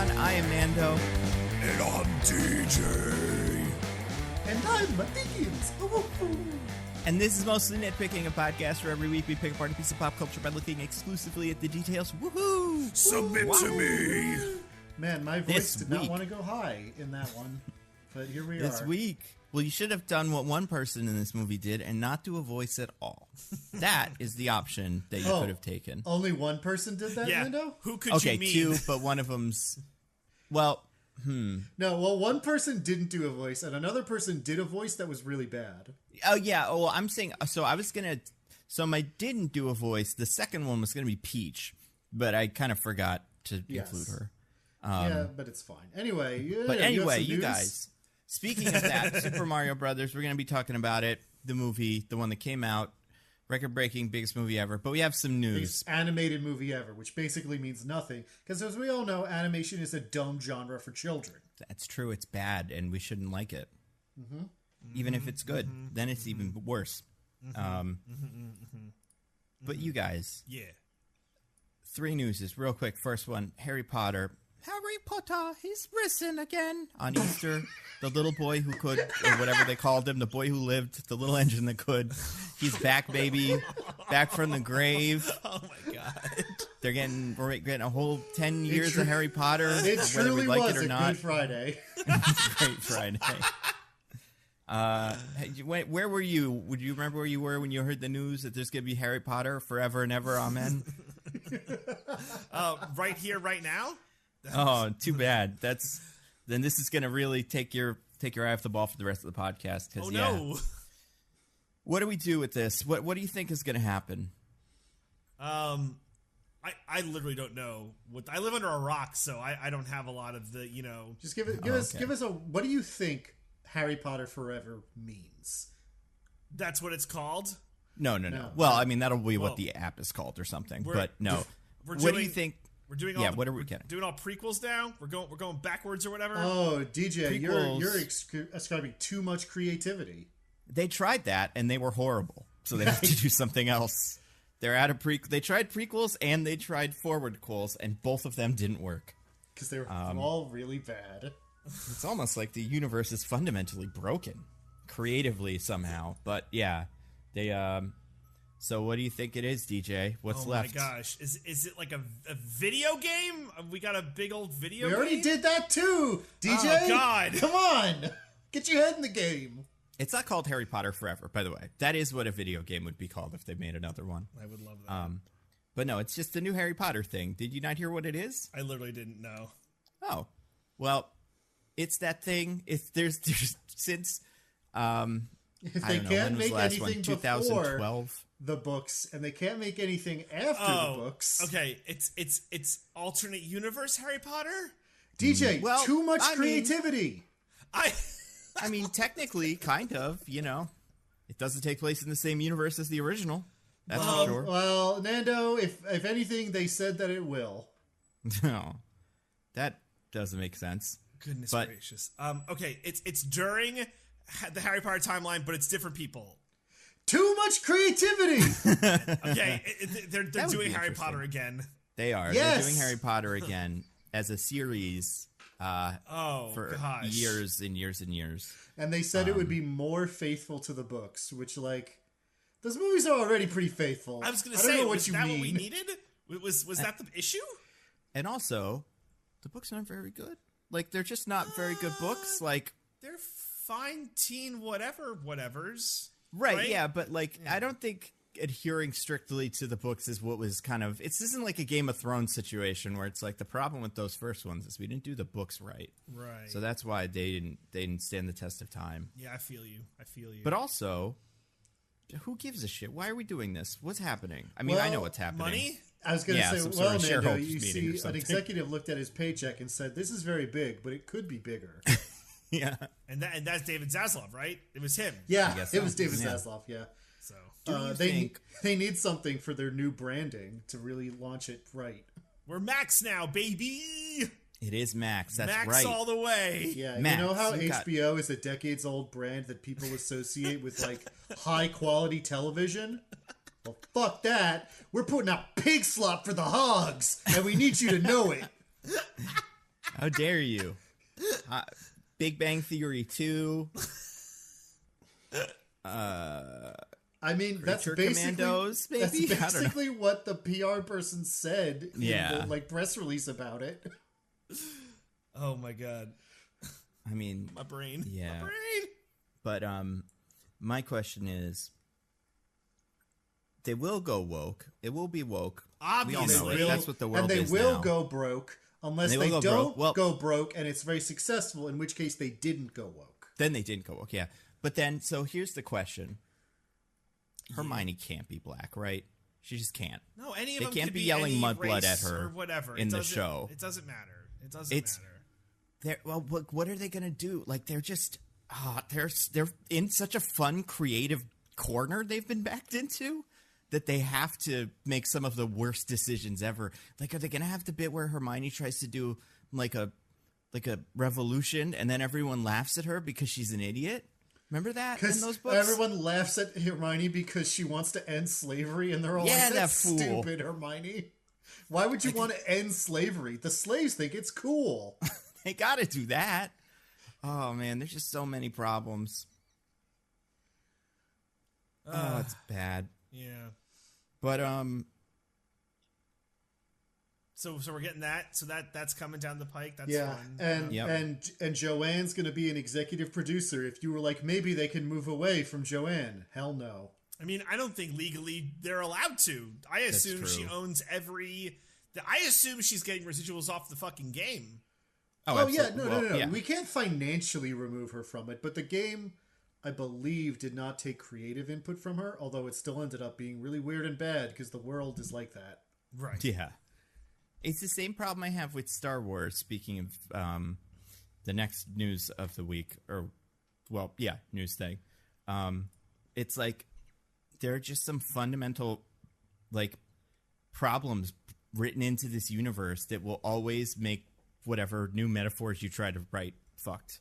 on? I am Nando. And I'm DJ. And I'm Diggins. And this is Mostly Nitpicking, a podcast where every week we pick apart a piece of pop culture by looking exclusively at the details. Woohoo! Submit to me. Man, my voice did not want to go high in that one. But here we are. This week. Well, you should have done what one person in this movie did and not do a voice at all. That is the option that you could have taken. Only one person did that, Yeah. Nando? Who could you mean? Okay, two, but one of them's... Well, No, well, one person didn't do a voice, and another person did a voice that was really bad. Oh, yeah. Oh, well, I'm saying... So I was going to... So my didn't do a voice. The second one was going to be Peach, but I kind of forgot to include her. Yeah, but it's fine. Anyway, you guys... Speaking of that, Super Mario Brothers, we're going to be talking about it, the movie, the one that came out, record-breaking, biggest movie ever. But we have some news. Biggest animated movie ever, which basically means nothing. Because as we all know, animation is a dumb genre for children. That's true. It's bad, and we shouldn't like it. Mm-hmm. Even if it's good, then it's even worse. But you guys. Yeah. 3 newses, real quick. First one, Harry Potter. Harry Potter, he's risen again on Easter. The little boy who could, or whatever they called him, the boy who lived, the little engine that could. He's back, baby. Back from the grave. Oh, my God. We're getting a whole 10 years of Harry Potter. It whether truly we like was it or a not. Good Friday. Great Friday. Where were you? Would you remember where you were when you heard the news that there's going to be Harry Potter forever and ever? Amen. Right here, right now? Oh, too bad. Then this is going to really take your eye off the ball for the rest of the podcast. Oh, no. What do we do with this? What do you think is going to happen? I literally don't know. I live under a rock, so I don't have a lot of the, Just give us a. What do you think Harry Potter Forever means? That's what it's called? No. Well, I mean, that'll be what the app is called or something. But no. What do you think? We're doing all what are we getting? Doing all prequels now? We're going backwards or whatever? Oh, DJ, Prequels. you're ascribing too much creativity. They tried that and they were horrible. So they have to do something else. They're out of They tried prequels and they tried forwardquels, and both of them didn't work. Because they were all really bad. It's almost like the universe is fundamentally broken, creatively somehow. But yeah, they. So what do you think it is, DJ? What's left? Oh my gosh, is it like a video game? We got a big old video game? We already did that too, DJ. Oh God, come on, get your head in the game. It's not called Harry Potter Forever, by the way. That is what a video game would be called if they made another one. I would love that. But no, it's just the new Harry Potter thing. Did you not hear what it is? I literally didn't know. Oh, well, it's that thing. There's since If they can't make anything 2012. before the books, and they can't make anything after the books. Okay, it's alternate universe Harry Potter? DJ, Well, too much creativity. I mean, technically, kind of, It doesn't take place in the same universe as the original. That's for sure. Well, Nando, if anything, they said that it will. No. That doesn't make sense. Goodness gracious. Okay, it's during the Harry Potter timeline, but it's different people. Too much creativity. Okay, they're doing Harry Potter again. They are. Yes. They're doing Harry Potter again as a series for years and years and years. And they said it would be more faithful to the books, which, those movies are already pretty faithful. I was going to say, don't know was what that you what we mean. needed? Was that the issue? And also, the books aren't very good. They're just not very good books. They're fine teen whatevers. Right, yeah, but I don't think adhering strictly to the books is what was kind of. This isn't like a Game of Thrones situation where it's like the problem with those first ones is we didn't do the books right. Right. So that's why they didn't stand the test of time. Yeah, I feel you. But also, who gives a shit? Why are we doing this? What's happening? I mean, I know what's happening. Money? I was going to say, some well, sort of Nando, shareholders you meeting or see, an something. executive looked at his paycheck and said, "This is very big, but it could be bigger." Yeah. And that's David Zaslav, right? It was him. Yeah, guess it so. was David Yeah. Zaslav. Yeah. So They need something for their new branding to really launch it right. we're Max now, baby. It is Max. That's Max right. all the way. Yeah, Max, you know how you got- HBO is a decades-old brand that people associate with high-quality television? Well, fuck that. We're putting out pig slop for the hogs, and we need you to know it. How dare you? Big Bang Theory 2. I mean, that's basically Commandos, maybe? that's basically what the PR person said in the like press release about it. Oh my god. I mean, My brain. Yeah. My brain. But my question is, they will go woke. It will be woke. Obviously. We all know it. That's what the world is now. And they is will now. go broke unless they don't go broke, and it's very successful, in which case they didn't go woke. Then they didn't go woke, yeah. But then, so here's the question. Hermione can't be black, right? She just can't. No, any of they them can't could be be yelling any mudblood race at her or whatever in the show. It doesn't matter. It doesn't matter. Well, what are they gonna do? Like, they're just they're in such a fun, creative corner they've been backed into that they have to make some of the worst decisions ever. Like, are they gonna have the bit where Hermione tries to do like a revolution and then everyone laughs at her because she's an idiot? Remember that in those books? Everyone laughs at Hermione because she wants to end slavery, and they're all like, that's that fool. Stupid, Hermione. Why would you want to end slavery? The slaves think it's cool. They gotta do that. Oh, man, there's just so many problems. Oh, it's bad. Yeah. But, So we're getting that. So that's coming down the pike. That's fun. And Joanne's going to be an executive producer. If you were like, maybe they can move away from Joanne. Hell no. I mean, I don't think legally they're allowed to. I assume she owns I assume she's getting residuals off the fucking game. Oh yeah, no. Yeah. We can't financially remove her from it, but the game, I believe, did not take creative input from her, although it still ended up being really weird and bad because the world is like that. Right. Yeah. It's the same problem I have with Star Wars, speaking of the next news of the week, news thing. It's like there are just some fundamental like problems written into this universe that will always make whatever new metaphors you try to write fucked.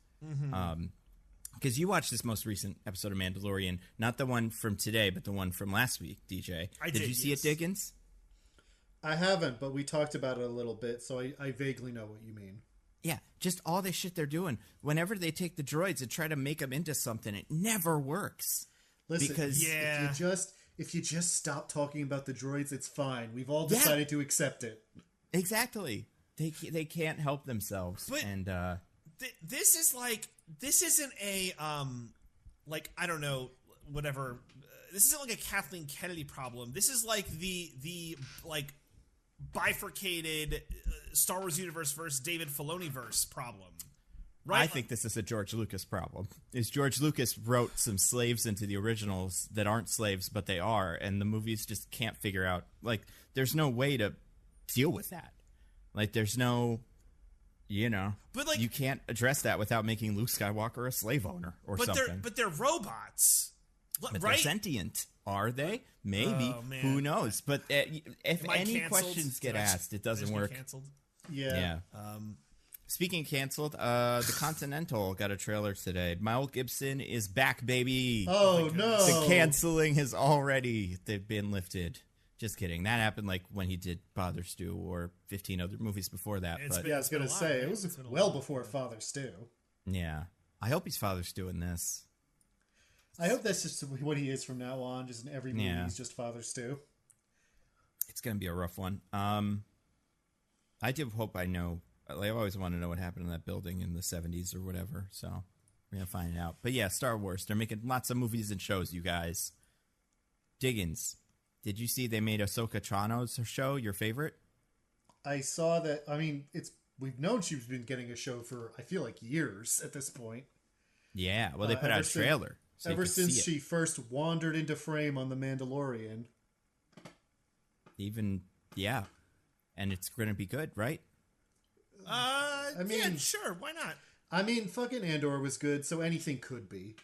Because you watched this most recent episode of Mandalorian, not the one from today, but the one from last week, DJ. Did you see it, Diggins? I haven't, but we talked about it a little bit, so I vaguely know what you mean. Yeah, just all this shit they're doing. Whenever they take the droids and try to make them into something, it never works. Listen, if you just stop talking about the droids, it's fine. We've all decided to accept it. Exactly. They can't help themselves. But and this isn't a I don't know, whatever. This isn't like a Kathleen Kennedy problem. This is like the bifurcated Star Wars universe versus David Filoni verse problem. Right? I think this is a George Lucas problem. Is George Lucas wrote some slaves into the originals that aren't slaves, but they are, and the movies just can't figure out. Like, there's no way to deal with that. Like, there's no, but like, you can't address that without making Luke Skywalker a slave owner or something. But they're robots. But right? They're sentient. Are they? Maybe. Oh, man. Who knows? But if any questions get asked, it doesn't work. Canceled? Yeah. Speaking of canceled, the Continental got a trailer today. Mel Gibson is back, baby. Oh, no. The canceling has already been lifted. Just kidding. That happened like when he did Father Stew or 15 other movies before that. I was going to say, it was well before Father Stew. Yeah. I hope he's Father Stew in this. I hope that's just what he is from now on. Just in every movie, he's just Father Stew. It's going to be a rough one. I do hope I know. Like, I always want to know what happened in that building in the 70s or whatever. So we're going to find out. But yeah, Star Wars. They're making lots of movies and shows, you guys. Diggins, did you see they made Ahsoka Tano's show your favorite? I saw that. I mean, we've known she's been getting a show for, I feel like, years at this point. Yeah, well, they put out a trailer. So ever since she first wandered into frame on The Mandalorian. Yeah. And it's going to be good, right? Yeah, sure. Why not? I mean, fucking Andor was good, so anything could be.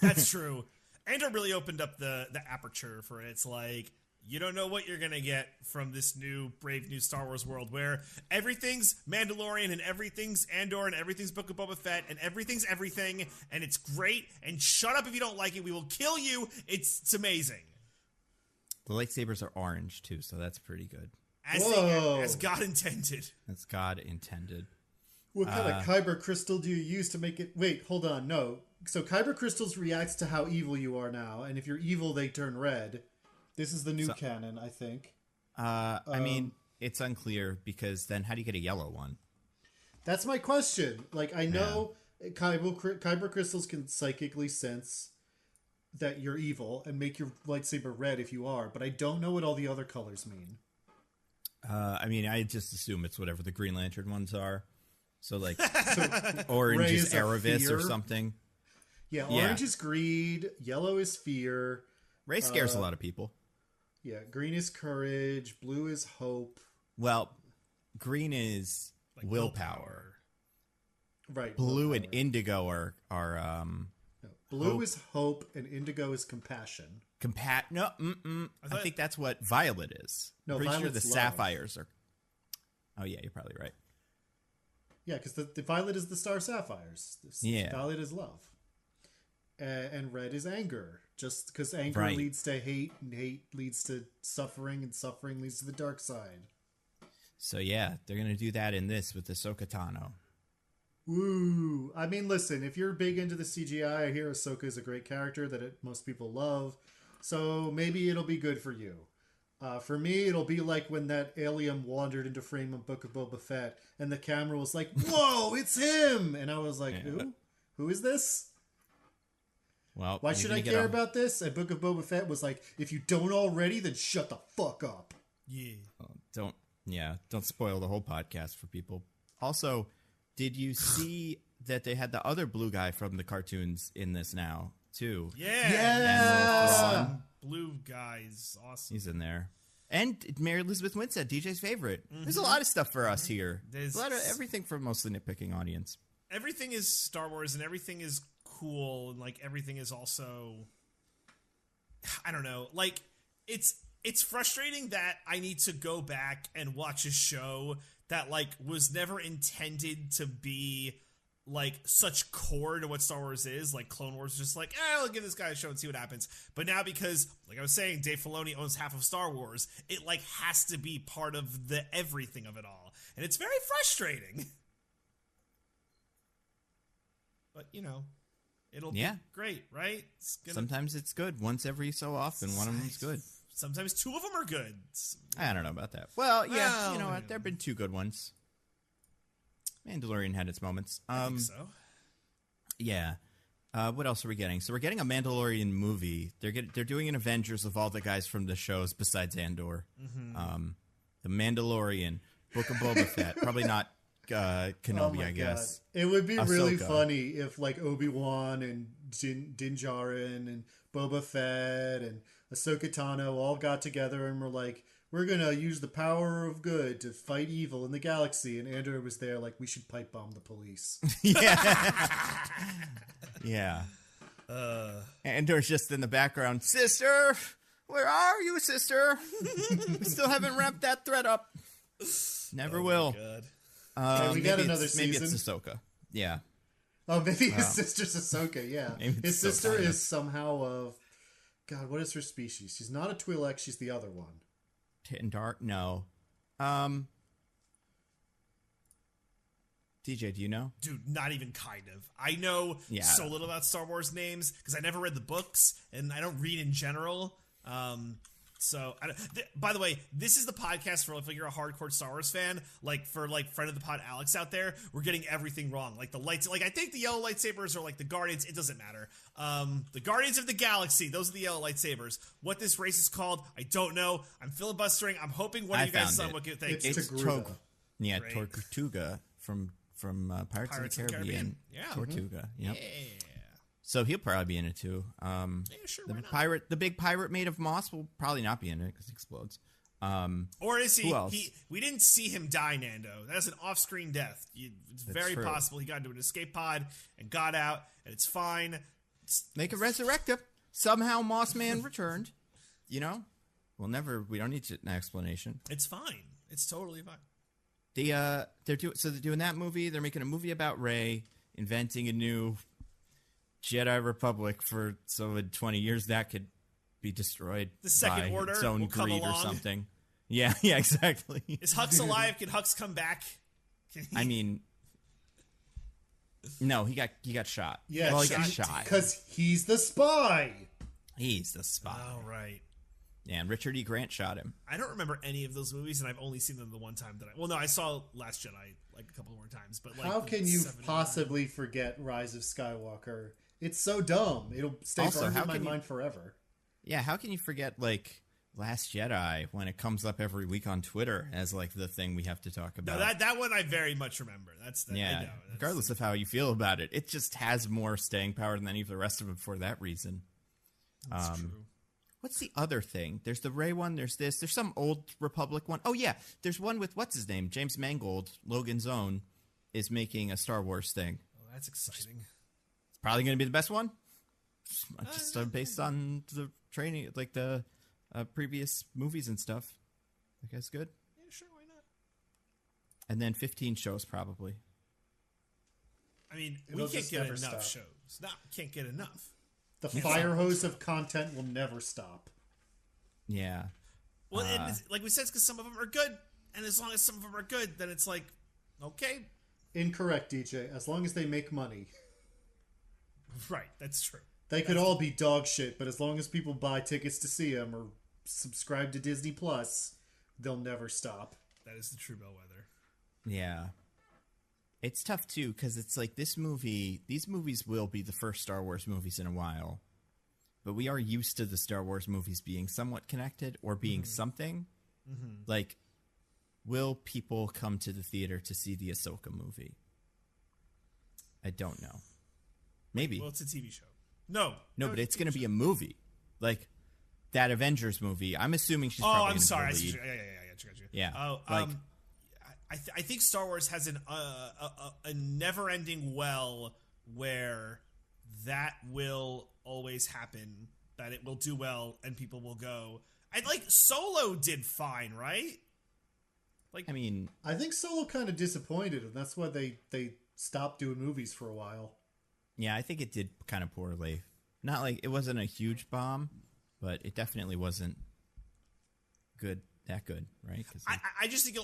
That's true. Andor really opened up the aperture for it. It's like, you don't know what you're going to get from this brave new Star Wars world where everything's Mandalorian and everything's Andor and everything's Book of Boba Fett and everything's everything and it's great and shut up if you don't like it. We will kill you. It's amazing. The lightsabers are orange too, so that's pretty good. As God intended. As God intended. What kind of kyber crystal do you use to make it? Wait, hold on. No. So kyber crystals reacts to how evil you are now, and if you're evil, they turn red. This is the new canon, I think. I mean, it's unclear because then how do you get a yellow one? That's my question. Like, I know kyber crystals can psychically sense that you're evil and make your lightsaber red if you are, but I don't know what all the other colors mean. I mean, I just assume it's whatever the Green Lantern ones are. So, like, orange is Aravis or something. Yeah, orange is greed, yellow is fear. Ray scares a lot of people. Yeah, green is courage, blue is hope. Well, green is like willpower. Right. Blue willpower. and indigo are no, blue hope. Is hope and indigo is compassion. No, I think that's what violet is. No, pretty sure the love. sapphires are. Oh yeah, you're probably right. Yeah, because the violet is the star sapphires. Violet is love. And red is anger. Just because anger leads to hate, and hate leads to suffering, and suffering leads to the dark side. So yeah, they're going to do that in this with Ahsoka Tano. Woo! I mean, listen, if you're big into the CGI, I hear Ahsoka is a great character that most people love. So maybe it'll be good for you. For me, it'll be like when that alien wandered into frame in Book of Boba Fett, and the camera was like, "Whoa, it's him!" And I was like, "Who? Who is this?" Well, why should I care about this? And Book of Boba Fett was like, "If you don't already, then shut the fuck up." Yeah. Don't spoil the whole podcast for people. Also, did you see that they had the other blue guy from the cartoons in this now too? Yeah. Blue guy's awesome. He's in there. And Mary Elizabeth Winstead, DJ's favorite. Mm-hmm. There's a lot of stuff for us here. There's a lot of everything for most of the nitpicking audience. Everything is Star Wars and everything is cool and like everything is also, I don't know, like it's frustrating that I need to go back and watch a show that like was never intended to be like such core to what Star Wars is. Like Clone Wars is just like, I'll give this guy a show and see what happens. But now because, like I was saying, Dave Filoni owns half of Star Wars, it like has to be part of the everything of it all. And it's very frustrating. But, you know, it'll be great, right? Sometimes it's good. Once every so often, one of them's good. Sometimes two of them are good. I don't know about that. Well, yeah, you know what? There have been two good ones. Mandalorian had its moments. I think so. Yeah. What else are we getting? So we're getting a Mandalorian movie. They're doing an Avengers of all the guys from the shows besides Andor. Mm-hmm. The Mandalorian, Book of Boba Fett. Probably not Kenobi, I guess. God. It would be really funny if like Obi-Wan and Din Djarin and Boba Fett and Ahsoka Tano all got together and were like, we're going to use the power of good to fight evil in the galaxy. And Andor was there like, we should pipe bomb the police. Yeah. Andor's just in the background. Sister, where are you, sister? We still haven't wrapped that thread up. Never will. Okay, we got another season. Maybe it's Ahsoka. Yeah. Oh, maybe his sister's Ahsoka, yeah. His sister is somehow of... God, what is her species? She's not a Twi'lek, she's the other one. Tindar? No. DJ, do you know? Dude, not even kind of. I know so little about Star Wars names because I never read the books and I don't read in general. So, by the way, this is the podcast for if you're a hardcore Star Wars fan, like for like friend of the pod Alex out there, we're getting everything wrong. Like the lights, like I think the yellow lightsabers are like the Guardians. It doesn't matter. The Guardians of the Galaxy, those are the yellow lightsabers. What this race is called, I don't know. I'm filibustering. I'm hoping one of you guys on what you think. It's Tortuga. Yeah, Tortuga from Pirates of the Caribbean. Yeah, Tortuga. Yep. Yeah. So he'll probably be in it too. Sure, the big pirate made of moss will probably not be in it because he explodes. Or is he? Who else? We didn't see him die, Nando. That's an off-screen death. It's very possible he got into an escape pod and got out, and it's fine. They could resurrect him. Somehow Moss Man returned. You know? We don't need an explanation. It's fine. It's totally fine. They're doing that movie. They're making a movie about Rey inventing a new Jedi Republic so in 20 years that could be destroyed. The Second by Order its own will come greed along. or something. Yeah, exactly. Is Hux alive? Can Hux come back? I mean, No, he got shot. Yeah, he got shot because he's the spy. He's the spy. Oh, right. Yeah, and Richard E. Grant shot him. I don't remember any of those movies, and I've only seen them the one time that I saw Last Jedi like a couple more times. But like, how can you possibly forget Rise of Skywalker? It's so dumb. It'll stay burned in my mind forever. Yeah, how can you forget like Last Jedi when it comes up every week on Twitter as like the thing we have to talk about? No, that one I very much remember. I know. Regardless of how you feel about it, it just has more staying power than any of the rest of them for that reason. That's true. What's the other thing? There's the Rey one. There's this. There's some old Republic one. Oh, yeah. There's one with, what's his name? James Mangold, Logan's Own, is making a Star Wars thing. Oh, that's exciting. It's probably going to be the best one. Just based on the training, like the previous movies and stuff. I guess good. Yeah, sure. Why not? And then 15 shows, probably. I mean, we can't get enough shows. No, can't get enough. The fire hose of content will never stop. Yeah. Well, and like we said, it's because some of them are good, and as long as some of them are good, then it's like, okay. Incorrect, DJ. As long as they make money. Right, that's true. They could all be dog shit, but as long as people buy tickets to see them or subscribe to Disney Plus, they'll never stop. That is the true bellwether. Yeah. It's tough, too, because it's like these movies will be the first Star Wars movies in a while. But we are used to the Star Wars movies being somewhat connected or being something. Mm-hmm. Like, will people come to the theater to see the Ahsoka movie? I don't know. Maybe. Well, it's a TV show. No, but it's going to be a movie. Like, that Avengers movie. I'm assuming she's probably going to be the lead. Yeah. Yeah. Oh, I think Star Wars has a never-ending well where that will always happen, that it will do well and people will go. And like Solo did fine, right? Like, I mean, I think Solo kind of disappointed, and that's why they stopped doing movies for a while. Yeah, I think it did kind of poorly. Not like it wasn't a huge bomb, but it definitely wasn't that good, right? Like, I just think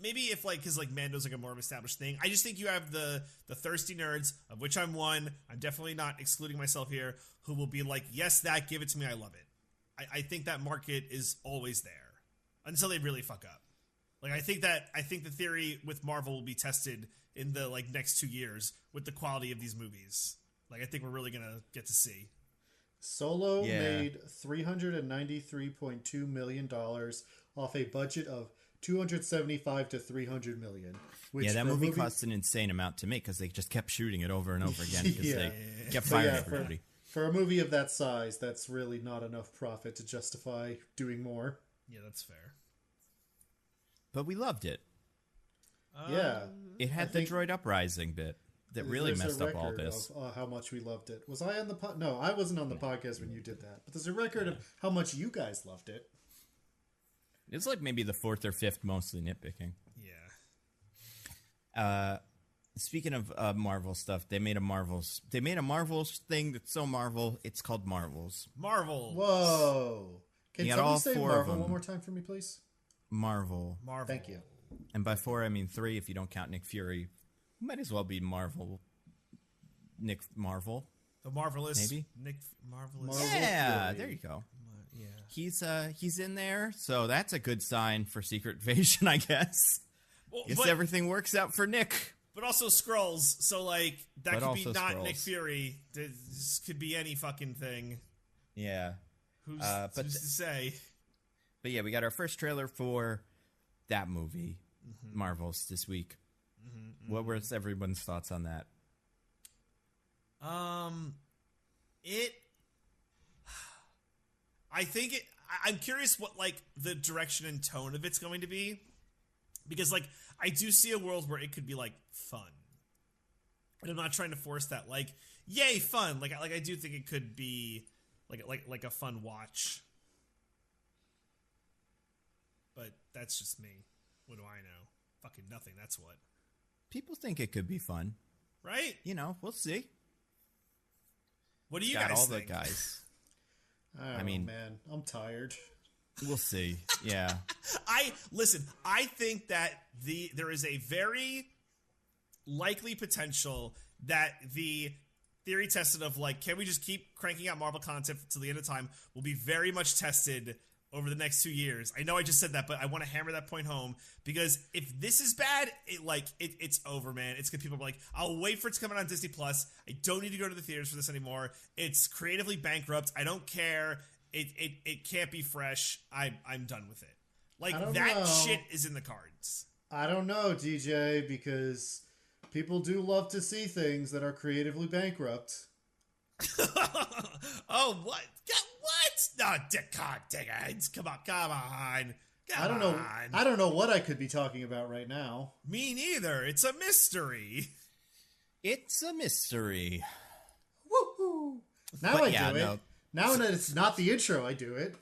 maybe if like, because like Mando's like a more of an established thing. I just think you have the thirsty nerds, of which I'm one. I'm definitely not excluding myself here, who will be like, yes, give it to me, I love it. I think that market is always there until they really fuck up. Like I think the theory with Marvel will be tested in the like next 2 years with the quality of these movies. Like I think we're really gonna get to see. Solo made $393.2 million off a budget of $275 to $300 million. Which that movie cost an insane amount to make because they just kept shooting it over and over again because they kept firing everybody. For a movie of that size, that's really not enough profit to justify doing more. Yeah, that's fair. But we loved it. Yeah. It had the droid uprising bit. That really messed up all this. Of, how much we loved it. Was I on the No, I wasn't on the podcast when you did that. But there's a record of how much you guys loved it. It's like maybe the fourth or fifth, mostly nitpicking. Yeah. Speaking of Marvel stuff, they made a Marvels thing that's so Marvel. It's called Marvels. Marvel. Whoa. Can somebody say Marvel one more time for me, please? Marvel. Thank you. And by 4, I mean 3 if you don't count Nick Fury. Might as well be Marvel. Nick Marvel. The Marvelous. Maybe? Nick Marvelous. Yeah, there you go. Yeah. He's in there, so that's a good sign for Secret Invasion, I guess. Well, everything works out for Nick. But also Skrulls, so like that could be not Skrulls. Nick Fury. This could be any fucking thing. Yeah. Who's to say? But yeah, we got our first trailer for that movie, Marvels, this week. What were everyone's thoughts on that? I'm curious what like the direction and tone of it's going to be, because like I do see a world where it could be like fun, and I'm not trying to force that. Like, yay, fun! Like I do think it could be like a fun watch, but that's just me. What do I know? Fucking nothing. That's what. People think it could be fun, right? You know, we'll see. What do you guys think? The guys. I mean, man, I'm tired. We'll see. Yeah. I think that there is a very likely potential that the theory tested of like, can we just keep cranking out Marvel content till the end of time will be very much tested over the next 2 years. I know I just said that, but I want to hammer that point home because if this is bad, it's over, man. It's good. People are like, I'll wait for it to come out on Disney Plus. I don't need to go to the theaters for this anymore. It's creatively bankrupt. I don't care. It can't be fresh. I'm done with it. Like that shit is in the cards. I don't know, DJ, because people do love to see things that are creatively bankrupt. Oh, what? What? No, God, Diggins. Come on. I don't know what I could be talking about right now. Me neither. It's a mystery. It's a mystery. Woohoo! Now I do it. Now that it's not the intro, I do it.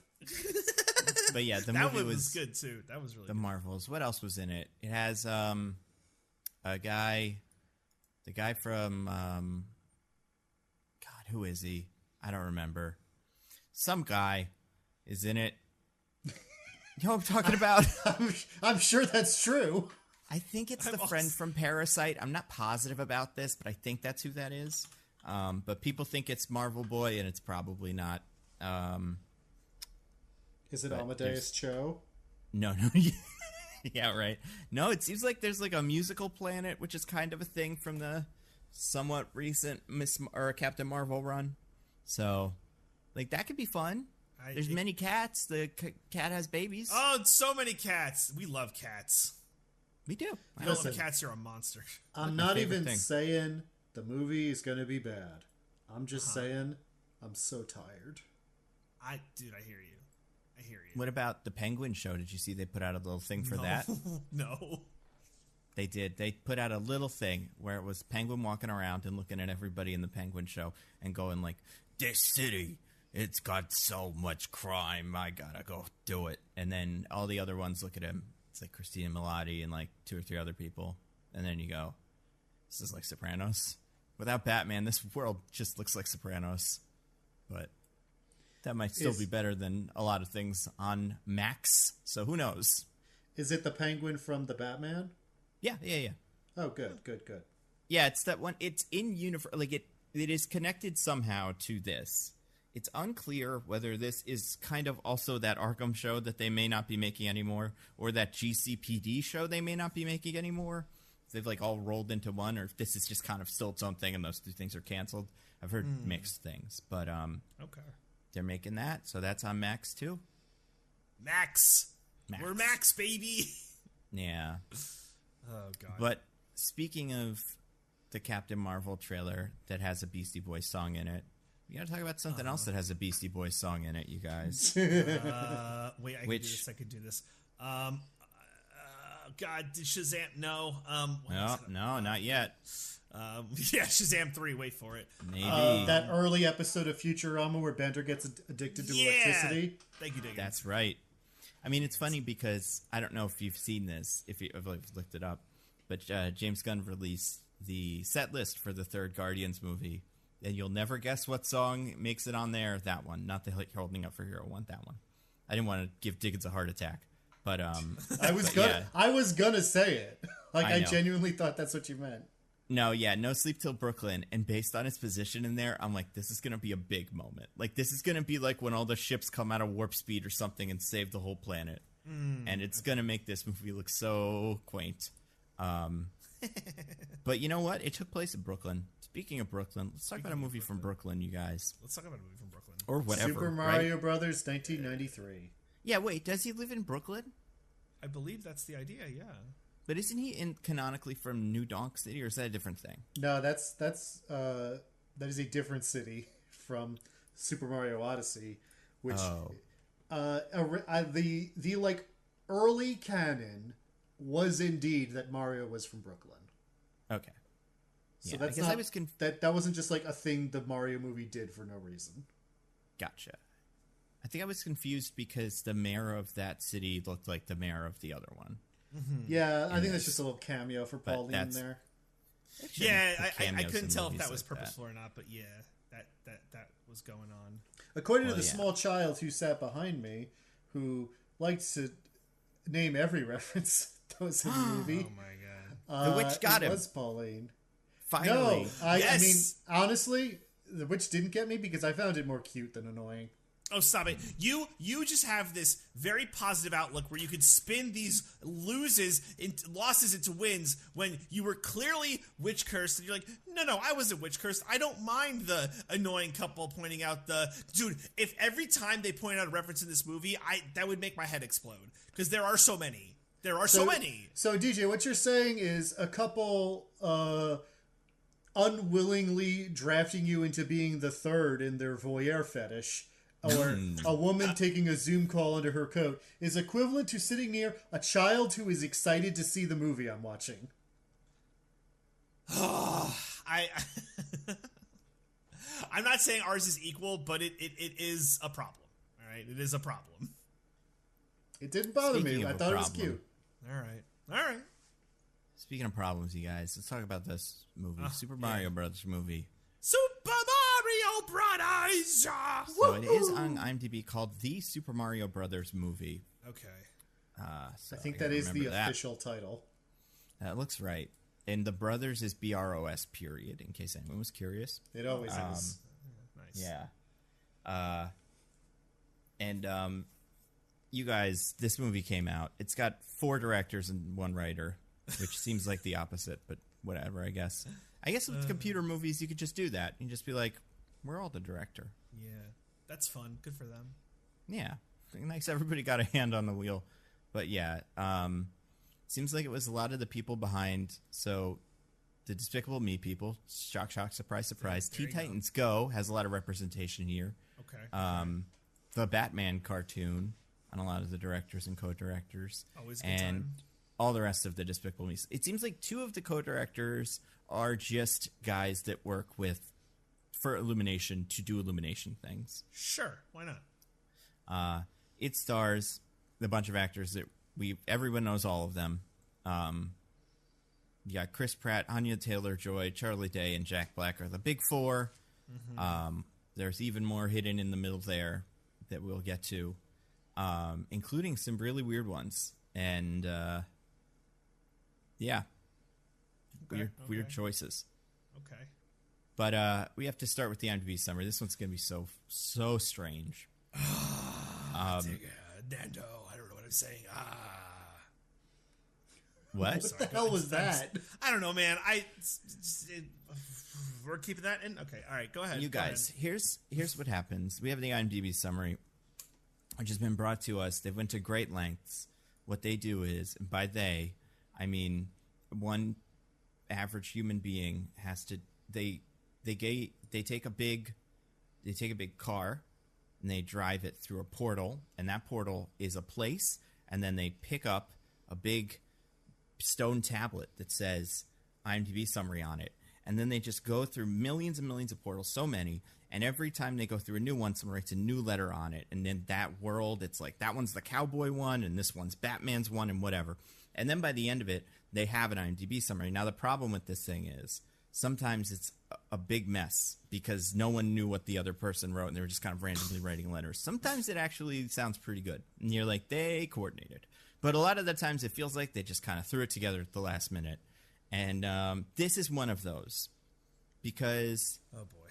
But yeah, the that movie was good too. That was really the good. Marvels. What else was in it? It has a guy, the guy from God, who is he? I don't remember. Some guy is in it. You know what I'm talking about? I'm sure that's true. I think it's the friend from Parasite. I'm not positive about this, but I think that's who that is. But people think it's Marvel Boy, and it's probably not. Is it Amadeus Cho? No. Yeah, right. No, it seems like there's like a musical planet, which is kind of a thing from the somewhat recent Captain Marvel run. So, like, that could be fun. There's many cats. The cat has babies. Oh, so many cats. We love cats. We do. You don't love cats, you're a monster. I'm not even saying the movie is going to be bad. I'm just saying I'm so tired. Dude, I hear you. What about the Penguin show? Did you see they put out a little thing for that? No. They did. They put out a little thing where it was Penguin walking around and looking at everybody in the Penguin show and going like, this city, it's got so much crime. I gotta go do it. And then all the other ones look at him. It's like Christina Milioti and like 2 or 3 other people. And then you go, this is like Sopranos. Without Batman, this world just looks like Sopranos. But that might still be better than a lot of things on Max. So who knows? Is it the Penguin from the Batman? Yeah. Oh, good. Yeah, it's that one. It's in universe. Like it is connected somehow to this. It's unclear whether this is kind of also that Arkham show that they may not be making anymore, or that GCPD show they may not be making anymore. They've like all rolled into one, or if this is just kind of still its own thing and those 2 things are canceled. I've heard mixed things, but okay, they're making that, so that's on Max too. Max. We're Max, baby. Yeah. Oh god. But speaking of the Captain Marvel trailer that has a Beastie Boys song in it, we gotta talk about something else that has a Beastie Boys song in it, you guys. Wait, I could do this. God, Shazam? No. No, not yet. Yeah, Shazam 3. Wait for it. Maybe that early episode of Futurama where Bender gets addicted to electricity. Thank you, Diggins. That's right. I mean, it's funny because I don't know if you've seen this, if you've looked it up, but James Gunn released the set list for the 3rd Guardians movie, and you'll never guess what song makes it on there. That one, not the Holding Up for Hero one. That one. I didn't want to give Diggins a heart attack, but I was gonna say it. Like I genuinely thought that's what you meant. No Sleep Till Brooklyn, and based on its position in there, I'm like, this is gonna be a big moment. Like, this is gonna be like when all the ships come out of warp speed or something and save the whole planet, and it's gonna make this movie look so quaint. But you know what? It took place in Brooklyn. Speaking of Brooklyn, let's talk about a movie from Brooklyn, you guys. Let's talk about a movie from Brooklyn. Or whatever. Super Mario Brothers, 1993. Yeah, wait, does he live in Brooklyn? I believe that's the idea, yeah. But isn't he canonically from New Donk City, or is that a different thing? No, that is a different city from Super Mario Odyssey, which the like early canon was indeed that Mario was from Brooklyn. Okay. So that's not that wasn't just like a thing the Mario movie did for no reason. Gotcha. I think I was confused because the mayor of that city looked like the mayor of the other one. Mm-hmm. Yeah, I think that's just a little cameo for Pauline there. Yeah, I couldn't tell if that was purposeful or not, but yeah, that was going on. According to the small child who sat behind me, who likes to name every reference that was in the movie. Oh my god! The witch got him. It was Pauline. Finally. No, I mean, honestly, the witch didn't get me because I found it more cute than annoying. Oh, stop it. You just have this very positive outlook where you could spin these losses into wins when you were clearly witch cursed, and you're like, no, I wasn't witch cursed. I don't mind the annoying couple pointing out dude, if every time they point out a reference in this movie, that would make my head explode. Because there are so many. So many. So DJ, what you're saying is a couple unwillingly drafting you into being the third in their voyeur fetish, or a woman taking a Zoom call under her coat, is equivalent to sitting near a child who is excited to see the movie I'm watching. I'm not saying ours is equal, but it is a problem. All right, it is a problem. It didn't bother me. I thought it was cute. All right. Speaking of problems, you guys, let's talk about this movie, Super Mario Brothers movie. Super Mario Brothers! So it is on IMDb called The Super Mario Brothers Movie. Okay. So I think that is the official title. That looks right. And the Brothers is BROS, period, in case anyone was curious. It always is. Nice. Yeah. And you guys, this movie came out. It's got 4 directors and 1 writer, which seems like the opposite, but whatever, I guess. I guess with computer movies, you could just do that. You can just be like, we're all the director. Yeah, that's fun. Good for them. Yeah. Nice. Everybody got a hand on the wheel. But yeah, seems like it was a lot of the people behind. So the Despicable Me people, shock, surprise, surprise. Teen Titans Go has a lot of representation here. Okay. The Batman cartoon on a lot of the directors and co-directors. Always a good time. All the rest of the Despicable Me. It seems like 2 of the co-directors are just guys that work for Illumination to do Illumination things. Sure, why not? It stars a bunch of actors that everyone knows all of them. You got Chris Pratt, Anya Taylor-Joy, Charlie Day, and Jack Black are the big 4. Mm-hmm. There's even more hidden in the middle there that we'll get to, including some really weird ones. And yeah, weird choices. Okay. But we have to start with the IMDb summary. This one's going to be so strange. Nando, I don't know what I'm saying. What? What the hell was that? I don't know, man. We're keeping that in? Okay, all right, go ahead. You guys, here's what happens. We have the IMDb summary, which has been brought to us. They went to great lengths. What they do is, and by they, I mean one average human being has to. They take a big car, and they drive it through a portal, and that portal is a place, and then they pick up a big stone tablet that says IMDb summary on it, and then they just go through millions and millions of portals, so many, and every time they go through a new one, someone writes a new letter on it, and then that world, it's like that one's the cowboy one, and this one's Batman's one, and whatever. And then by the end of it, they have an IMDb summary. Now the problem with this thing is sometimes it's a big mess because no one knew what the other person wrote, and they were just kind of randomly writing letters. Sometimes it actually sounds pretty good, and you're like, they coordinated. But a lot of the times it feels like they just kind of threw it together at the last minute. And this is one of those because oh boy,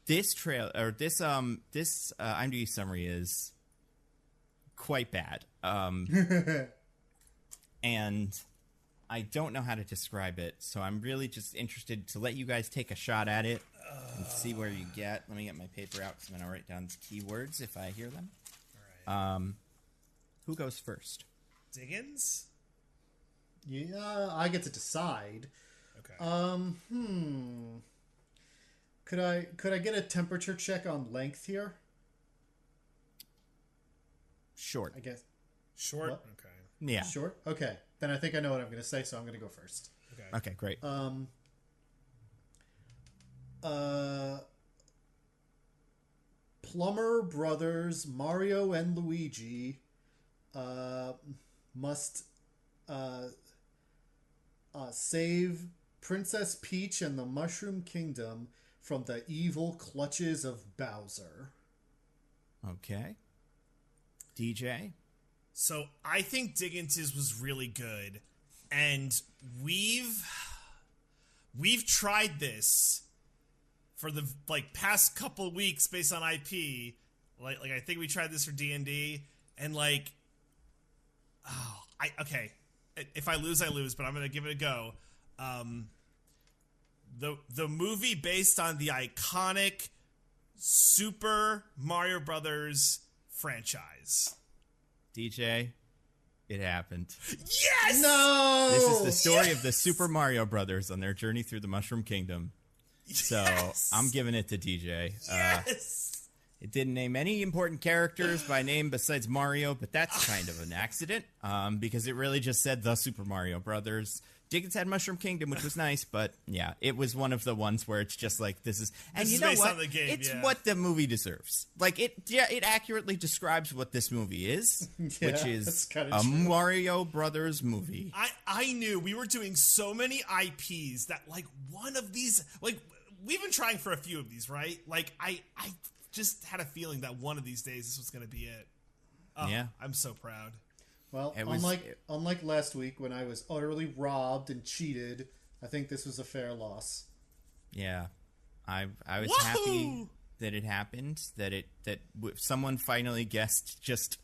this IMDb summary is quite bad, and I don't know how to describe it. So I'm really just interested to let you guys take a shot at it and see where you get. Let me get my paper out because I'm going to write down keywords if I hear them. All right. Who goes first? Diggins? Yeah, I get to decide. Okay. Could I get a temperature check on length here? Short. I guess. Short? What? Okay. Yeah. Short? Okay. Then I think I know what I'm going to say, so I'm going to go first. Okay, great. Plumber brothers Mario and Luigi must save Princess Peach and the Mushroom Kingdom from the evil clutches of Bowser. Okay. DJ? So I think Diggins' was really good. And we've tried this for the past couple of weeks based on IP. Like I think we tried this for D&D, and okay. If I lose, I lose, but I'm gonna give it a go. The movie based on the iconic Super Mario Brothers franchise. DJ, it happened. Yes! No! This is the story of the Super Mario Brothers on their journey through the Mushroom Kingdom. So I'm giving it to DJ. Yes! It didn't name any important characters by name besides Mario, but that's kind of an accident because it really just said the Super Mario Brothers. Dickens had Mushroom Kingdom, which was nice, but yeah, it was one of the ones where it's just like, this is... And this you is know based what? on the game, it's yeah. what the movie deserves. Like, it accurately describes what this movie is, which is a Mario Brothers movie. I knew we were doing so many IPs that, one of these... we've been trying for a few of these, right? I just had a feeling that one of these days this was going to be it. Oh, yeah. I'm so proud. Well, unlike last week when I was utterly robbed and cheated, I think this was a fair loss. Yeah, I was Woohoo! happy that it happened. That someone finally guessed just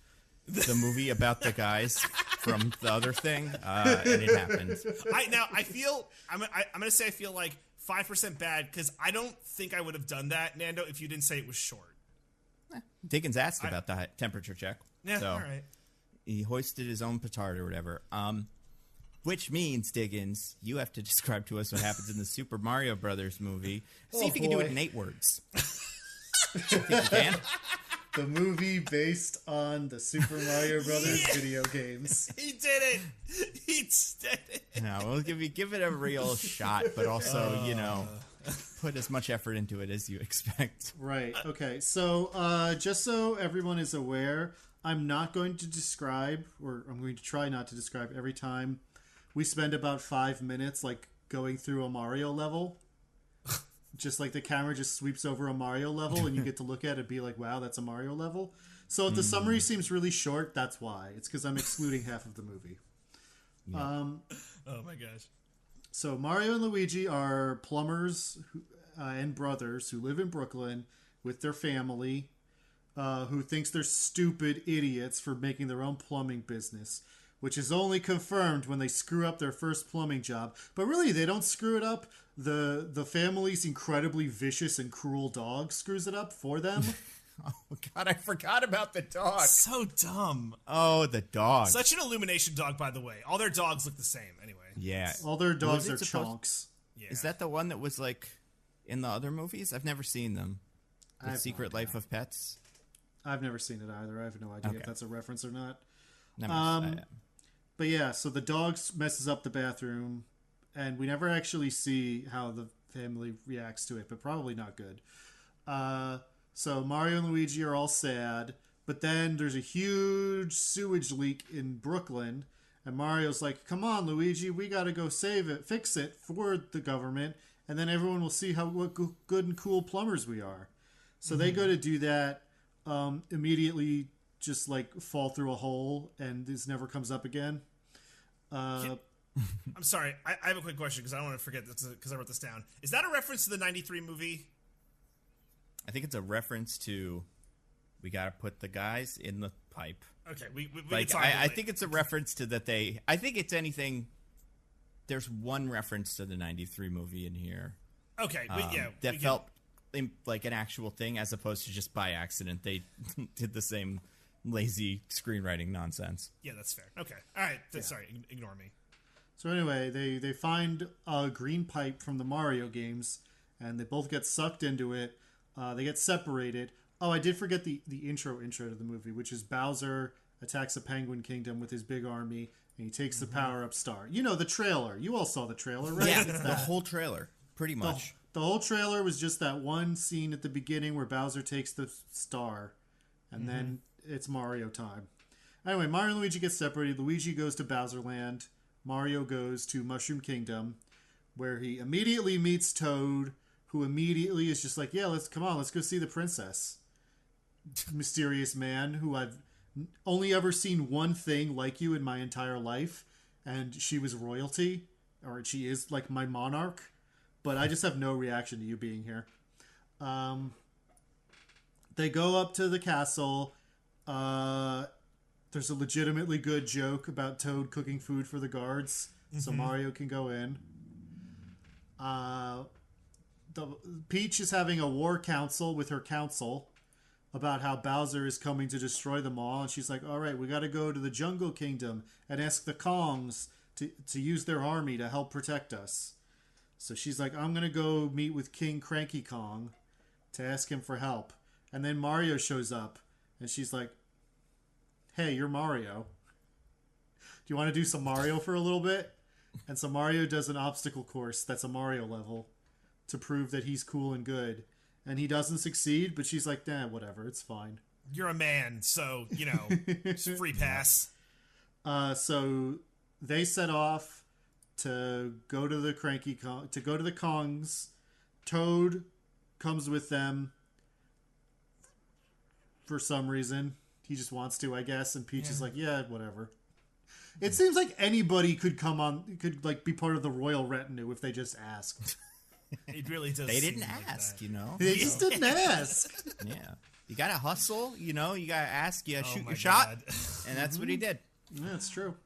the movie about the guys from the other thing, and it happened. I feel I'm gonna say I feel like 5% bad because I don't think I would have done that, Nando, if you didn't say it was short. Dickens asked about the temperature check. Yeah, so. All right. He hoisted his own petard or whatever. Which means, Diggins, you have to describe to us what happens in the Super Mario Brothers movie. See if you can do it in 8 words. Think you can? The movie based on the Super Mario Brothers video games. He did it. He did it. No, we'll give it a real shot, but also, put as much effort into it as you expect. Right. Okay. So, just so everyone is aware, I'm not going to describe, or I'm going to try not to describe every time we spend about 5 minutes, going through a Mario level. Just the camera just sweeps over a Mario level and you get to look at it and be like, wow, that's a Mario level. So if the summary seems really short, that's why. It's because I'm excluding half of the movie. Yeah. Oh my gosh. So Mario and Luigi are plumbers and brothers who live in Brooklyn with their family. Who thinks they're stupid idiots for making their own plumbing business, which is only confirmed when they screw up their first plumbing job. But really, they don't screw it up. The family's incredibly vicious and cruel dog screws it up for them. Oh, God, I forgot about the dog. So dumb. Oh, the dog. Such an Illumination dog, by the way. All their dogs look the same, anyway. Yeah. All their dogs are chunks. Yeah. Is that the one that was, in the other movies? I've never seen them. The Secret Life of Pets? I've never seen it either. I have no idea if that's a reference or not. But yeah, so the dog messes up the bathroom, and we never actually see how the family reacts to it, but probably not good. So Mario and Luigi are all sad, but then there's a huge sewage leak in Brooklyn, and Mario's like, come on, Luigi, we gotta go fix it for the government, and then everyone will see what good and cool plumbers we are. So they go to do that. Immediately just fall through a hole and this never comes up again. I'm sorry. I have a quick question because I don't want to forget this because I wrote this down. Is that a reference to the 93 movie? I think it's a reference to we got to put the guys in the pipe. Okay. We I think it's a reference to that I think it's anything. There's one reference to the 93 movie in here. Okay. That felt like an actual thing as opposed to just by accident they did the same lazy screenwriting nonsense. Yeah, that's fair. Okay. All right. Sorry, ignore me. So anyway, they find a green pipe from the Mario games and they both get sucked into it. They get separated. Oh, I did forget the intro to the movie, which is Bowser attacks the Penguin Kingdom with his big army and he takes the power-up star. The trailer. You all saw the trailer, right? Yeah, the whole trailer, pretty much. The whole trailer was just that one scene at the beginning where Bowser takes the star, and then it's Mario time. Anyway, Mario and Luigi get separated. Luigi goes to Bowser Land. Mario goes to Mushroom Kingdom, where he immediately meets Toad, who immediately is just like, yeah, let's go see the princess. Mysterious man who I've only ever seen one thing like you in my entire life, and she was royalty, or she is like my monarch, but I just have no reaction to you being here. They go up to the castle. There's a legitimately good joke about Toad cooking food for the guards, so Mario can go in. Peach is having a war council with her council about how Bowser is coming to destroy them all, and she's like, all right, we got to go to the Jungle Kingdom and ask the Kongs to use their army to help protect us. So she's like, I'm going to go meet with King Cranky Kong to ask him for help. And then Mario shows up, and she's like, hey, you're Mario. Do you want to do some Mario for a little bit? And so Mario does an obstacle course that's a Mario level to prove that he's cool and good. And he doesn't succeed, but she's like, nah, whatever, it's fine. You're a man, so, it's free pass. So they set off to go to the Kongs. Toad comes with them for some reason. He just wants to, I guess. And Peach is like, yeah, whatever. It seems like anybody could be part of the royal retinue if they just asked. It really does. They didn't ask, They just didn't ask. Yeah. You gotta hustle, you gotta ask, you shoot your God. shot. And that's what he did. Yeah, that's true.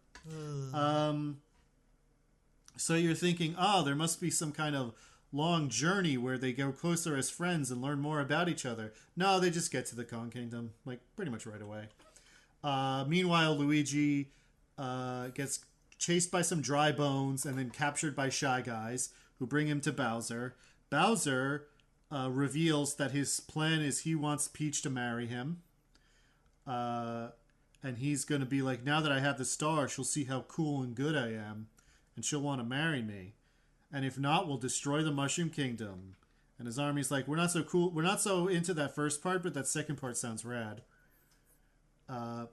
So you're thinking, there must be some kind of long journey where they go closer as friends and learn more about each other. No, they just get to the Kong Kingdom, pretty much right away. Meanwhile, Luigi gets chased by some dry bones and then captured by Shy Guys, who bring him to Bowser. Bowser reveals that his plan is he wants Peach to marry him. And he's going to be like, now that I have the star, she'll see how cool and good I am, and she'll want to marry me. And if not, we'll destroy the Mushroom Kingdom. And his army's like, we're not so cool. We're not so into that first part, but that second part sounds rad. But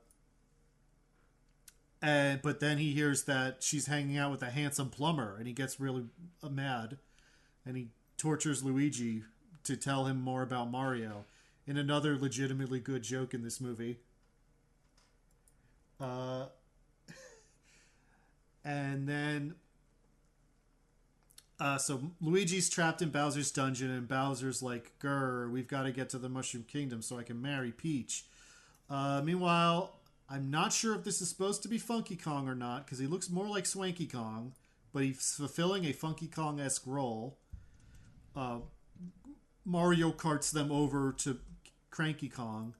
then he hears that she's hanging out with a handsome plumber, and he gets really mad. And he tortures Luigi to tell him more about Mario. In another legitimately good joke in this movie. And then... so Luigi's trapped in Bowser's dungeon, and Bowser's like, grr, we've got to get to the Mushroom Kingdom so I can marry Peach. Meanwhile, I'm not sure if this is supposed to be Funky Kong or not, because he looks more like Swanky Kong, but he's fulfilling a Funky Kong-esque role. Mario carts them over to Cranky Kong,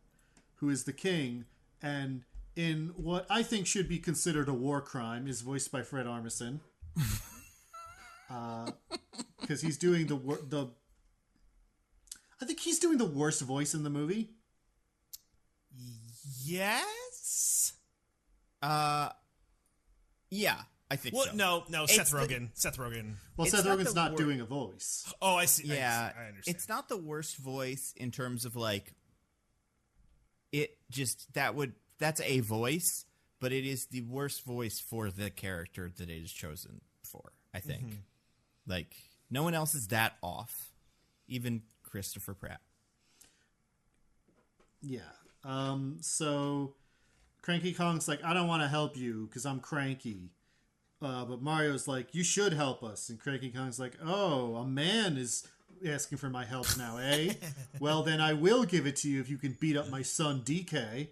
who is the king, and in what I think should be considered a war crime, is voiced by Fred Armisen. Because he's doing I think he's doing the worst voice in the movie. Yes? Yeah, I think so. No, Seth Rogen. Well, Seth Rogen's not doing a voice. Oh, I see. Yeah, I understand. it's not the worst voice in terms of that's a voice, but it is the worst voice for the character that it is chosen for, I think. Mm-hmm. No one else is that off. Even Christopher Pratt. Yeah. So Cranky Kong's like, I don't want to help you because I'm cranky. But Mario's like, you should help us. And Cranky Kong's like, oh, a man is asking for my help now, eh? Well, then I will give it to you if you can beat up my son, DK.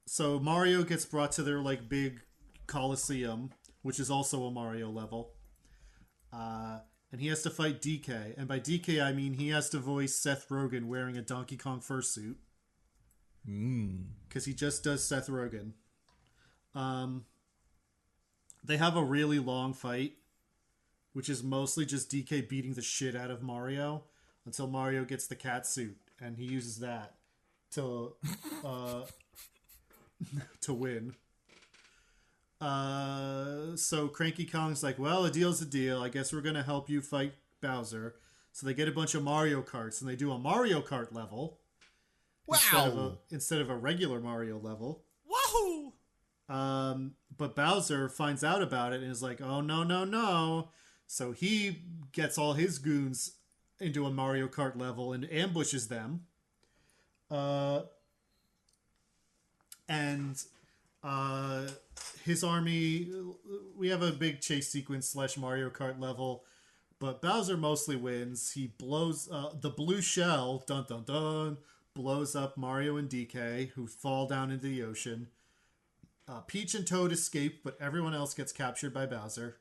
So Mario gets brought to their big Coliseum, which is also a Mario level. And he has to fight DK. And by DK, I mean he has to voice Seth Rogen wearing a Donkey Kong fursuit. Because he just does Seth Rogen. They have a really long fight, which is mostly just DK beating the shit out of Mario until Mario gets the cat suit. And he uses that to win. So Cranky Kong's like, well, a deal's a deal. I guess we're going to help you fight Bowser. So they get a bunch of Mario Karts, and they do a Mario Kart level. Wow! Instead of a regular Mario level. Wahoo! But Bowser finds out about it and is like, oh, no. So he gets all his goons into a Mario Kart level and ambushes them. And his army, we have a big chase sequence / Mario Kart level, but Bowser mostly wins. He blows the blue shell, dun dun dun, blows up Mario and DK, who fall down into the ocean. Peach and Toad escape, but everyone else gets captured by Bowser.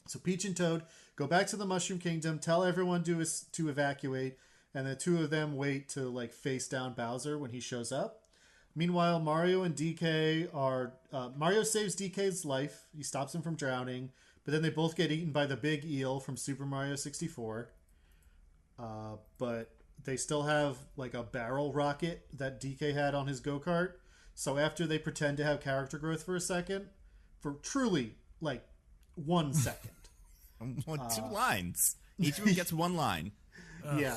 So Peach and Toad go back to the Mushroom Kingdom, tell everyone to evacuate, and the two of them wait to like face down Bowser when he shows up. Meanwhile, Mario and DK are... Mario saves DK's life. He stops him from drowning. But then they both get eaten by the big eel from Super Mario 64. But they still have like a barrel rocket that DK had on his go-kart. So after they pretend to have character growth for a second, for truly like 1 second. 2 lines. Each of them gets 1 line. Yeah.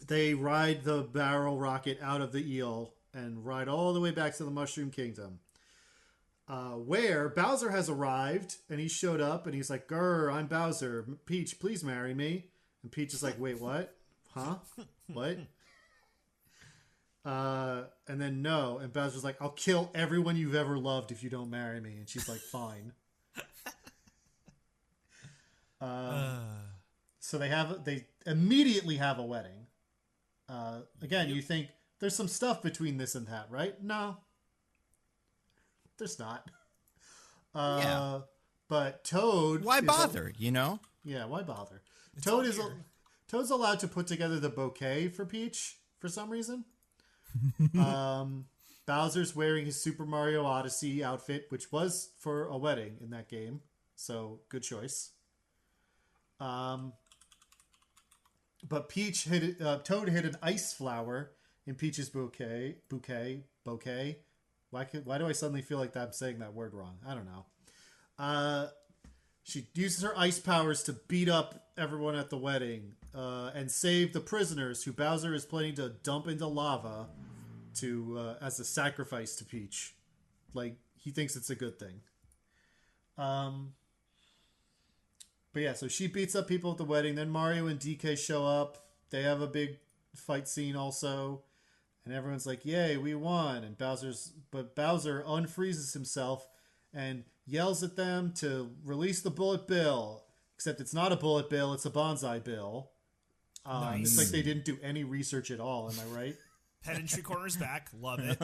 They ride the barrel rocket out of the eel and ride all the way back to the Mushroom Kingdom, where Bowser has arrived, and he showed up, and he's like, "Grr, I'm Bowser. Peach, please marry me." And Peach is like, "Wait, what? Huh? What?" And then no, and Bowser's like, "I'll kill everyone you've ever loved if you don't marry me." And she's like, "Fine." So they immediately have a wedding. Again, you think there's some stuff between this and that, right? No, there's not. Yeah. But Toad... Why bother, Yeah, why bother? It's Toad's allowed to put together the bouquet for Peach for some reason. Bowser's wearing his Super Mario Odyssey outfit, which was for a wedding in that game. So, good choice. But Toad hid an ice flower in Peach's bouquet. Why do I suddenly feel like I'm saying that word wrong? I don't know. She uses her ice powers to beat up everyone at the wedding and save the prisoners who Bowser is planning to dump into lava as a sacrifice to Peach. Like, he thinks it's a good thing. But yeah, so she beats up people at the wedding. Then Mario and DK show up. They have a big fight scene also. And everyone's like, "Yay, we won." And Bowser unfreezes himself and yells at them to release the bullet bill. Except it's not a bullet bill, it's a bonsai bill. Nice. It's like they didn't do any research at all, am I right? Pedantry corners back. Love it.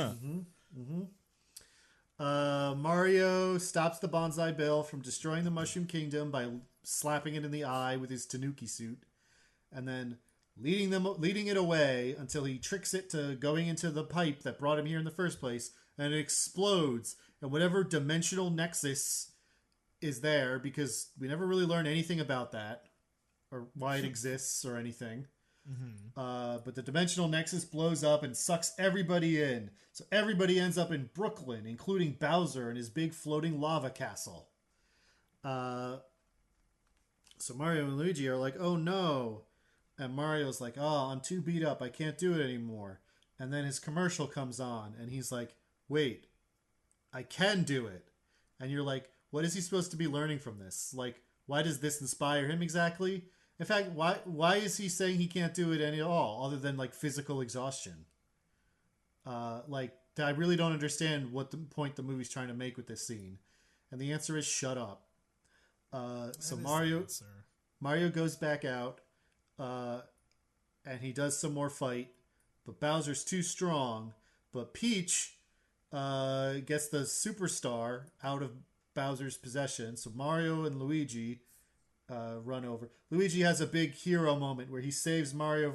Mario stops the bonsai bill from destroying the Mushroom Kingdom by slapping it in the eye with his Tanuki suit, and then leading it away until he tricks it to going into the pipe that brought him here in the first place, and it explodes. And whatever dimensional nexus is there, because we never really learn anything about that or why it exists or anything. But the dimensional nexus blows up and sucks everybody in. So everybody ends up in Brooklyn, including Bowser and his big floating lava castle. So Mario and Luigi are like, "Oh no." And Mario's like, "Oh, I'm too beat up. I can't do it anymore." And then his commercial comes on and he's like, "Wait, I can do it." And you're like, what is he supposed to be learning from this? Like, why does this inspire him exactly? In fact, why is he saying he can't do it at all, other than like physical exhaustion? I really don't understand what the point the movie's trying to make with this scene. And the answer is shut up. So Mario goes back out, and he does some more fight, but Bowser's too strong. But Peach gets the superstar out of Bowser's possession, so Mario and Luigi run over. Luigi has a big hero moment where he saves Mario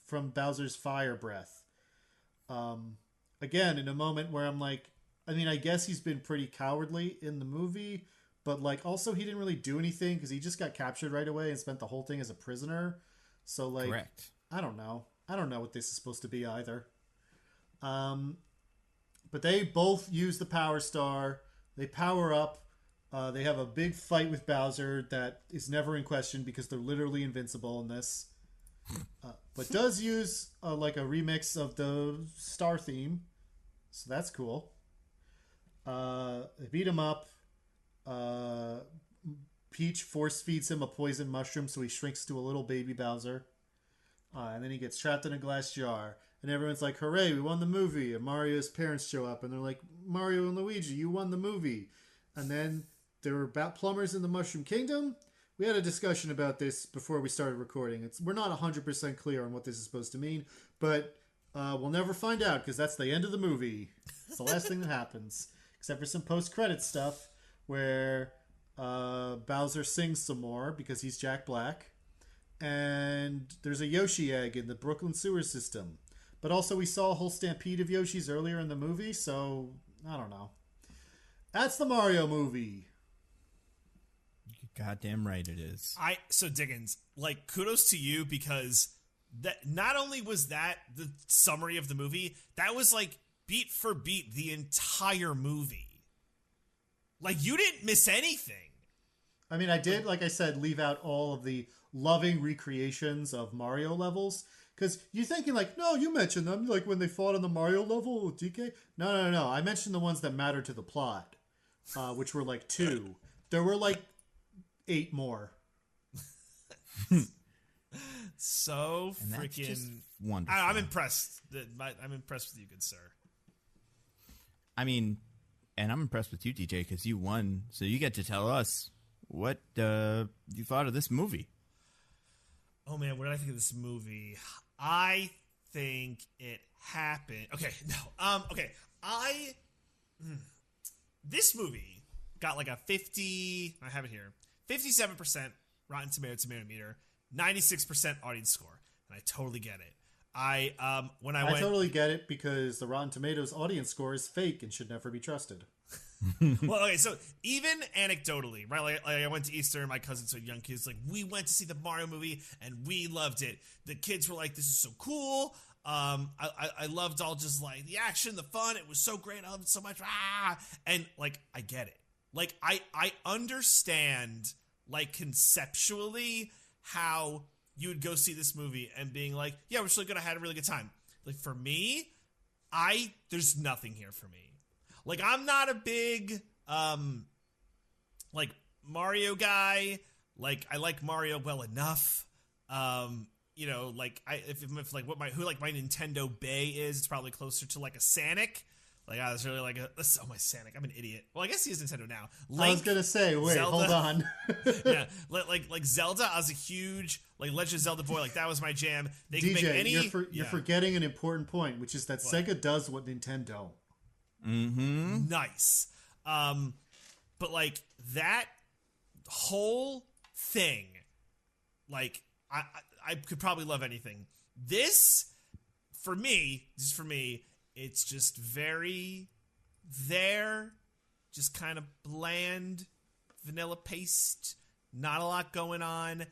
from Bowser's fire breath. Again, in a moment where I'm like, I guess he's been pretty cowardly in the movie, but like also he didn't really do anything because he just got captured right away and spent the whole thing as a prisoner. So like, correct. I don't know what this is supposed to be either. But they both use the Power Star. They power up. They have a big fight with Bowser that is never in question because they're literally invincible in this. But does use like a remix of the Star theme. So that's cool. They beat him up. Peach force feeds him a poison mushroom, so he shrinks to a little baby Bowser. And then he gets trapped in a glass jar. And everyone's like, hooray, we won the movie. And Mario's parents show up, and they're like, Mario and Luigi, you won the movie. And then there were plumbers in the Mushroom Kingdom. We had a discussion about this before we started recording. We're not 100% clear on what this is supposed to mean, but we'll never find out, because that's the end of the movie. It's the last thing that happens. Except for some post-credit stuff, where Bowser sings some more because he's Jack Black, and there's a Yoshi egg in the Brooklyn sewer system. But also we saw a whole stampede of Yoshis earlier in the movie, so I don't know. That's the Mario movie. You're goddamn right it is. So Diggins, like, kudos to you, because that not only was that the summary of the movie, that was like beat for beat the entire movie. Like, you didn't miss anything. I mean, I did, like I said, leave out all of the loving recreations of Mario levels. Because you're thinking, like, no, you mentioned them, like when they fought on the Mario level with DK. No. I mentioned the ones that mattered to the plot, which were like 2. There were like 8 more. So freaking wonderful. I'm impressed. I'm impressed with you, good sir. I mean, and I'm impressed with you, DJ, because you won, so you get to tell us what you thought of this movie. Oh man, what did I think of this movie? I think it happened. Okay, no. This movie got like a 50. I have it here. 57% Rotten Tomato meter, 96% audience score, and I totally get it. I totally get it, because the Rotten Tomatoes audience score is fake and should never be trusted. Well, okay, so even anecdotally, right? Like I went to Easter, and my cousins with young kids, like, we went to see the Mario movie and we loved it. The kids were like, "This is so cool." I loved all just like the action, the fun. It was so great. I loved it so much. And like, I get it. Like, I understand, like, conceptually how you would go see this movie and being like, yeah, we're still gonna have a really good time. Like, for me, there's nothing here for me. Like, I'm not a big, like, Mario guy. Like, I like Mario well enough. You know, like, if like my Nintendo Bay is, it's probably closer to like a Sonic. Like, I was really like, my Sonic. I'm an idiot. Well, I guess he is Nintendo now. Link, I was gonna say, wait, Zelda, hold on. Yeah, like Zelda. I was a huge like Legend of Zelda boy. Like, that was my jam. They DJ, can make any. You're forgetting an important point, which is that Sega does what Nintendo don't. Mm-hmm. Nice. But like that whole thing, like I could probably love anything. This for me, it's just very there, just kind of bland, vanilla paste, not a lot going on.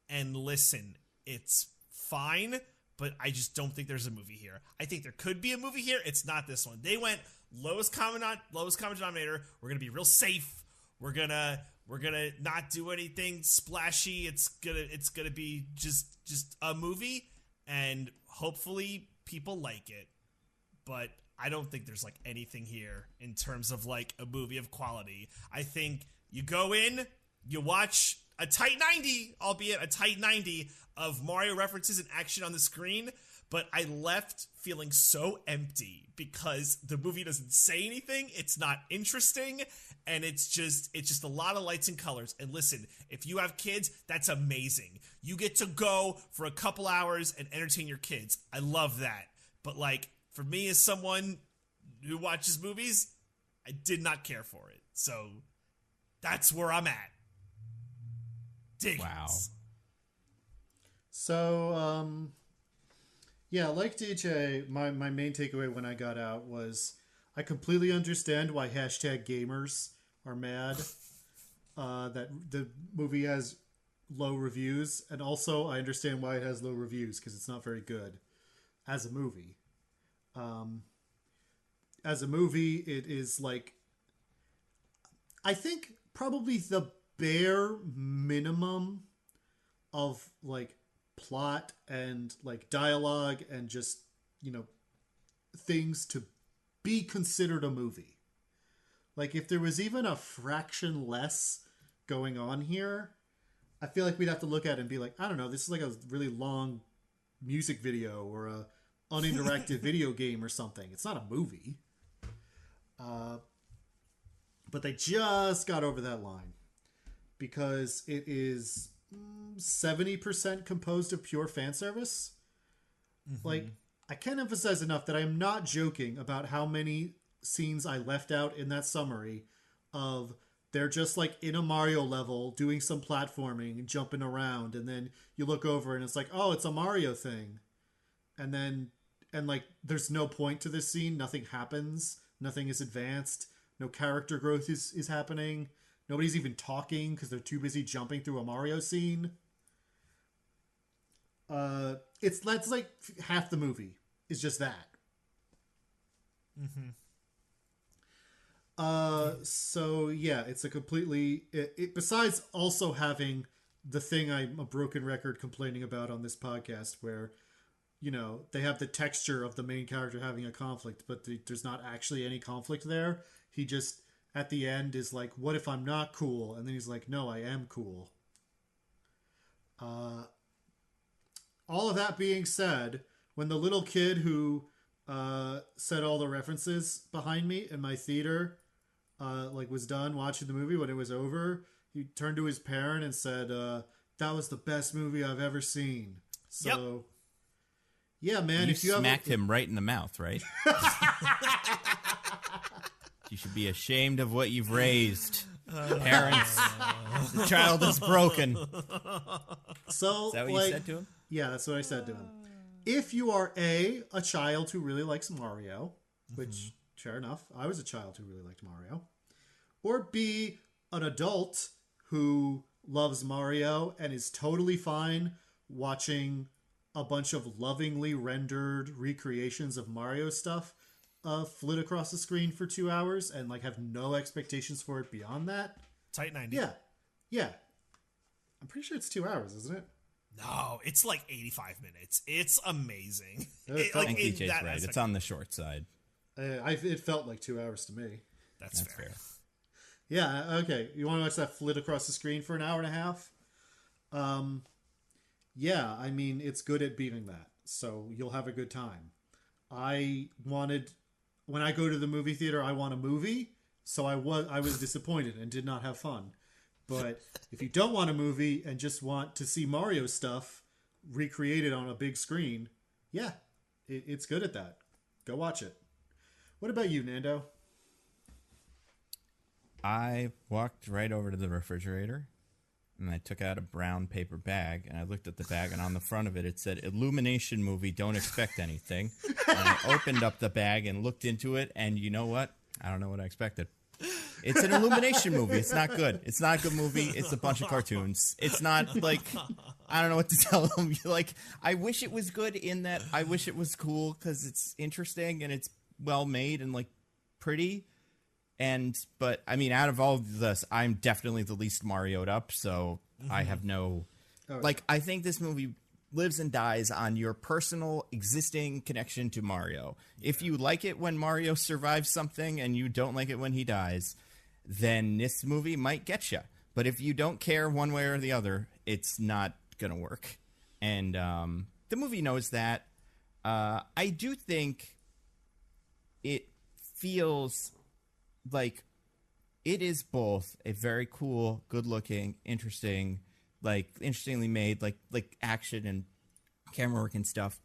And listen, it's fine, but I just don't think there's a movie here. I think there could be a movie here. It's not this one. They went lowest common denominator. We're gonna be real safe. We're gonna not do anything splashy. It's gonna be just a movie, and hopefully people like it. But I don't think there's like anything here in terms of like a movie of quality. I think you go in, you watch a tight 90, albeit a tight 90 of Mario references and action on the screen, but I left feeling so empty because the movie doesn't say anything, it's not interesting, and it's just a lot of lights and colors. And listen, if you have kids, that's amazing. You get to go for a couple hours and entertain your kids. I love that. But like, for me as someone who watches movies, I did not care for it. So that's where I'm at. Diggins. Wow. So, yeah, like DJ, my main takeaway when I got out was I completely understand why #gamers are mad that the movie has low reviews, and also I understand why it has low reviews, because it's not very good as a movie. As a movie, it is like, I think probably the bare minimum of like plot and like dialogue and just, you know, things to be considered a movie. Like, if there was even a fraction less going on here, I feel like we'd have to look at it and be like, I don't know, this is like a really long music video or a uninteractive video game or something. It's not a movie. But they just got over that line because it is 70% composed of pure fan service. Like, I can't emphasize enough that I'm not joking about how many scenes I left out in that summary of they're just like in a Mario level doing some platforming and jumping around, and then you look over and it's like, oh, it's a Mario thing. And like there's no point to this scene, nothing happens, nothing is advanced, no character growth is happening, nobody's even talking because they're too busy jumping through a Mario scene. That's like half the movie is just that. So yeah, it's a completely besides also having the thing I'm a broken record complaining about on this podcast where, you know, they have the texture of the main character having a conflict, but there's not actually any conflict there. He just at the end is like, what if I'm not cool? And then he's like, no, I am cool. All of that being said, when the little kid who said all the references behind me in my theater was done watching the movie, when it was over, he turned to his parent and said, that was the best movie I've ever seen. So, yeah, man. You smacked him right in the mouth, right? You should be ashamed of what you've raised. Parents, the child is broken. So, is that what you said to him? Yeah, that's what I said to him. If you are a child who really likes Mario, which, fair enough, I was a child who really liked Mario, or B, an adult who loves Mario and is totally fine watching a bunch of lovingly rendered recreations of Mario stuff flit across the screen for 2 hours and like have no expectations for it beyond that. Tight 90. Yeah. I'm pretty sure it's 2 hours, isn't it? No, it's like 85 minutes. It's amazing. I think DJ's right. It's on the short side. It felt like 2 hours to me. That's fair. Yeah, okay. You want to watch that flit across the screen for an hour and a half? Yeah, I mean, it's good at beating that. So you'll have a good time. When I go to the movie theater, I want a movie. So I was disappointed and did not have fun. But if you don't want a movie and just want to see Mario stuff recreated on a big screen, yeah, it's good at that. Go watch it. What about you, Nando? I walked right over to the refrigerator and I took out a brown paper bag and I looked at the bag, and on the front of it, it said Illumination movie, don't expect anything. And I opened up the bag and looked into it, and you know what? I don't know what I expected. It's an Illumination movie. It's not good. It's not a good movie. It's a bunch of cartoons. It's not like, I don't know what to tell them. Like, I wish it was good in that I wish it was cool because it's interesting and it's well made and like pretty. But I mean, out of all of this, I'm definitely the least Mario'd up. So I have no, I think this movie lives and dies on your personal existing connection to Mario. If you like it when Mario survives something and you don't like it when he dies, then this movie might get you. But if you don't care one way or the other, it's not going to work. And the movie knows that. I do think it feels like it is both a very cool, good-looking, interesting, interestingly made, like action and camera work and stuff.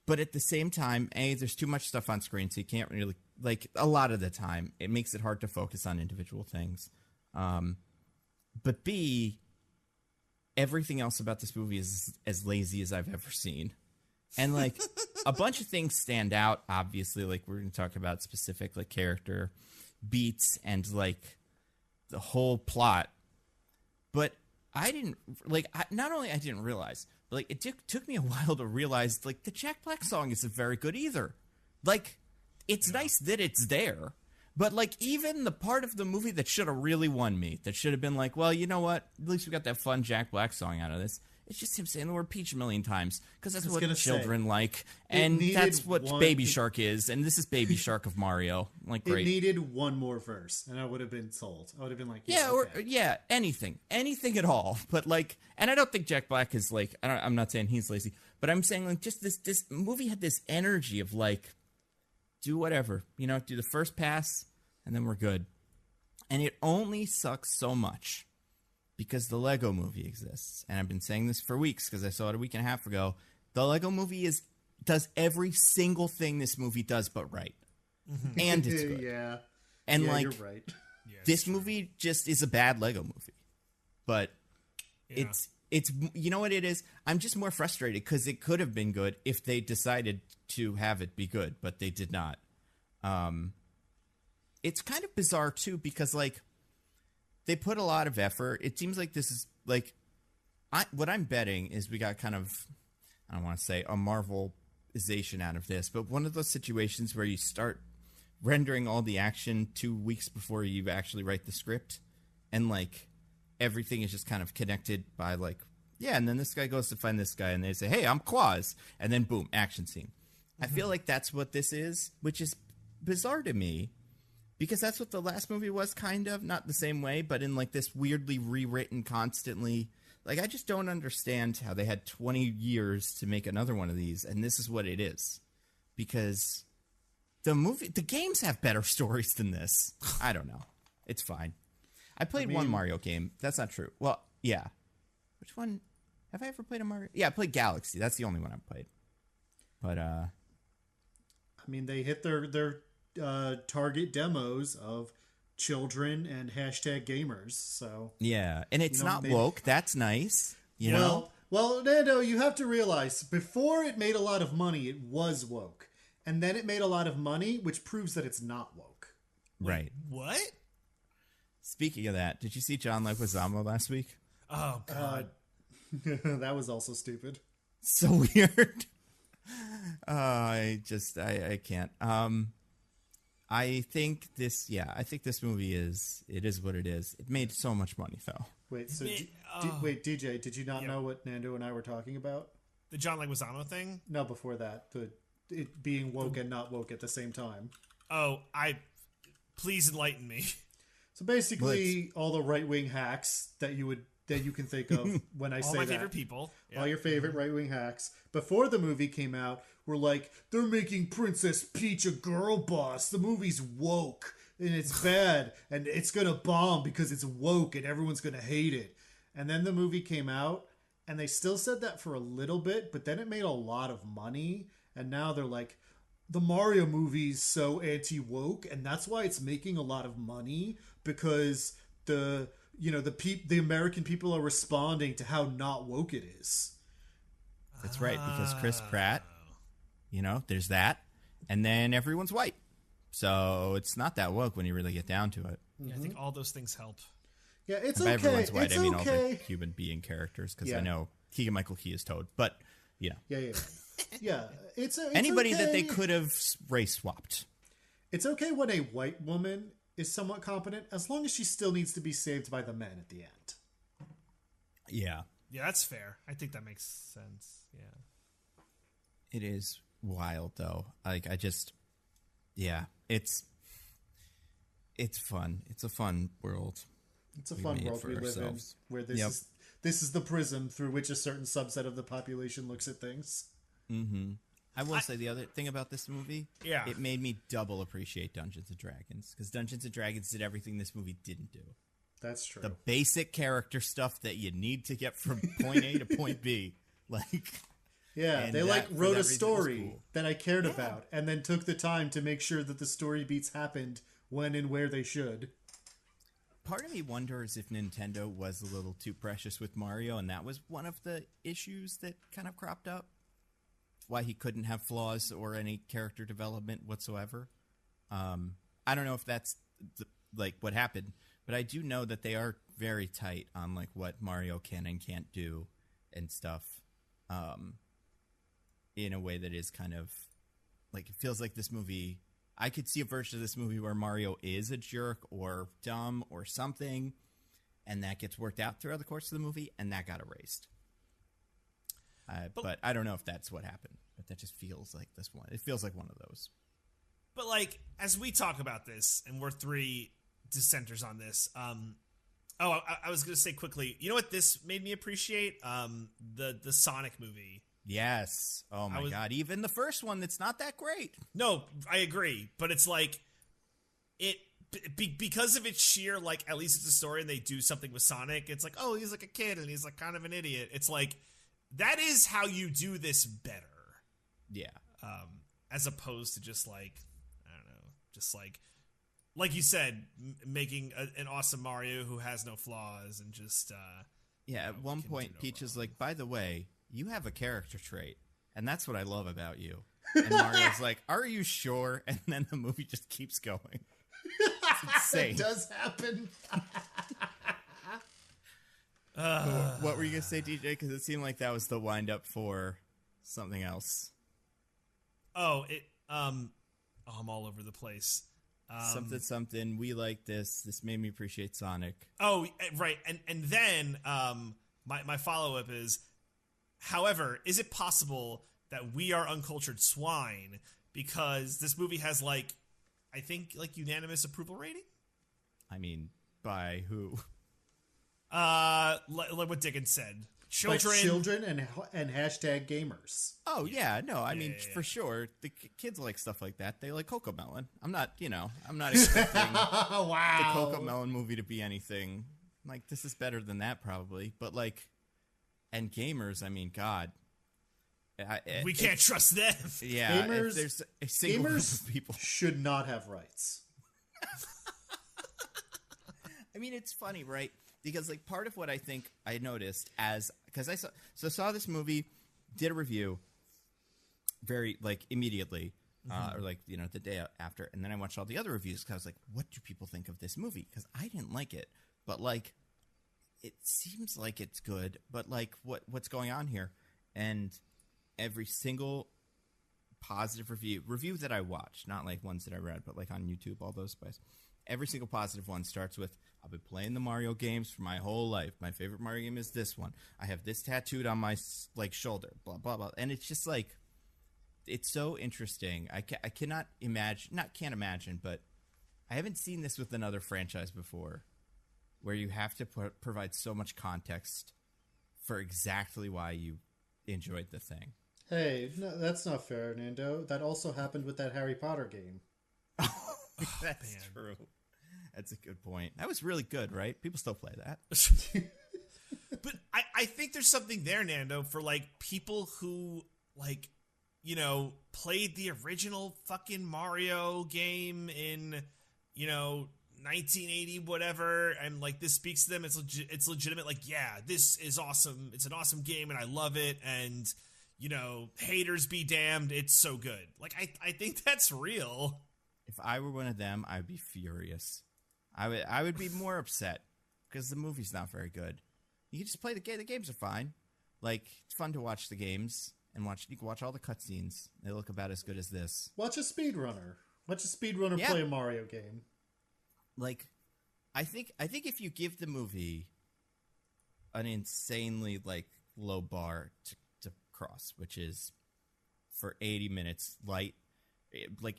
But at the same time, there's too much stuff on screen, so you can't really, a lot of the time, it makes it hard to focus on individual things. But B, everything else about this movie is as lazy as I've ever seen. And, a bunch of things stand out, obviously, we're going to talk about specific, character beats and, the whole plot. But I didn't, not only I didn't realize, but, it took me a while to realize, the Jack Black song isn't very good either. It's nice that it's there, but, even the part of the movie that should have really won me, that should have been well, you know what, at least we got that fun Jack Black song out of this, It's just him saying the word peach a million times because that's what gonna children say, like, and that's what one- Baby Shark is, and this is Baby Shark of Mario. Like, great. It needed one more verse, and I would have been sold. I would have been like, anything at all. But like, and I don't think Jack Black is like, I'm not saying he's lazy, but I'm saying like, just this movie had this energy of like, do whatever, do the first pass, and then we're good. And it only sucks so much because the Lego Movie exists. And I've been saying this for weeks because I saw it a week and a half ago. The Lego Movie does every single thing this movie does but right. Mm-hmm. And it's good. Yeah. And yeah, like, you're right. this movie just is a bad Lego movie. But it's you know what it is? I'm just more frustrated because it could have been good if they decided to have it be good, but they did not. It's kind of bizarre too because like they put a lot of effort. It seems like this is like what I'm betting is we got kind of, I don't want to say a Marvelization out of this, but one of those situations where you start rendering all the action 2 weeks before you actually write the script, and like everything is just kind of connected by like, yeah, and then this guy goes to find this guy and they say, hey, I'm Quaz, and then boom, action scene. I feel like that's what this is, which is bizarre to me because that's what the last movie was, kind of, not the same way, but in like this weirdly rewritten constantly. Like, I just don't understand how they had 20 years to make another one of these, and this is what it is. Because the games have better stories than this. I don't know. It's fine. I played one Mario game. That's not true. Well, yeah. Which one? Have I ever played a Mario? Yeah, I played Galaxy. That's the only one I've played. But, I mean, they hit their target demos of children and hashtag gamers. So yeah, and it's not woke. That's nice. You know? Well, Nando, you have to realize before it made a lot of money, it was woke, and then it made a lot of money, which proves that it's not woke. Right. What? Speaking of that, did you see John Leguizamo last week? Oh God, that was also stupid. So weird. I can't. I think this movie is what it is. It made so much money though. Wait, so wait, DJ, did you not know what Nando and I were talking about? The John Leguizamo thing? No, before that, it being woke and not woke at the same time. Oh, please enlighten me. So basically, all the right-wing hacks that you can think of when I say that. All my favorite people. Yeah. All your favorite right-wing hacks. Before the movie came out, were like, they're making Princess Peach a girl boss. The movie's woke, and it's bad, and it's going to bomb because it's woke, and everyone's going to hate it. And then the movie came out, and they still said that for a little bit, but then it made a lot of money, and now they're like, the Mario movie's so anti-woke, and that's why it's making a lot of money, because the American people are responding to how not woke it is. That's right, because Chris Pratt, there's that, and then everyone's white. So it's not that woke when you really get down to it. Yeah, I think all those things help. Yeah, it's and by okay. Everyone's white. It's I mean okay. all the human being characters, because I know Keegan-Michael Key is Toad, but Yeah. Yeah, it's anybody okay. that they could have race swapped. It's okay when a white woman is somewhat competent, as long as she still needs to be saved by the men at the end. Yeah. Yeah, that's fair. I think that makes sense. Yeah. It is wild, though. Like, it's fun. It's a fun world. It's a fun world we live in, where this is the prism through which a certain subset of the population looks at things. Mm-hmm. I will say the other thing about this movie, it made me double appreciate Dungeons & Dragons, because Dungeons & Dragons did everything this movie didn't do. That's true. The basic character stuff that you need to get from point A to point B. They wrote a story that I cared about, and then took the time to make sure that the story beats happened when and where they should. Part of me wonders if Nintendo was a little too precious with Mario, and that was one of the issues that kind of cropped up. Why he couldn't have flaws or any character development whatsoever. I don't know if that's what happened, but I do know that they are very tight on what Mario can and can't do and stuff. In a way that is kind of it feels like this movie. I could see a version of this movie where Mario is a jerk or dumb or something, and that gets worked out throughout the course of the movie, and that got erased. But I don't know if that's what happened. But that just feels like this one. It feels like one of those. But like, as we talk about this, and we're three dissenters on this, I was going to say quickly, you know what this made me appreciate? The Sonic movie. Yes. Oh my God. Even the first one, that's not that great. No, I agree. But it's like, because of its sheer, like, at least it's a story and they do something with Sonic, it's like, oh, he's like a kid and he's like kind of an idiot. It's like, that is how you do this better. Yeah. As opposed to just like, I don't know, just like you said, making an awesome Mario who has no flaws and just, yeah, at one point, Peach is like, by the way, you have a character trait, and that's what I love about you. And Mario's like, are you sure? And then the movie just keeps going. It's insane. It does happen. What were you going to say, DJ? Because it seemed like that was the wind-up for something else. I'm all over the place. Something. We like this. This made me appreciate Sonic. Oh, right. And then my follow-up is, however, is it possible that we are uncultured swine because this movie has, like, I think, like, unanimous approval rating? I mean, by who? Like what Diggins said. Children and hashtag gamers. Oh, yeah. No, I mean, for sure. The kids like stuff like that. They like Cocomelon. I'm not expecting the Cocomelon movie to be anything. Like, this is better than that, probably. But, like, and gamers, I mean, God. We can't trust them. Yeah, if there's a single group of people should not have rights. I mean, it's funny, right? Because, like, part of what I think I noticed because I saw this movie, did a review very, like, immediately, or, like, you know, the day after, and then I watched all the other reviews because I was like, what do people think of this movie? Because I didn't like it, but, like, it seems like it's good, but, like, what's going on here? And every single positive review that I watched, not, like, ones that I read, but, like, on YouTube, all those places, every single positive one starts with, I've been playing the Mario games for my whole life. My favorite Mario game is this one. I have this tattooed on my, like, shoulder, blah, blah, blah. And it's just, like, it's so interesting. I cannot imagine, can't imagine, but I haven't seen this with another franchise before where you have to provide so much context for exactly why you enjoyed the thing. Hey, no, that's not fair, Nando. That also happened with that Harry Potter game. That's true. That's a good point. That was really good, right? People still play that. But I think there's something there, Nando, for, like, people who, like, you know, played the original fucking Mario game in, you know, 1980 whatever, and, like, this speaks to them. It's legitimate. Like, yeah, this is awesome. It's an awesome game, and I love it. And, you know, haters be damned. It's so good. Like, I think that's real. If I were one of them, I'd be furious. I would be more upset because the movie's not very good. You can just play the game. The games are fine. Like, it's fun to watch the games and you can watch all the cutscenes. They look about as good as this. Watch a speedrunner. Play a Mario game. Like, I think if you give the movie an insanely, like, low bar to cross, which is for 80 minutes, like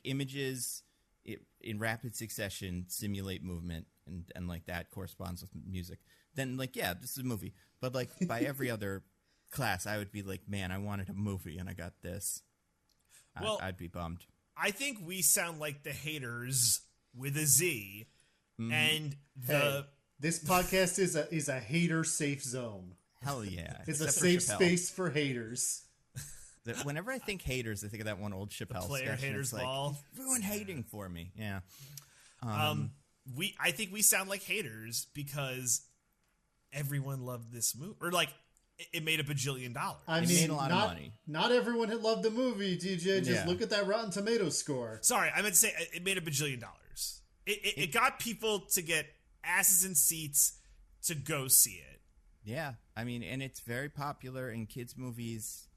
images in rapid succession simulate movement and like that corresponds with music, then, like, yeah, this is a movie. But, like, by every other class, I would be like, man, I wanted a movie and I got this. Well, I'd be bummed. I think we sound like the haters with a Z. Mm-hmm. And this podcast is a hater safe zone. Hell yeah. It's a safe space for haters. Whenever I think haters, I think of that one old Chappelle player sketch. Haters ball. Like, everyone hating for me. Yeah. I think we sound like haters because everyone loved this movie, or, like, it made $1 bajillion. It made a lot of money. Not everyone had loved the movie, DJ. Just look at that Rotten Tomatoes score. Sorry, I meant to say it made $1 bajillion. It got people to get asses in seats to go see it. Yeah, I mean, and it's very popular, and kids' movies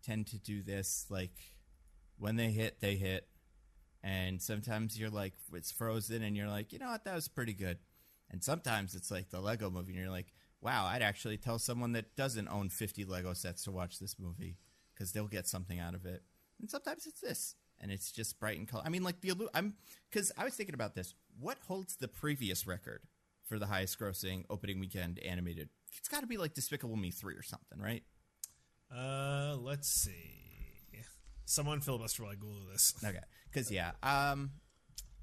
tend to do this. Like, when they hit, and sometimes you're like, it's Frozen, and you're like, you know what, that was pretty good. And sometimes it's like the Lego movie, and you're like, wow, I'd actually tell someone that doesn't own 50 Lego sets to watch this movie because they'll get something out of it. And sometimes it's this, and it's just bright and color. I mean, like because I was thinking about this. What holds the previous record for the highest grossing opening weekend animated? It's got to be like Despicable Me 3 or something, right? Let's see. Someone filibuster while I Google this. Okay, because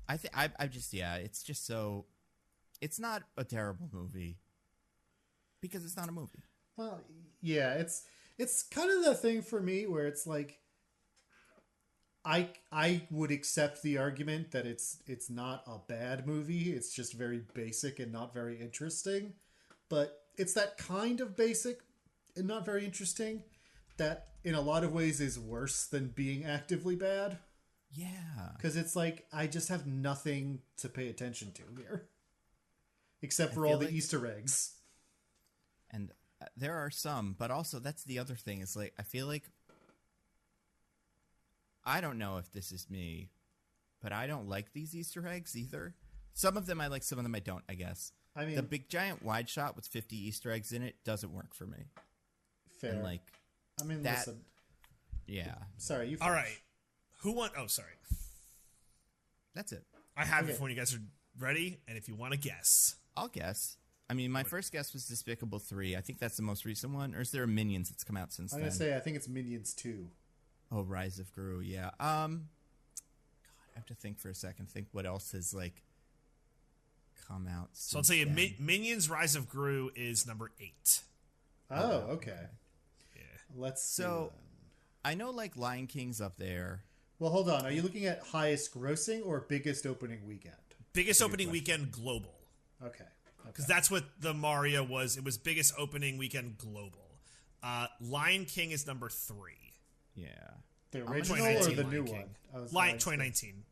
it's just so. It's not a terrible movie because it's not a movie. Well, yeah, it's kind of the thing for me where it's like I would accept the argument that it's not a bad movie. It's just very basic and not very interesting. But it's that kind of basic and not very interesting that in a lot of ways is worse than being actively bad. Yeah. Because it's like, I just have nothing to pay attention to here. Except for all the Easter eggs. And there are some, but also that's the other thing is like, I feel like, I don't know if this is me, but I don't like these Easter eggs either. Some of them I like, some of them I don't, I guess. I mean, the big giant wide shot with 50 Easter eggs in it doesn't work for me. Fair. And like, I mean, that, listen. Yeah. Sorry, you finish. All right. Who won? Oh, sorry. That's it. I have it when you guys are ready, and if you want to guess. I'll guess. I mean, my first guess was Despicable 3. I think that's the most recent one. Or is there a Minions that's come out since then? I'm going to say, I think it's Minions 2. Oh, Rise of Gru, yeah. God, I have to think for a second. Think what else has, like, come out since So I'll tell you, Minions Rise of Gru is number 8. Oh, okay. Yeah. Let's see. So, I know, like, Lion King's up there. Well, hold on. Are you looking at highest grossing or biggest opening weekend? Biggest opening weekend global. Okay. Because that's what the Mario was. It was biggest opening weekend global. Lion King is number 3. Yeah. The original or the new one? 2019.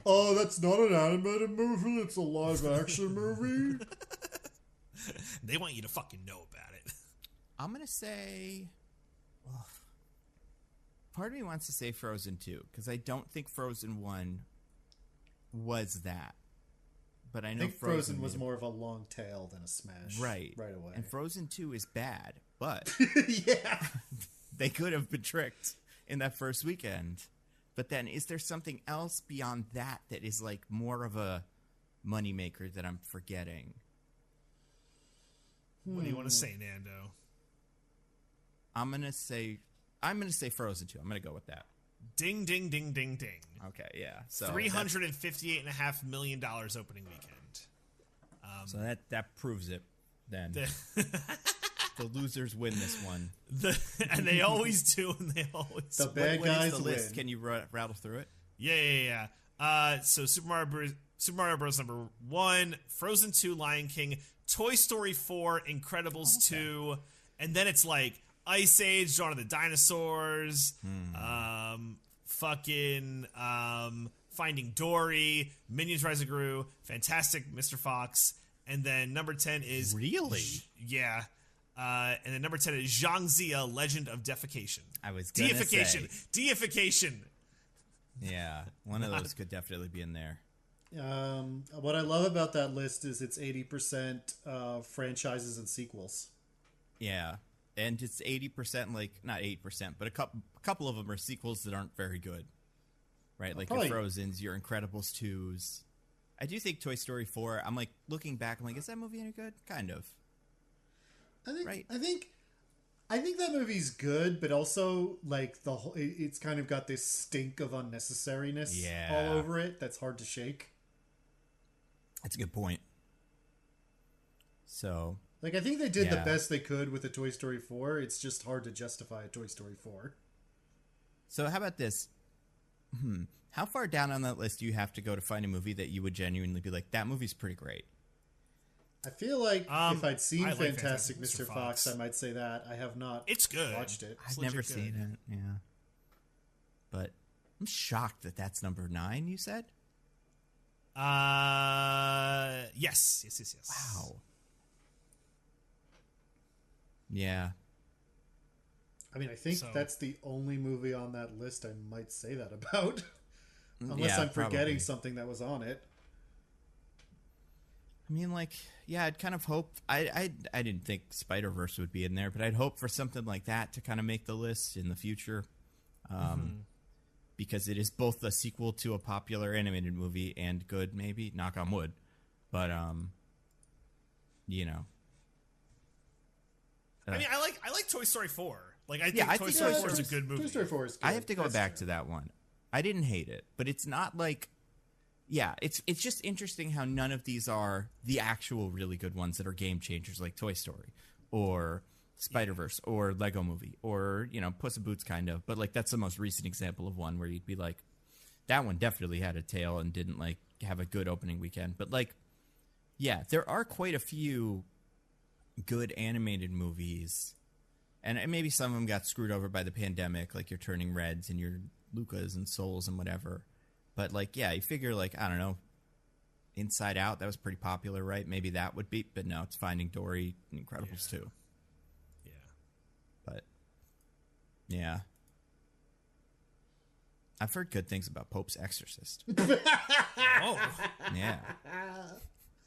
Oh, that's not an animated movie. It's a live action movie. They want you to fucking know about it. I'm going to say... Well, part of me wants to say Frozen 2, because I don't think Frozen 1 was that. But I know Frozen was more of a long tail than a smash. Right away. And Frozen 2 is bad, but... yeah. They could have been tricked in that first weekend. But then, is there something else beyond that that is like more of a moneymaker that I'm forgetting? What do you want to say, Nando? I'm gonna say Frozen 2. I'm gonna go with that. Ding, ding, ding, ding, ding. Okay, yeah. So $358.5 million opening weekend. So that proves it. Then the losers win this one, and they always do. And they always the bad guys the win. List? Can you rattle through it? Yeah. So Super Mario Bros. Number 1, Frozen 2, Lion King, Toy Story 4, Incredibles 2, and then it's like Ice Age, Dawn of the Dinosaurs, Finding Dory, Minions Rise of Gru, Fantastic Mr. Fox, and then number 10 is... Really? Yeah. And then number 10 is Zhangzia, Legend of Defecation. I was gonna say. Deification. Yeah, one of those could definitely be in there. What I love about that list is it's 80% franchises and sequels. Yeah. And it's 80%, like, not 8%, but a couple of them are sequels that aren't very good. Right? Like your Frozen's, your Incredibles 2's. I do think Toy Story 4, I'm like, looking back, I'm like, is that movie any good? Kind of. I think that movie's good, but also, like, the whole, it's kind of got this stink of unnecessariness all over it that's hard to shake. That's a good point. So... Like, I think they did the best they could with a Toy Story 4. It's just hard to justify a Toy Story 4. So how about this? How far down on that list do you have to go to find a movie that you would genuinely be like, that movie's pretty great? I feel like if I'd seen Fantastic Mr. Fox, I might say that. I have not watched it. I've never seen it, yeah. But I'm shocked that that's number 9, you said? Yes. Wow. Yeah. I mean, I think that's the only movie on that list I might say that about. Unless I'm forgetting something that was on it. I mean, like, yeah, I'd kind of hoped. I didn't think Spider-Verse would be in there, but I'd hope for something like that to kind of make the list in the future. Because it is both a sequel to a popular animated movie and good, maybe, knock on wood. But, you know. I mean, I like Toy Story 4. Like, I think Toy Story 4 is a good movie. Toy Story 4 is good. I have to go back to that one. I didn't hate it, but it's not like... Yeah, it's just interesting how none of these are the actual really good ones that are game changers, like Toy Story or Spider-Verse or Lego Movie or, you know, Puss in Boots kind of. But, like, that's the most recent example of one where you'd be like, that one definitely had a tail and didn't, like, have a good opening weekend. But, like, yeah, there are quite a few good animated movies. And maybe some of them got screwed over by the pandemic, like your Turning Reds and your Lucas and Souls and whatever. But, like, yeah, you figure, like, I don't know, Inside Out, that was pretty popular, right? Maybe that would be, but no, it's Finding Dory and Incredibles 2. Yeah. But, yeah. I've heard good things about Pope's Exorcist. Oh. Yeah.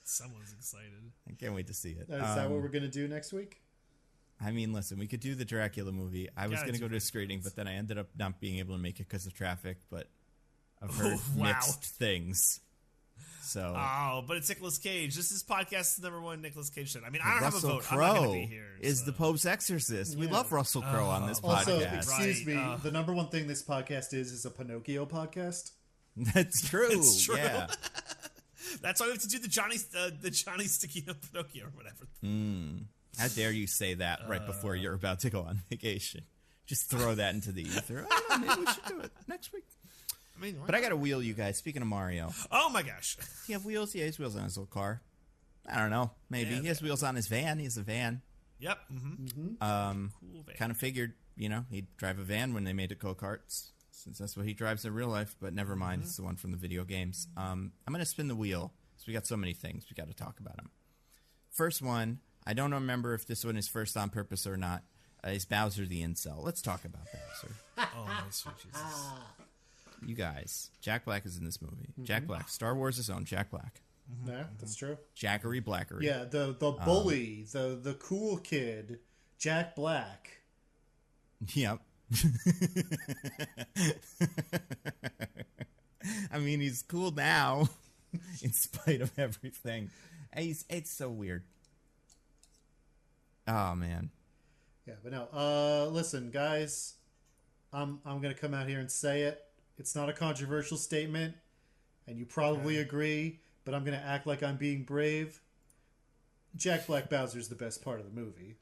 Someone's excited. I can't wait to see it. Is that what we're going to do next week? I mean, listen, we could do the Dracula movie. I was going to go to a screening, but then I ended up not being able to make it because of traffic, but... I've heard mixed things. So. Oh, but it's Nicolas Cage. This is podcast's #1 Nicolas Cage shit. I mean, I don't have a vote. Crowe I'm not going to be here. Is the Pope's Exorcist. We love Russell Crowe on this Also, podcast. excuse me, the #1 thing this podcast is a Pinocchio podcast. That's true. It's true. Yeah. That's why we have to do the Johnny Stickino Pinocchio or whatever. How dare you say that right before you're about to go on vacation? Just throw that into the ether. I don't know, maybe we should do it next week. I mean, but I got a wheel, you guys. Speaking of Mario. Oh, my gosh. He have wheels? Yeah, he has wheels on his little car. I don't know. Maybe. He has wheels on his van. He has a van. Yep. Cool van. Kind of figured, you know, he'd drive a van when they made it go-karts, since that's what he drives in real life. But never mind. It's the one from the video games. I'm going to spin the wheel, because we got so many things. We got to talk about them. First one, I don't remember if this one is first on purpose or not, is Bowser the Incel. Let's talk about Bowser. Oh, my sweet Jesus. You guys, Jack Black is in this movie. Jack Black, Star Wars' own Jack Black. Yeah, that's true. Jackery Blackery. Yeah, the bully, the cool kid, Jack Black. Yep. I mean, he's cool now, in spite of everything. It's so weird. Oh man. Yeah, but no. Listen, guys, I'm gonna come out here and say it. It's not a controversial statement, and you probably agree, but I'm going to act like I'm being brave. Jack Black Bowser's the best part of the movie.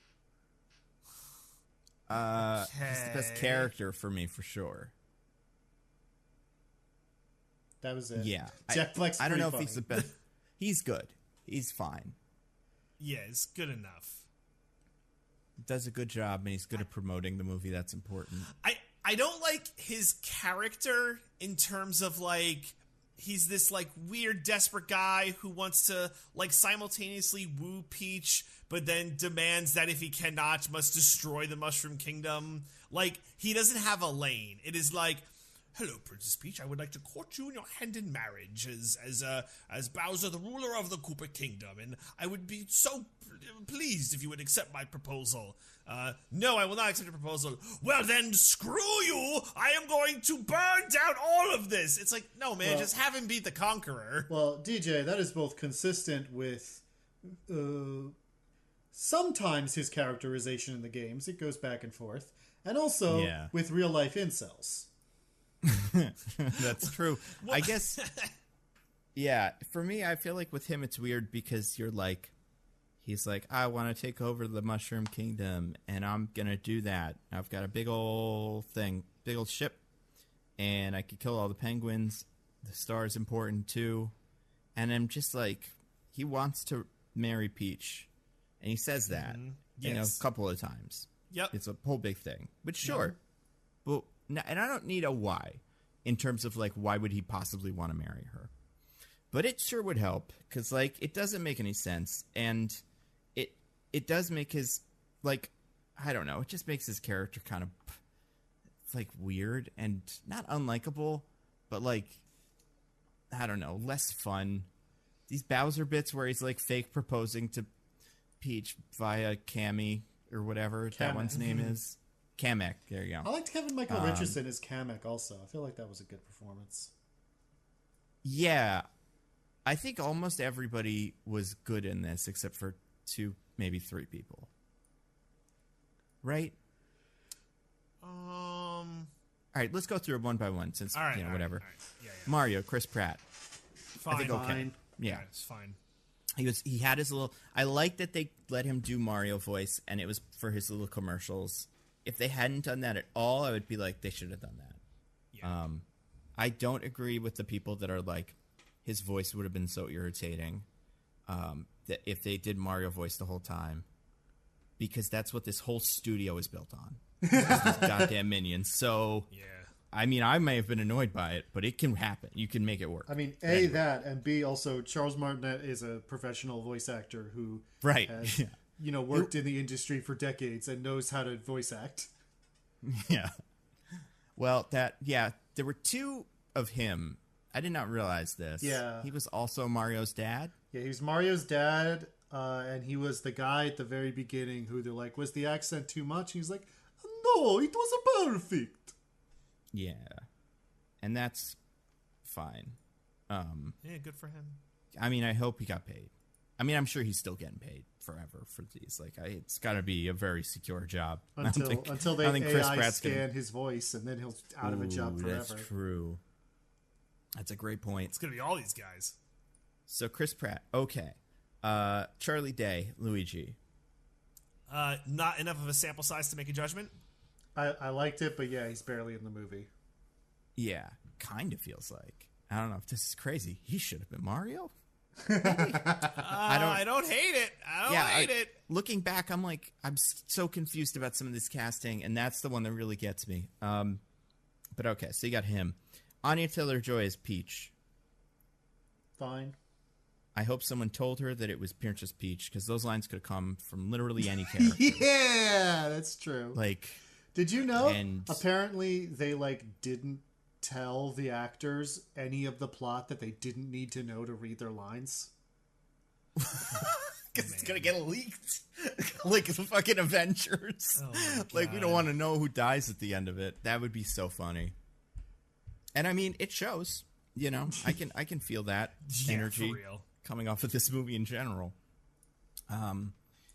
He's the best character for me, for sure. That was it. Yeah. Jack Black's I don't know funny. if he's the best. He's good. He's fine. Yeah, it's good enough. He does a good job, and he's good at promoting the movie. That's important. I don't like his character in terms of, like, he's this, like, weird, desperate guy who wants to, like, simultaneously woo Peach, but then demands that if he cannot, must destroy the Mushroom Kingdom. Like, he doesn't have a lane. It is like, hello, Princess Peach, I would like to court you in your hand in marriage as Bowser, the ruler of the Koopa Kingdom, and I would be so pleased if you would accept my proposal. No, I will not accept your proposal. Well, then, screw you! I am going to burn down all of this! It's like, no, man, just have him beat the Conqueror. Well, DJ, that is both consistent with sometimes his characterization in the games. It goes back and forth. And also with real-life incels. That's true. I guess, yeah, for me, I feel like with him it's weird because you're like, he's like, I want to take over the Mushroom Kingdom, and I'm going to do that. I've got a big old thing, big old ship, and I could kill all the penguins. The star is important, too. And I'm just like, he wants to marry Peach, and he says that, you know, a couple of times. Yep. It's a whole big thing. But sure. But, and I don't need a why in terms of, like, why would he possibly want to marry her? But it sure would help, because, like, it doesn't make any sense, and it does make his, like, I don't know, it just makes his character kind of, like, weird and not unlikable, but, like, I don't know, less fun these Bowser bits where he's like fake proposing to Peach via Cammy or whatever that one's name is. Kamek, there you go. I liked Kevin Michael Richardson as Kamek also. I feel like that was a good performance. Yeah. I think almost everybody was good in this except for 2, maybe 3 people. Right? All right, let's go through it one by one since, whatever. All right. Yeah. Mario, Chris Pratt. Fine. I think okay. Fine. Yeah. It's fine. He had his little... I like that they let him do Mario voice, and it was for his little commercials. If they hadn't done that at all, I would be like, they should have done that. Yeah. I don't agree with the people that are like, his voice would have been so irritating that if they did Mario voice the whole time, because that's what this whole studio is built on. These goddamn minions. So, yeah. I mean, I may have been annoyed by it, but it can happen. You can make it work. I mean, anyway. That, and B, also, Charles Martinet is a professional voice actor who has, worked in the industry for decades and knows how to voice act. Yeah. Well, there were 2 of him. I did not realize this. Yeah. He was also Mario's dad? Yeah, he was Mario's dad, and he was the guy at the very beginning who they're like, was the accent too much? And he's like, no, it was perfect. Yeah. And that's fine. Yeah, good for him. I mean, I hope he got paid. I mean, I'm sure he's still getting paid forever for these. Like, it's got to be a very secure job. Until they AI scan his voice, and then he'll out of a job forever. That's true. That's a great point. It's going to be all these guys. So, Chris Pratt. Okay. Charlie Day, Luigi. Not enough of a sample size to make a judgment. I liked it, but yeah, he's barely in the movie. Yeah, kind of feels like. I don't know if this is crazy. He should have been Mario. I don't hate it. I don't hate it. Looking back, I'm so confused about some of this casting, and that's the one that really gets me. But okay, so you got him. Anya Taylor-Joy as Peach. Fine. I hope someone told her that it was Princess Peach, because those lines could have come from literally any character. Yeah, that's true. Like, did you know? Apparently, they didn't tell the actors any of the plot that they didn't need to know to read their lines. Because it's gonna get leaked, like the fucking Avengers. Oh like, we don't want to know who dies at the end of it. That would be so funny. And I mean, it shows. You know, I can feel that energy for real. Coming off of this movie in general.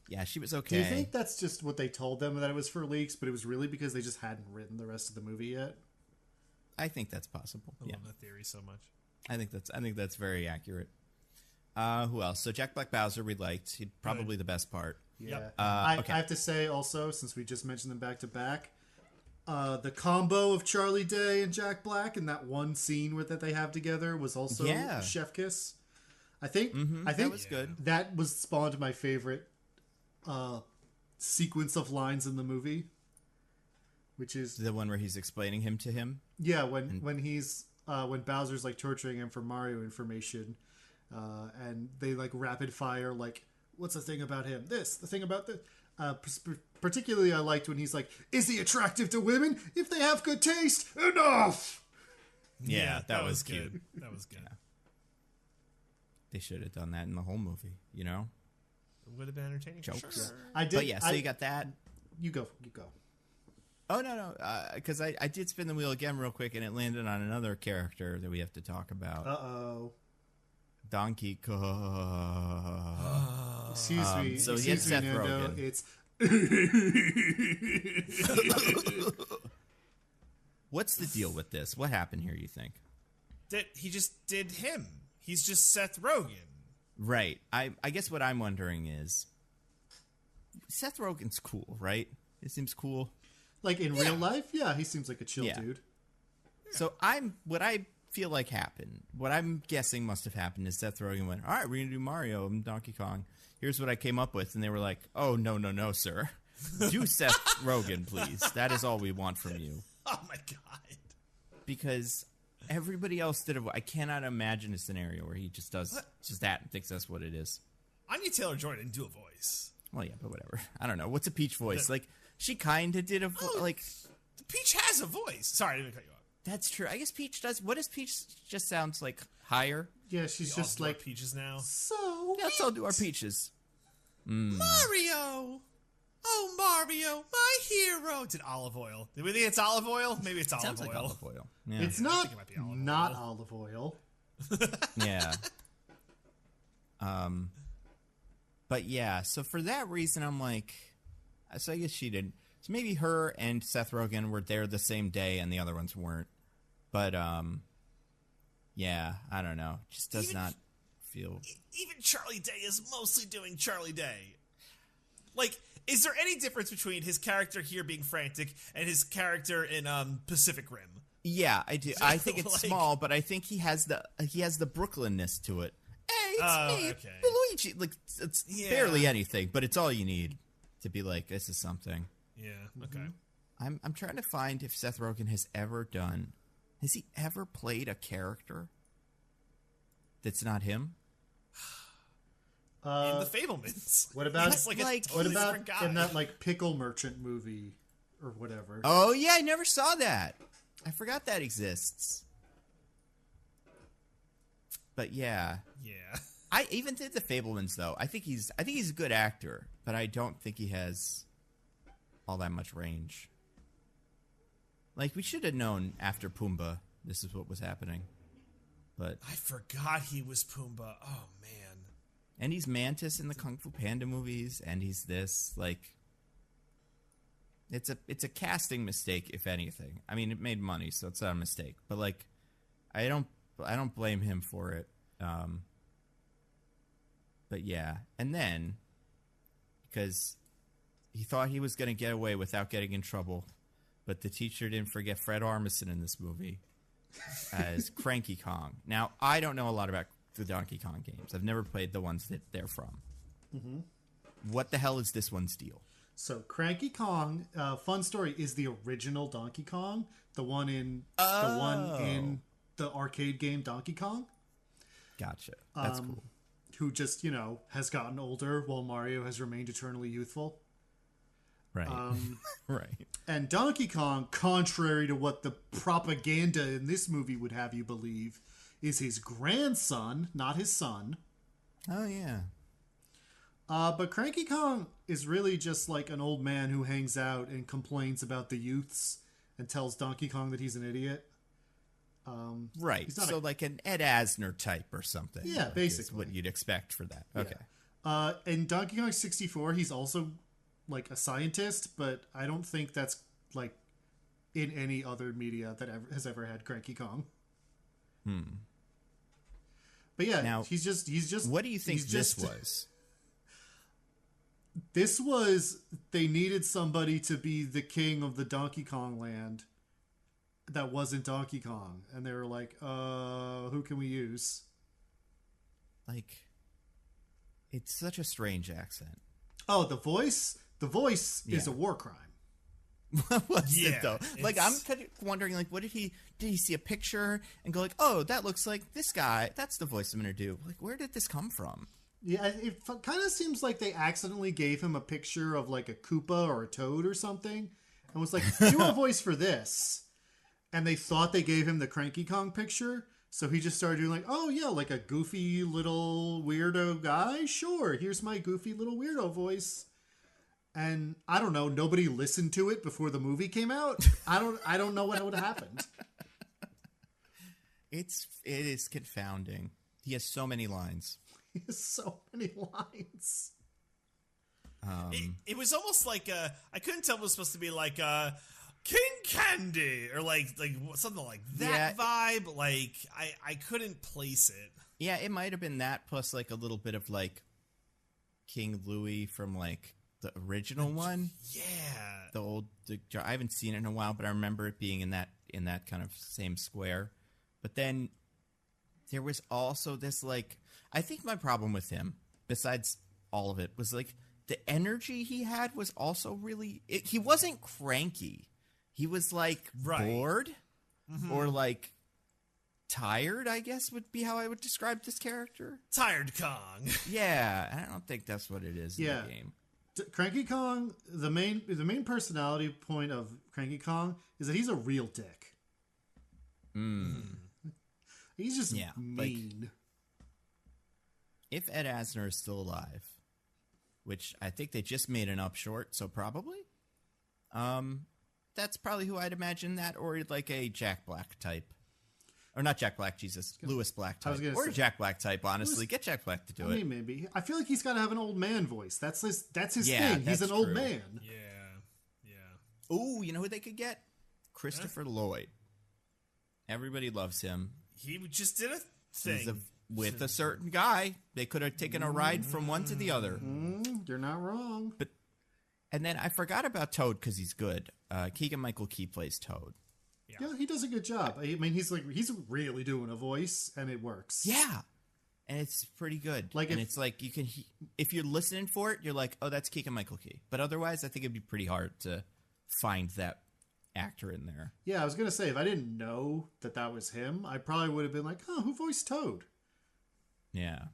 Yeah, she was okay. Do you think that's just what they told them, that it was for leaks, but it was really because they just hadn't written the rest of the movie yet? I think that's possible. I love that theory so much. I think that's very accurate. Who else? So Jack Black Bowser we liked. He'd probably the best part. Yeah. Yep. I have to say also, since we just mentioned them back to back, the combo of Charlie Day and Jack Black in that one scene that they have together was also chef kiss. I think that was good. That was spawned my favorite sequence of lines in the movie, which is the one where he's explaining him to him. Yeah, when Bowser's torturing him for Mario information, and they rapid fire what's the thing about him? The thing about this. Particularly, I liked when he's like, "Is he attractive to women? If they have good taste, enough." Yeah, that was cute. Good. That was good. Yeah. They should have done that in the whole movie. You know, it would have been entertaining. Jokes. For sure. I did. But yeah, so you got that. You go. Oh no, because I did spin the wheel again real quick, and it landed on another character that we have to talk about. Donkey Kong. Excuse me. So he had Seth Rogen. It's. What's the deal with this? What happened here, you think? That he just did him. He's just Seth Rogen. Right. I guess what I'm wondering is, Seth Rogen's cool, right? It seems cool. In real life? Yeah, he seems like a chill dude. So what I feel like happened, what I'm guessing must have happened is Seth Rogen went, all right, we're going to do Mario and Donkey Kong. Here's what I came up with. And they were like, oh, no, sir. Do Seth Rogen, please. That is all we want from you. Oh, my God. Because everybody else did it. I cannot imagine a scenario where he just does just that and thinks that's what it is. Anya Taylor-Joy didn't do a voice. Well, yeah, but whatever. I don't know. What's a Peach voice? She kind of did a voice. Peach has a voice. Sorry, I didn't cut you off. That's true. I guess Peach does. What does Peach just sounds like? higher. Yeah, she's We just all do our like peaches now. so. Let's all do our peaches. Mario! Oh, Mario, my hero! Did olive oil? Did we think it's olive oil? Maybe it's olive Sounds oil. like olive oil. Yeah. It's I not think it might be olive not oil. olive oil. Yeah. But yeah, so for that reason, I'm like, so I guess she did. So maybe her and Seth Rogen were there the same day, and the other ones weren't. But yeah, I don't know. Just does not feel. Even Charlie Day is mostly doing Charlie Day. Like, is there any difference between his character here being frantic and his character in Pacific Rim? Yeah, I do. I think it's Like- small, but I think he has the Brooklynness to it. Hey, it's me, okay. Luigi. Like it's barely anything, but it's all you need to be like, this is something. Yeah, okay. I'm trying to find if Seth Rogen has he ever played a character that's not him? In The Fablemans. What about He's like a like- totally what about different guy. in that like pickle merchant movie or whatever? Oh yeah, I never saw that. I forgot that exists. But yeah, Yeah. I even did The Fablemans though. I think he's a good actor, but I don't think he has all that much range. Like we should have known after Pumbaa this is what was happening. But I forgot he was Pumbaa. Oh, man. and he's Mantis in the Kung Fu Panda movies, and he's this like. It's a casting mistake, if anything. I mean, it made money, so it's not a mistake. But like, I don't blame him for it. But yeah, and then because he thought he was going to get away without getting in trouble, but the teacher didn't forget Fred Armisen in this movie as Cranky Kong. Now, I don't know a lot about the Donkey Kong games. I've never played the ones that they're from. Mm-hmm. What the hell is this one's deal? So Cranky Kong, fun story, is the original Donkey Kong, the one in the arcade game Donkey Kong. Gotcha. That's cool. Who just, has gotten older while Mario has remained eternally youthful. Right. Right. And Donkey Kong, contrary to what the propaganda in this movie would have you believe, is his grandson, not his son. Oh, yeah. But Cranky Kong is really just like an old man who hangs out and complains about the youths and tells Donkey Kong that he's an idiot. Right. So like an Ed Asner type or something. Yeah, like, basically. is what you'd expect for that. Yeah. Okay. In Donkey Kong 64, he's also like a scientist, but I don't think that's like in any other media that has ever had Cranky Kong. But yeah, Now, he's just. What do you think this was? This was, they needed somebody to be the king of the Donkey Kong land that wasn't Donkey Kong. And they were like, who can we use? Like, it's such a strange accent. Oh, the voice? The voice is a war crime. What was Yeah, it though? Like, I'm kind of wondering, like, did he see a picture and go like, oh, that looks like this guy. That's the voice I'm going to do. Like, where did this come from? Yeah, it kind of seems like they accidentally gave him a picture of like a Koopa or a Toad or something and was like, do a voice for this. And they thought they gave him the Cranky Kong picture. So he just started doing like, oh yeah, like a goofy little weirdo guy. Sure, here's my goofy little weirdo voice. And I don't know, nobody listened to it before the movie came out. I don't know what would have happened. It is confounding. He has so many lines. He has so many lines. It was almost like I couldn't tell if it was supposed to be like King Candy or like something like that vibe. Like I couldn't place it. Yeah, it might have been that plus like a little bit of like King Louis from like the original one. Yeah, the old. I haven't seen it in a while, but I remember it being in that kind of same square. But then there was also this like. I think my problem with him, besides all of it, was like the energy he had was also really. He wasn't cranky. He was like bored or like tired, I guess would be how I would describe this character. Tired Kong. Yeah, I don't think that's what it is in the game. Cranky Kong, the main personality point of Cranky Kong is that he's a real dick. He's just Yeah, mean. If Ed Asner is still alive, which I think they just made an up short, so probably, that's probably who I'd imagine that, or like a Jack Black type. Or not Jack Black, Jesus. Lewis Black type. Or Jack Black type, honestly. Get Jack Black to do it. Maybe. I feel like he's got to have an old man voice. That's his Yeah, thing. He's an old man. Yeah. Ooh, you know who they could get? Christopher Lloyd. Everybody loves him. He just did a thing. With a certain guy. They could have taken a ride from one to the other. You're not wrong. And then I forgot about Toad because he's good. Keegan-Michael Key plays Toad. Yeah, he does a good job. I mean, he's really doing a voice, and it works. Yeah, and it's pretty good. It's like you can, if you're listening for it, you're like, oh, that's Keegan-Michael Key. But otherwise, I think it'd be pretty hard to find that actor in there. Yeah, I was gonna say if I didn't know that was him, I probably would have been like, oh, who voiced Toad? Yeah,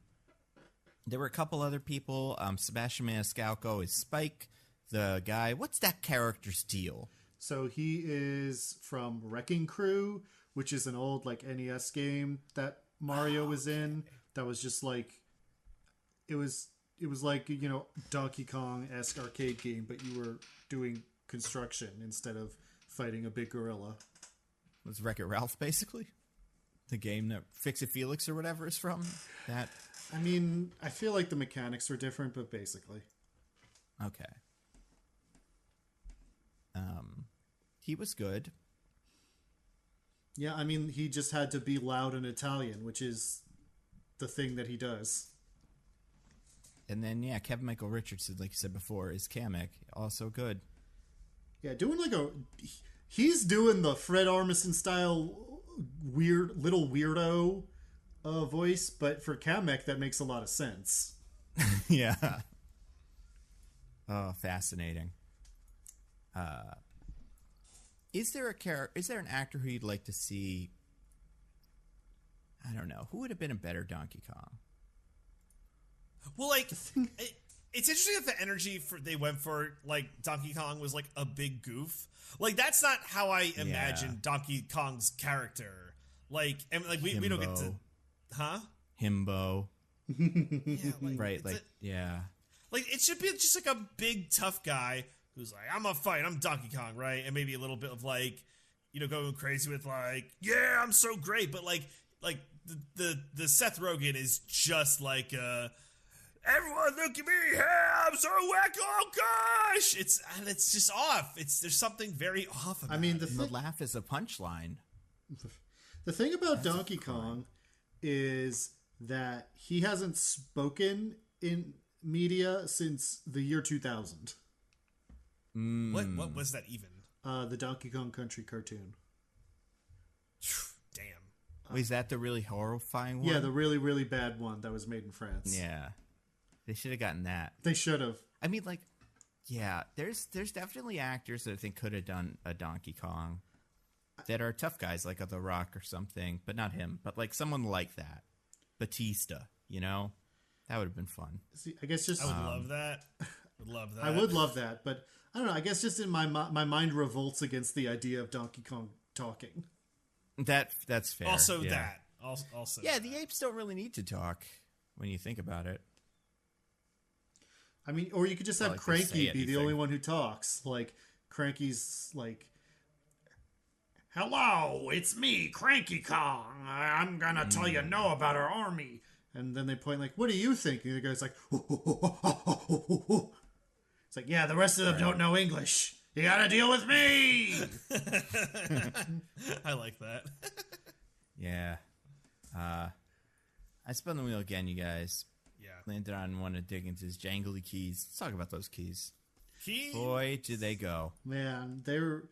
there were a couple other people. Sebastian Maniscalco is Spike, the guy. What's that character's deal? So he is from Wrecking Crew, which is an old NES game that Mario was in. That was just it was like, Donkey Kong-esque arcade game, but you were doing construction instead of fighting a big gorilla. It was Wreck-It Ralph, basically? The game that Fix-It Felix or whatever is from? That. I mean, I feel like the mechanics are different, but basically. Okay. He was good. Yeah, I mean, he just had to be loud in Italian, which is the thing that he does. And then, Kevin Michael Richardson, like you said before, is Kamek. Also good. Yeah, doing he's doing the Fred Armisen style weird, little weirdo voice, but for Kamek, that makes a lot of sense. Yeah. Oh, fascinating. Is there an actor who you'd like to see? I don't know. Who would have been a better Donkey Kong? Well, it's interesting that the energy they went for Donkey Kong was a big goof. That's not how I imagine Donkey Kong's character. We don't get to, huh? Himbo. Yeah, right. It should be just a big tough guy who's I'm gonna fight. I'm Donkey Kong, right? And maybe a little bit of going crazy with yeah, I'm so great. But the Seth Rogen is just everyone look at me, hey, I'm so whack. Oh gosh, it's just off. There's something very off about it. The laugh is a punchline. The thing about Donkey Kong is that he hasn't spoken in media since the year 2000. What was that even? The Donkey Kong Country cartoon. Damn. Was that the really horrifying one? Yeah, the really, really bad one that was made in France. Yeah. They should have gotten that. They should have. I mean, there's definitely actors that I think could have done a Donkey Kong that are tough guys, like The Rock or something, but not him. But someone like that. Batista, That would have been fun. See, I guess just... I would love that. I would love that, but I don't know. I guess just in my mind revolts against the idea of Donkey Kong talking. That's fair. Also yeah. that. Also yeah, that. the apes don't really need to talk when you think about it. I mean, or you could just have Cranky be the only one who talks. Cranky's hello, it's me, Cranky Kong. I'm gonna tell you about our army. And then they point what do you think? And the guy's like, it's yeah, the rest of them don't know English. You gotta deal with me. I like that. Yeah. I spun the wheel again, you guys. Yeah. Landed on one of Diggins' jangly keys. Let's talk about those keys. Keys? Boy, did they go. Man, they were...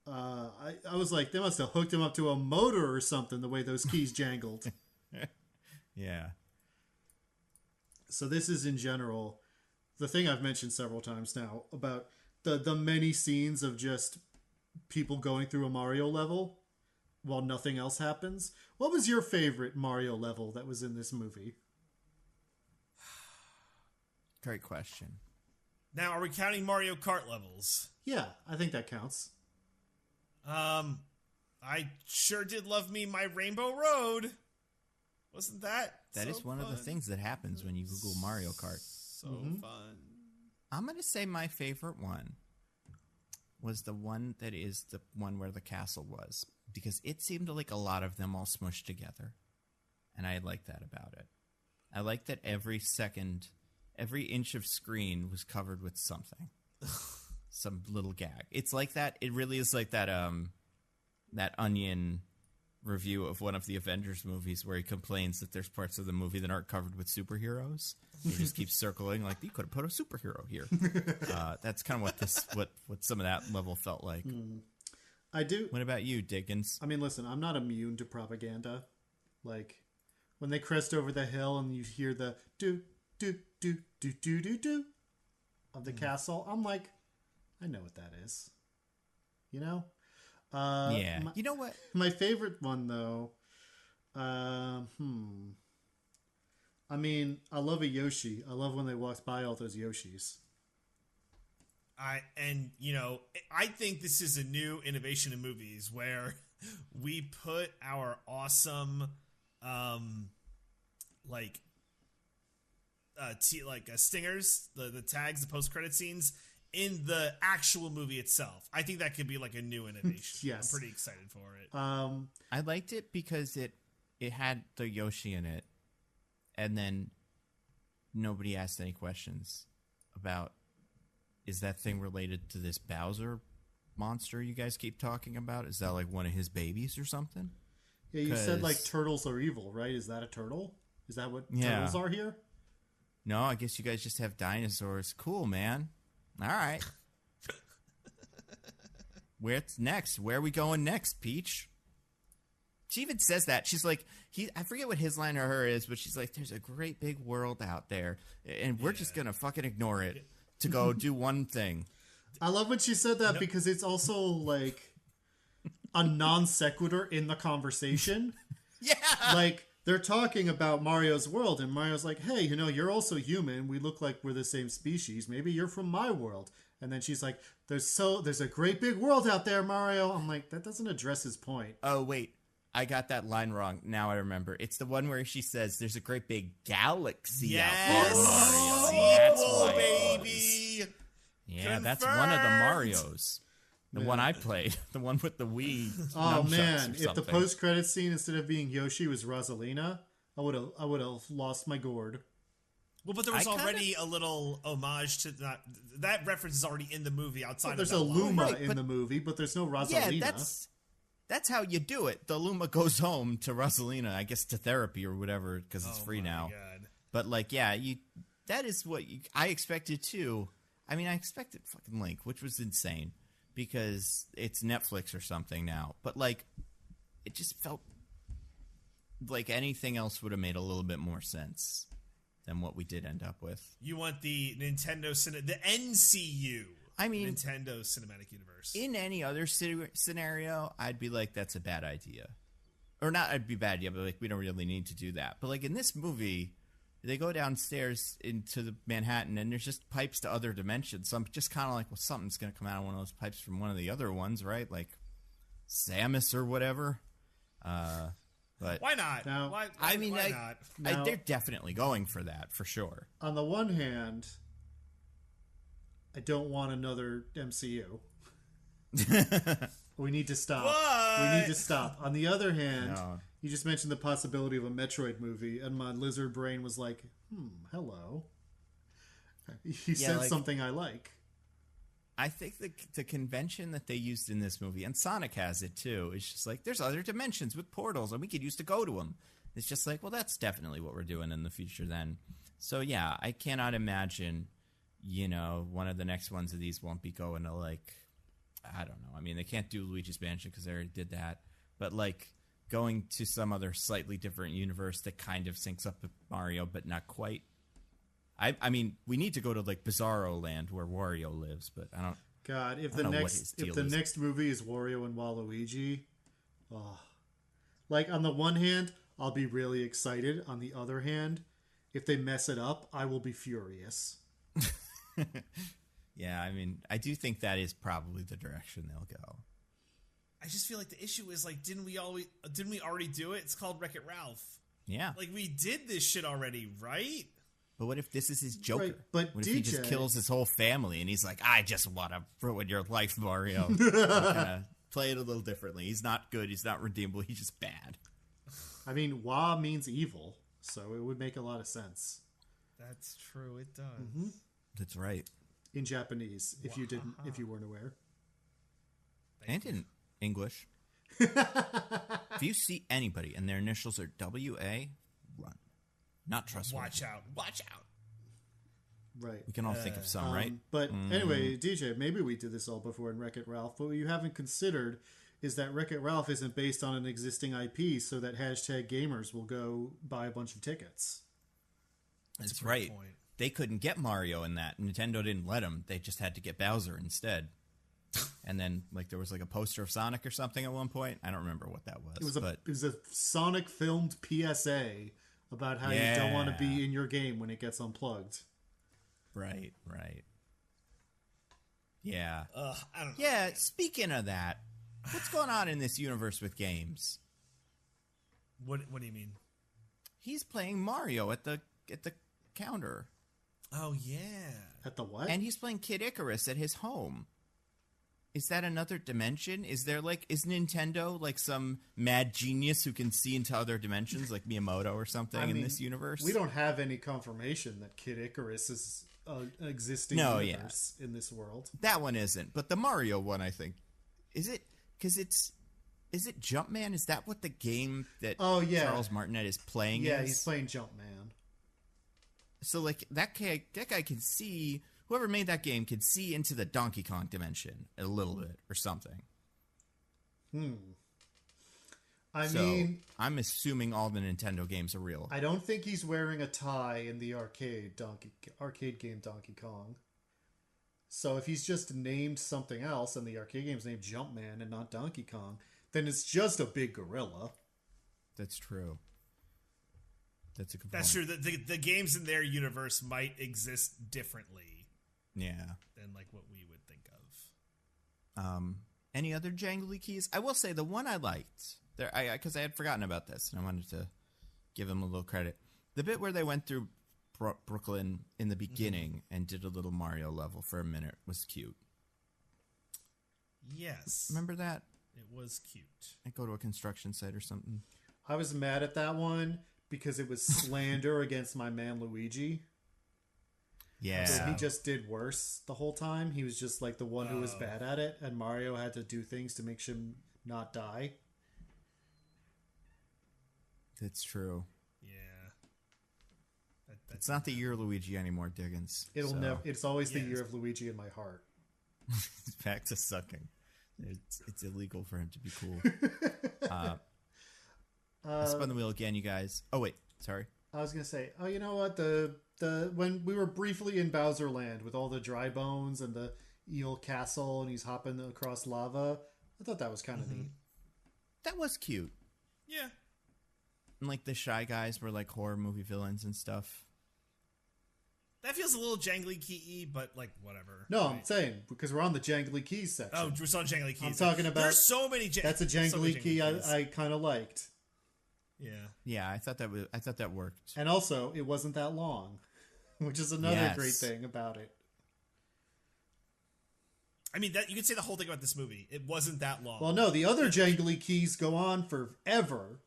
I was they must have hooked him up to a motor or something, the way those keys jangled. Yeah. So this is, in general, the thing I've mentioned several times now about the many scenes of just people going through a Mario level while nothing else happens. What was your favorite Mario level that was in this movie? Great question. Now, are we counting Mario Kart levels? Yeah, I think that counts. I sure did love me my Rainbow Road. Wasn't that? That is one of the things that happens when you Google Mario Kart. So fun. I'm going to say my favorite one was the one that is the one where the castle was, because it seemed like a lot of them all smushed together. And I like that about it. I like that every inch of screen was covered with something. Some little gag. It's like that. It really is like that Onion review of one of the Avengers movies where he complains that there's parts of the movie that aren't covered with superheroes. He just keeps circling like, you could have put a superhero here. That's kind of what some of that level felt like. I do. What about you, Diggins? I mean, listen, I'm not immune to propaganda. Like, when they crest over the hill and you hear the do of the castle, I'm like, I know what that is. You know? Yeah. You know what? My favorite one, though, I mean, I love a Yoshi. I love when they walked by all those Yoshis. I think this is a new innovation in movies where we put our awesome, stingers, the tags, the post-credit scenes in the actual movie itself. I think that could be like a new innovation. Yes. I'm pretty excited for it. I liked it because it had the Yoshi in it, and then nobody asked any questions about, is that thing related to this Bowser monster you guys keep talking about? Is that like one of his babies or something? Yeah, you said like turtles are evil, right? Is that a turtle? Is that what turtles are here? No, I guess you guys just have dinosaurs. Cool, man. All right. Where's next? Where are we going next, Peach? She even says that. She's like, I forget what his line or her is, but she's like, there's a great big world out there, and we're just going to fucking ignore it to go do one thing. I love when she said that because it's also like a non sequitur in the conversation. Yeah. Like, they're talking about Mario's world, and Mario's like, hey, you're also human. We look like we're the same species. Maybe you're from my world. And then she's like, there's a great big world out there, Mario. I'm like, that doesn't address his point. Oh, wait. I got that line wrong. Now I remember. It's the one where she says, there's a great big galaxy out there, Mario. Sequel, baby! Yeah, that's one of the Marios. The one I played. The one with the Wii. Oh, man. If the post-credit scene, instead of being Yoshi, was Rosalina, I would have lost my gourd. Well, but there was already a little homage to that. That reference is already in the movie outside there's of that. There's a Luma in the movie, but there's no Rosalina. Yeah, that's how you do it. The Luma goes home to Rosalina, I guess to therapy or whatever, because it's free now. God. But, that is what I expected, too. I mean, I expected fucking Link, which was insane. Because it's Netflix or something now. But, it just felt like anything else would have made a little bit more sense than what we did end up with. You want the the NCU. I mean, Nintendo Cinematic Universe. In any other scenario, I'd be like, that's a bad idea. Or not, I'd be bad, but, we don't really need to do that. But, in this movie, they go downstairs into the Manhattan, and there's just pipes to other dimensions. So I'm just kind of like, well, something's going to come out of one of those pipes from one of the other ones, right? Like Samus or whatever. But why not? Now, why not? Now, they're definitely going for that, for sure. On the one hand, I don't want another MCU. We need to stop. What? We need to stop. On the other hand... No. You just mentioned the possibility of a Metroid movie, and my lizard brain was like, hello. He said something I like. I think the convention that they used in this movie, and Sonic has it too, is just like, there's other dimensions with portals, and we could use to go to them. It's just like, well, that's definitely what we're doing in the future then. So, yeah, I cannot imagine, one of the next ones of these won't be going to, I don't know. I mean, they can't do Luigi's Mansion because they already did that. But, going to some other slightly different universe that kind of syncs up with Mario, but not quite. I mean, we need to go to Bizarro Land where Wario lives, but I don't. God, if the next movie is Wario and Waluigi, on the one hand, I'll be really excited. On the other hand, if they mess it up, I will be furious. Yeah, I mean, I do think that is probably the direction they'll go. I just feel like the issue is like, didn't we already do it? It's called Wreck-It Ralph. Yeah. Like we did this shit already, right? But what if this is his Joker? Right, but what if DJ... he just kills his whole family and he's like, I just want to ruin your life, Mario. Kind of play it a little differently. He's not good. He's not redeemable. He's just bad. I mean, Wa means evil, so it would make a lot of sense. That's true. It does. Mm-hmm. That's right. In Japanese, if you weren't aware. And in English. If you see anybody and their initials are W.A., run. Not trustworthy. Watch out. Watch out. Right. We can all think of some, right? But anyway, DJ, maybe we did this all before in Wreck-It Ralph, but what you haven't considered is that Wreck-It Ralph isn't based on an existing IP, so that hashtag gamers will go buy a bunch of tickets. That's right. Point. They couldn't get Mario in that. Nintendo didn't let them. They just had to get Bowser instead. And then, like, there was like a poster of Sonic or something at one point. I don't remember what that was. It was a Sonic filmed PSA about how you don't want to be in your game when it gets unplugged. Right. Yeah. I don't know. Yeah, speaking of that, what's going on in this universe with games? What do you mean? He's playing Mario at the counter. Oh, yeah. At the what? And he's playing Kid Icarus at his home. Is that another dimension? Is Nintendo like some mad genius who can see into other dimensions, like Miyamoto or something in this universe? We don't have any confirmation that Kid Icarus is an existing universe in this world. That one isn't, but the Mario one, I think, is it? Because is it Jumpman? Is that what the game that Charles Martinet is playing? Yeah, he's playing Jumpman. So like that guy can see. Whoever made that game could see into the Donkey Kong dimension a little bit or something. I mean, I'm assuming all the Nintendo games are real. I don't think he's wearing a tie in the arcade game Donkey Kong. So if he's just named something else and the arcade game's named Jumpman and not Donkey Kong, then it's just a big gorilla. That's true. That's a good point. That's true. The games in their universe might exist differently. Yeah. Than like what we would think of. Any other jangly keys? I will say the one I liked there, because I had forgotten about this and I wanted to give him a little credit. The bit where they went through Brooklyn in the beginning and did a little Mario level for a minute was cute. Yes. Remember that? It was cute. I go to a construction site or something. I was mad at that one because it was slander against my man Luigi. Yeah. So he just did worse the whole time. He was just like the one who was bad at it, and Mario had to do things to make him not die. That's true. Yeah. It's not the year of Luigi anymore, Diggins. It's always the year of Luigi in my heart. It's back to sucking. It's illegal for him to be cool. I spun the wheel again, you guys. Oh wait, sorry. I was gonna say, you know what? The when we were briefly in Bowser Land with all the dry bones and the eel castle, and he's hopping across lava, I thought that was kind of neat. That was cute. Yeah. And like the Shy Guys were like horror movie villains and stuff. That feels a little jangly key, but like whatever. No, right? I'm saying because we're on the jangly keys section. Oh, we're on jangly keys. I'm talking about. There's so many. That's a jangly key I kind of liked. Yeah, I thought that worked. And also, it wasn't that long, which is another great thing about it. I mean, that you could say the whole thing about this movie. It wasn't that long. Well, no, the other jangly keys go on forever.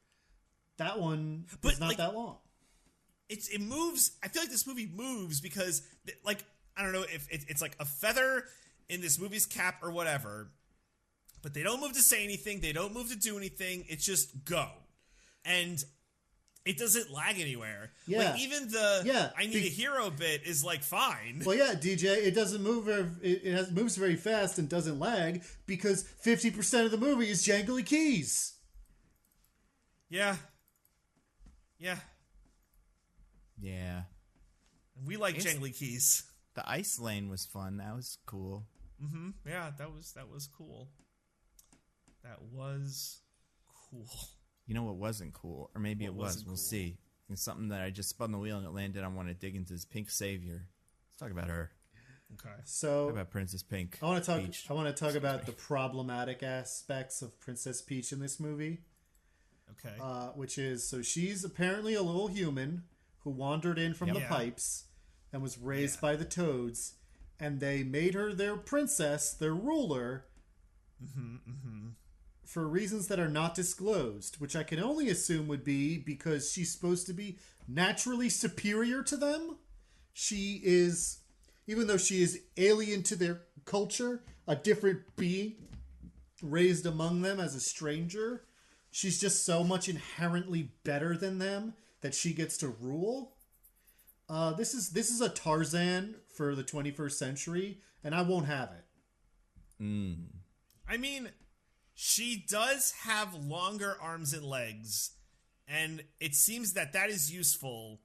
That one is not that long. It moves. I feel like this movie moves because, like, I don't know if it's like a feather in this movie's cap or whatever, but they don't move to say anything. They don't move to do anything. It's just go. And it doesn't lag anywhere. Yeah. Like, even the I need a hero bit is like fine. Well, yeah, DJ, it doesn't move. It moves very fast and doesn't lag because 50% of the movie is jangly keys. Yeah. Yeah. Yeah. We like jangly keys. The ice lane was fun. That was cool. Mm-hmm. Yeah, that was cool. That was cool. You know what wasn't cool? Or maybe it was. We'll see. It's something that I just spun the wheel and it landed on one of Diggins' Pink Savior. Let's talk about her. Okay. So How about Princess Pink? I want to talk. Peach? I want to talk about the problematic aspects of Princess Peach in this movie. Okay. Which is, so she's apparently a little human who wandered in from the pipes and was raised by the Toads, and they made her their princess, their ruler, for reasons that are not disclosed, which I can only assume would be because she's supposed to be naturally superior to them. She is, even though she is alien to their culture, a different being raised among them as a stranger, she's just so much inherently better than them that she gets to rule. This is a Tarzan for the 21st century, and I won't have it. I mean, she does have longer arms and legs, and it seems that is useful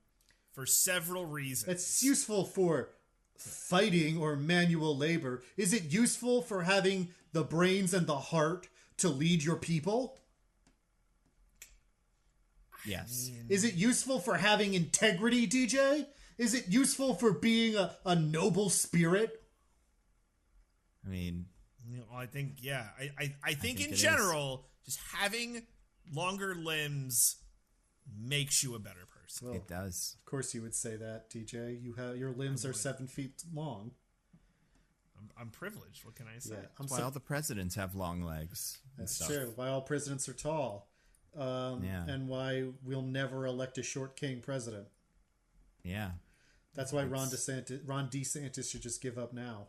for several reasons. It's useful for fighting or manual labor. Is it useful for having the brains and the heart to lead your people? Yes. Is it useful for having integrity, DJ? Is it useful for being a noble spirit? I mean, I think, I think in general, just having longer limbs makes you a better person. Well, it does. Of course you would say that, DJ. Your limbs are 7 feet long. I'm privileged. What can I say? Yeah, That's why all the presidents have long legs. That's true. Why all presidents are tall. And why we'll never elect a short king president. Yeah. That's why Ron DeSantis should just give up now.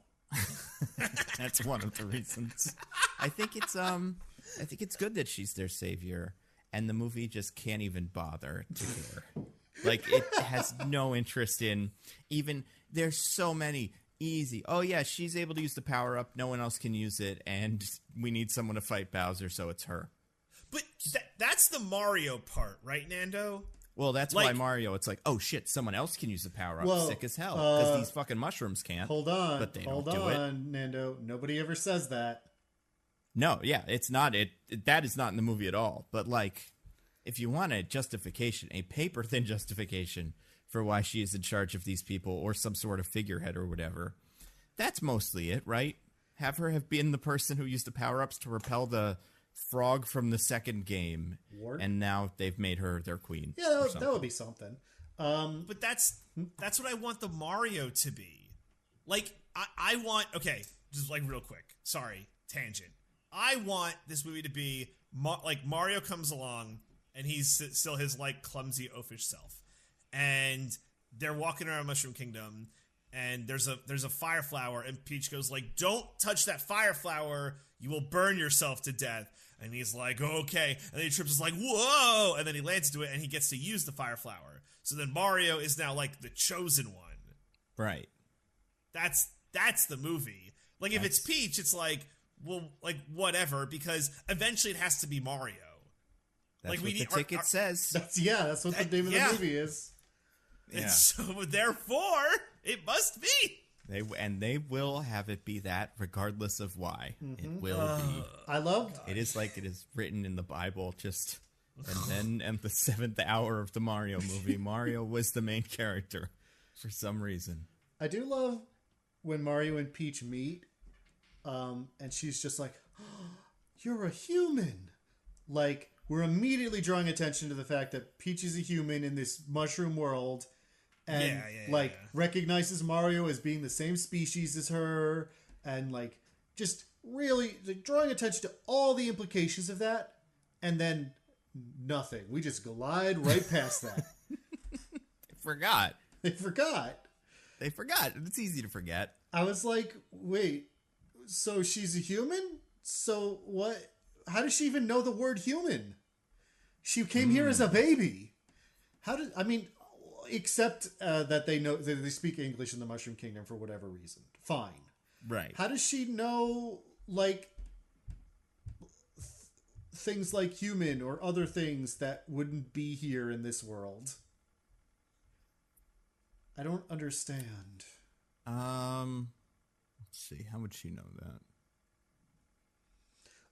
That's one of the reasons. I think it's good that she's their savior, and the movie just can't even bother to care. Like, it has no interest in even. There's so many easy. Oh yeah, she's able to use the power up. No one else can use it, and we need someone to fight Bowser, so it's her. But that's the Mario part, right, Nando? Well, that's why Mario, it's like, oh shit, someone else can use the power up. Sick as hell. Because these fucking mushrooms can't. Hold on. But they hold don't do on, it. Nando. Nobody ever says that. No, yeah, it's not. That is not in the movie at all. But, like, if you want a justification, a paper-thin justification for why she is in charge of these people or some sort of figurehead or whatever, that's mostly it, right? Have her have been the person who used the power-ups to repel the frog from the second game, and now they've made her their queen. Yeah, that would be something. But that's what I want the Mario to be. Like, I want, okay, just like real quick, sorry, tangent. I want this movie to be like Mario comes along and he's still his like clumsy oafish self, and they're walking around Mushroom Kingdom, and there's a fire flower, and Peach goes like, "Don't touch that fire flower, you will burn yourself to death." And he's like, "Okay," and then he trips, is like, "Whoa!" And then he lands into it, and he gets to use the fire flower. So then Mario is now like the chosen one. Right. That's the movie. Like, if it's Peach, it's like, well, like, whatever, because eventually it has to be Mario. That's like, what the ticket says. That's what the name of the movie is. And so, therefore, it must be. They will have it be that regardless of why. It will be. I love it. Is like it is written in the Bible, just and then at the 7th hour of the Mario movie, Mario was the main character for some reason. I do love when Mario and Peach meet, and she's just like, oh, "You're a human." Like, we're immediately drawing attention to the fact that Peach is a human in this mushroom world, and recognizes Mario as being the same species as her, and like just really drawing attention to all the implications of that, and then nothing. We just glide right past that. They forgot. It's easy to forget. I was like, wait, so she's a human? So what? How does she even know the word human? She came here as a baby. Except that they know that they speak English in the Mushroom Kingdom for whatever reason. Fine. Right. How does she know, like, things like human or other things that wouldn't be here in this world? I don't understand. Let's see. How would she know that?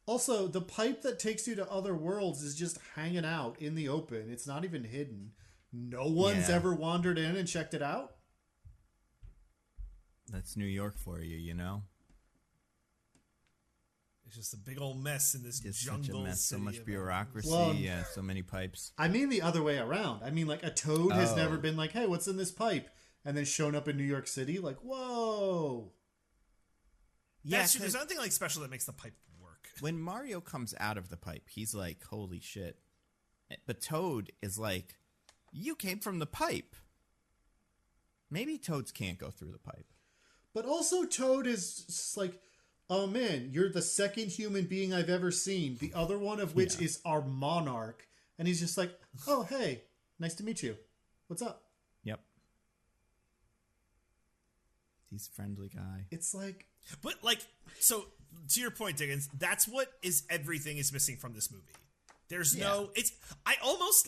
Also, the pipe that takes you to other worlds is just hanging out in the open. It's not even hidden. No one's ever wandered in and checked it out? That's New York for you, you know? It's just a big old mess in this It's jungle. such a mess. So much bureaucracy. Well, yeah, so many pipes. I mean the other way around. I mean, like, a toad has never been like, hey, what's in this pipe? And then shown up in New York City, like, whoa. Yeah, there's nothing like special that makes the pipe work. When Mario comes out of the pipe, he's like, holy shit. But Toad is like, you came from the pipe. Maybe toads can't go through the pipe. But also Toad is just like, oh man, you're the second human being I've ever seen, the other one of which is our monarch. And he's just like, oh, hey, nice to meet you. What's up? Yep. He's a friendly guy. It's like... But, like, so, to your point, Diggins, that's what everything is missing from this movie. There's no... I almost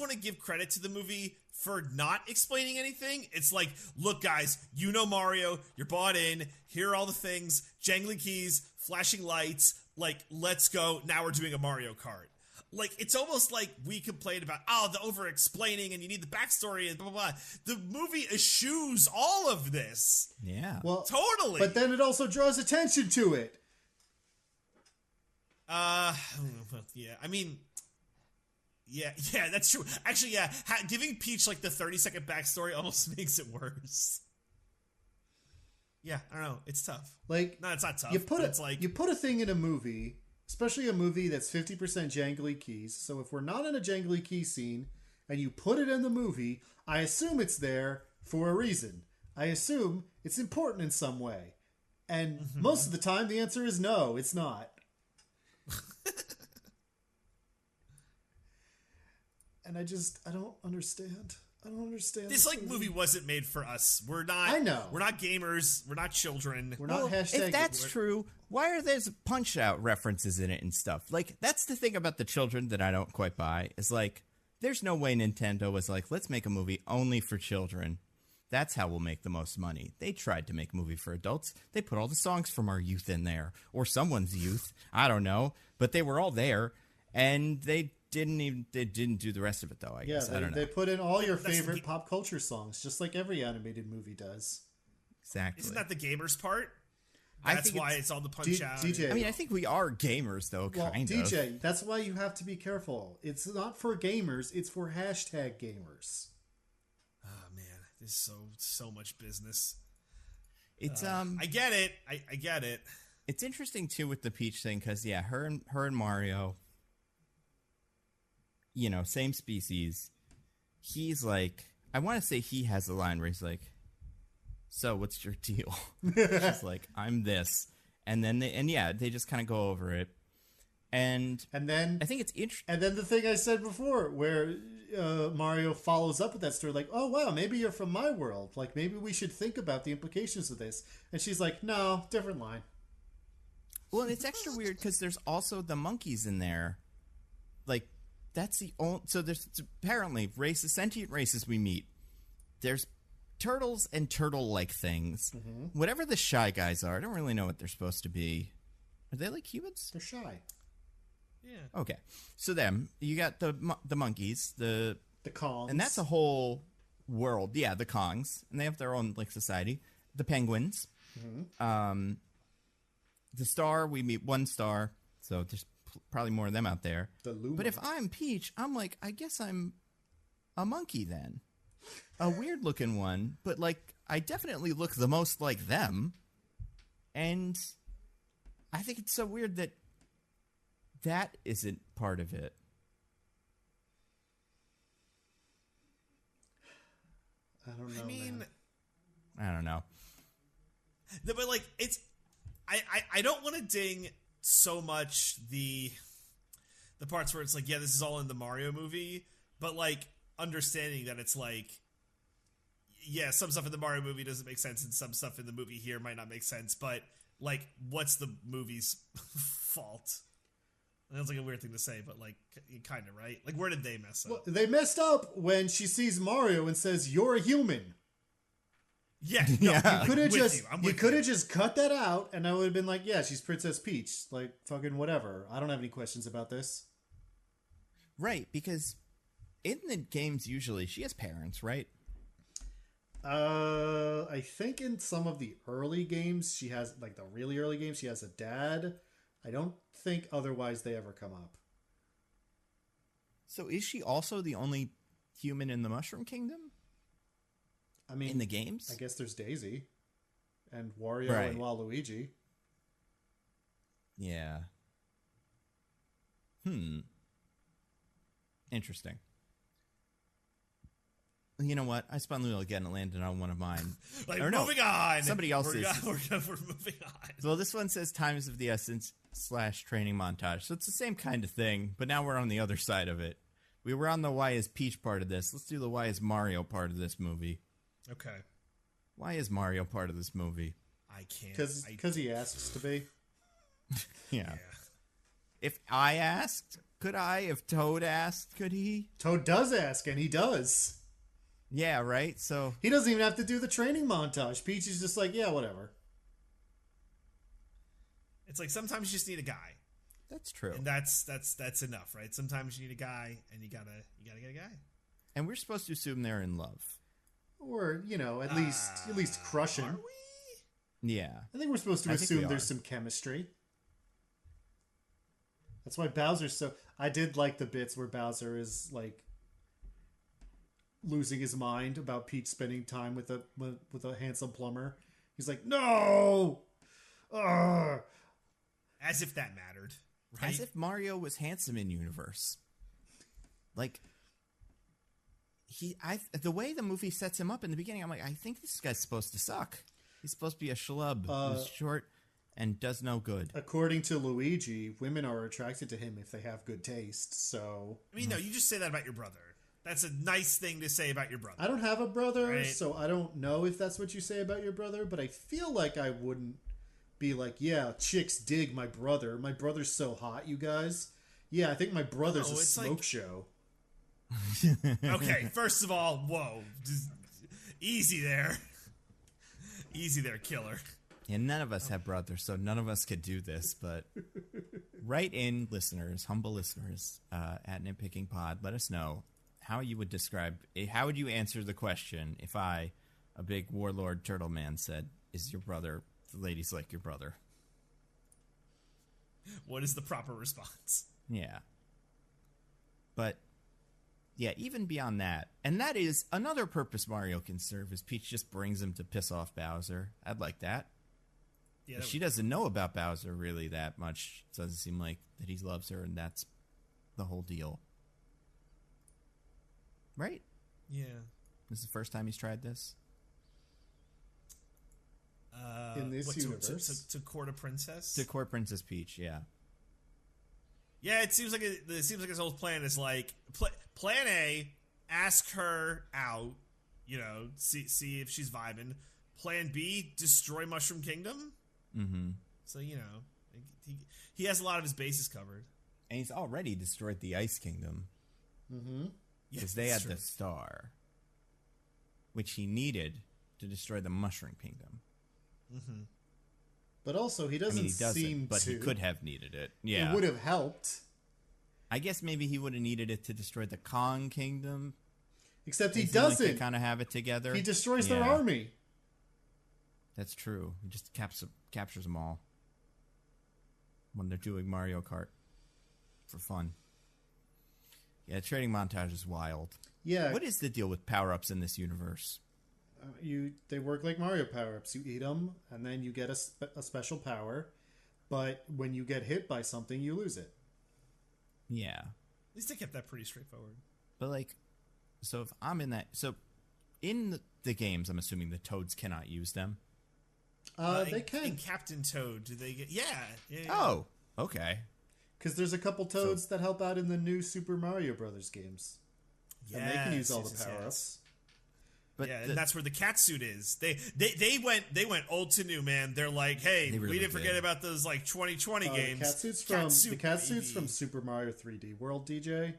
want to give credit to the movie for not explaining anything. It's like, look, guys, you know Mario, you're bought in, here are all the things, jangly keys, flashing lights, like, let's go, now we're doing a Mario Kart. Like, it's almost like we complained about, the over-explaining and you need the backstory and blah, blah, blah. The movie eschews all of this. Yeah. Well, totally. But then it also draws attention to it. Yeah, I mean... Yeah, that's true. Actually, yeah, giving Peach like the 30-second backstory almost makes it worse. Yeah, I don't know. It's tough. Like, no, it's not tough. You put you put a thing in a movie, especially a movie that's 50% jangly keys. So if we're not in a jangly key scene and you put it in the movie, I assume it's there for a reason. I assume it's important in some way. And most of the time, the answer is no, it's not. And I don't understand. I don't understand. This movie wasn't made for us. We're not. I know. We're not gamers. We're not children. We're not hashtag. If that's true, why are there Punch-Out references in it and stuff? Like, that's the thing about the children that I don't quite buy. Is like, there's no way Nintendo was like, let's make a movie only for children. That's how we'll make the most money. They tried to make a movie for adults. They put all the songs from our youth in there, or someone's youth. I don't know, but they were all there, and they didn't do the rest of it though. I guess I don't know. They put in all your favorite pop culture songs, just like every animated movie does. Exactly. Isn't that the gamers part? That's why it's all the punch out. DJ. I mean, I think we are gamers though, kind of. DJ, that's why you have to be careful. It's not for gamers. It's for hashtag gamers. Oh man, there's so much business. It's I get it. I get it. It's interesting too with the Peach thing because her and Mario. You know, same species. He's like, I want to say he has a line where he's like, so what's your deal? She's like, I'm this. And then they just kind of go over it. And then I think it's interesting. And then the thing I said before where Mario follows up with that story, like, oh, wow, maybe you're from my world. Like, maybe we should think about the implications of this. And she's like, no, different line. Well, and it's extra weird because there's also the monkeys in there. Like, that's the only... So there's apparently sentient races we meet. There's turtles and turtle-like things. Mm-hmm. Whatever the shy guys are, I don't really know what they're supposed to be. Are they like humans? They're shy. Yeah. Okay. So you got the monkeys, the Kongs. And that's a whole world. Yeah, the Kongs. And they have their own like society. The penguins. Mm-hmm. The star, we meet one star. So there's probably more of them out there. But if I'm Peach, I'm like, I guess I'm a monkey then. A weird looking one, but like I definitely look the most like them. And I think it's so weird that isn't part of it. I don't know. I don't know. But like it's I don't want to ding so much the parts where it's like, yeah, this is all in the Mario movie, but like understanding that it's like, yeah, some stuff in the Mario movie doesn't make sense and some stuff in the movie here might not make sense, but like what's the movie's fault? That's like a weird thing to say, but like kind of, right? Like where did they mess up? Well, they messed up when she sees Mario and says, "You're a human." Yeah, no, yeah. You could have just cut that out, and I would have been like, "Yeah, she's Princess Peach." Like fucking whatever. I don't have any questions about this. Right, because in the games usually she has parents, right? I think in some of the early games she has, like the really early games, she has a dad. I don't think otherwise they ever come up. So is she also the only human in the Mushroom Kingdom? I mean, in the games? I guess there's Daisy and Wario and Waluigi. Yeah. Interesting. You know what? I spun a little again. It landed on one of mine. Moving on. Somebody else's. We're moving on. Well, this one says times of the essence / training montage. So it's the same kind of thing, but now we're on the other side of it. We were on the why is Peach part of this. Let's do the why is Mario part of this movie. Okay. Why is Mario part of this movie? I can't. Because he asks to be. Yeah. If I asked, could I? If Toad asked, could he? Toad does ask, and he does. Yeah, right? So he doesn't even have to do the training montage. Peach is just like, yeah, whatever. It's like sometimes you just need a guy. That's true. And that's enough, right? Sometimes you need a guy, and you gotta get a guy. And we're supposed to assume they're in love. Or, at least crushing. Are we? Yeah. I think we're supposed to assume there's some chemistry. That's why Bowser's so... I did like the bits where Bowser is, like, losing his mind about Peach spending time with a handsome plumber. He's like, no! Ugh. As if that mattered, right? As if Mario was handsome in universe. Like... the way the movie sets him up in the beginning, I'm like, I think this guy's supposed to suck. He's supposed to be a schlub who's short and does no good. According to Luigi, women are attracted to him if they have good taste, so... I mean, no, you just say that about your brother. That's a nice thing to say about your brother. I don't have a brother, right? So I don't know if that's what you say about your brother, but I feel like I wouldn't be like, yeah, chicks dig my brother. My brother's so hot, you guys. Yeah, I think my brother's a smoke show. Okay, first of all, whoa. Just easy there. Easy there, killer. And none of us have brothers, so none of us could do this, but write in, listeners, humble listeners, at Nitpicking Pod, let us know how you would how would you answer the question if I, a big warlord turtle man, said, is your brother, the ladies like your brother? What is the proper response? Yeah. But... yeah, even beyond that, and that is another purpose Mario can serve, is Peach just brings him to piss off Bowser. I'd like that. Yeah, she doesn't know about Bowser really that much. It doesn't seem like that he loves her, and that's the whole deal. Right? Yeah. This is the first time he's tried this? In this universe? To court a princess? To court Princess Peach, yeah. Yeah, it seems like his whole plan is like plan A, ask her out, see if she's vibing. Plan B, destroy Mushroom Kingdom. Mm-hmm. So he has a lot of his bases covered, and he's already destroyed the Ice Kingdom. Mm-hmm. Because they had the star, which he needed to destroy the Mushroom Kingdom. Mm-hmm. But also, he doesn't seem but to. He could have needed it. Yeah. It would have helped. I guess maybe he would have needed it to destroy the Kong Kingdom. Except he doesn't. Like they kind of have it together. He destroys their army. That's true. He just captures them all when they're doing Mario Kart for fun. Yeah, trading montage is wild. Yeah. What is the deal with power-ups in this universe? They work like Mario power-ups. You eat them, and then you get a special power. But when you get hit by something, you lose it. Yeah. At least they kept that pretty straightforward. But, like, so if I'm in that... So, in the games, I'm assuming the Toads cannot use them? They can. In Captain Toad, do they get... Yeah. Oh, okay. Because there's a couple Toads that help out in the new Super Mario Brothers games. And they can use all the power-ups. But and that's where the catsuit is. They went old to new, man. They're like, hey, really we didn't forget about those like 2020 games. The catsuit's from Super Mario 3D World, DJ.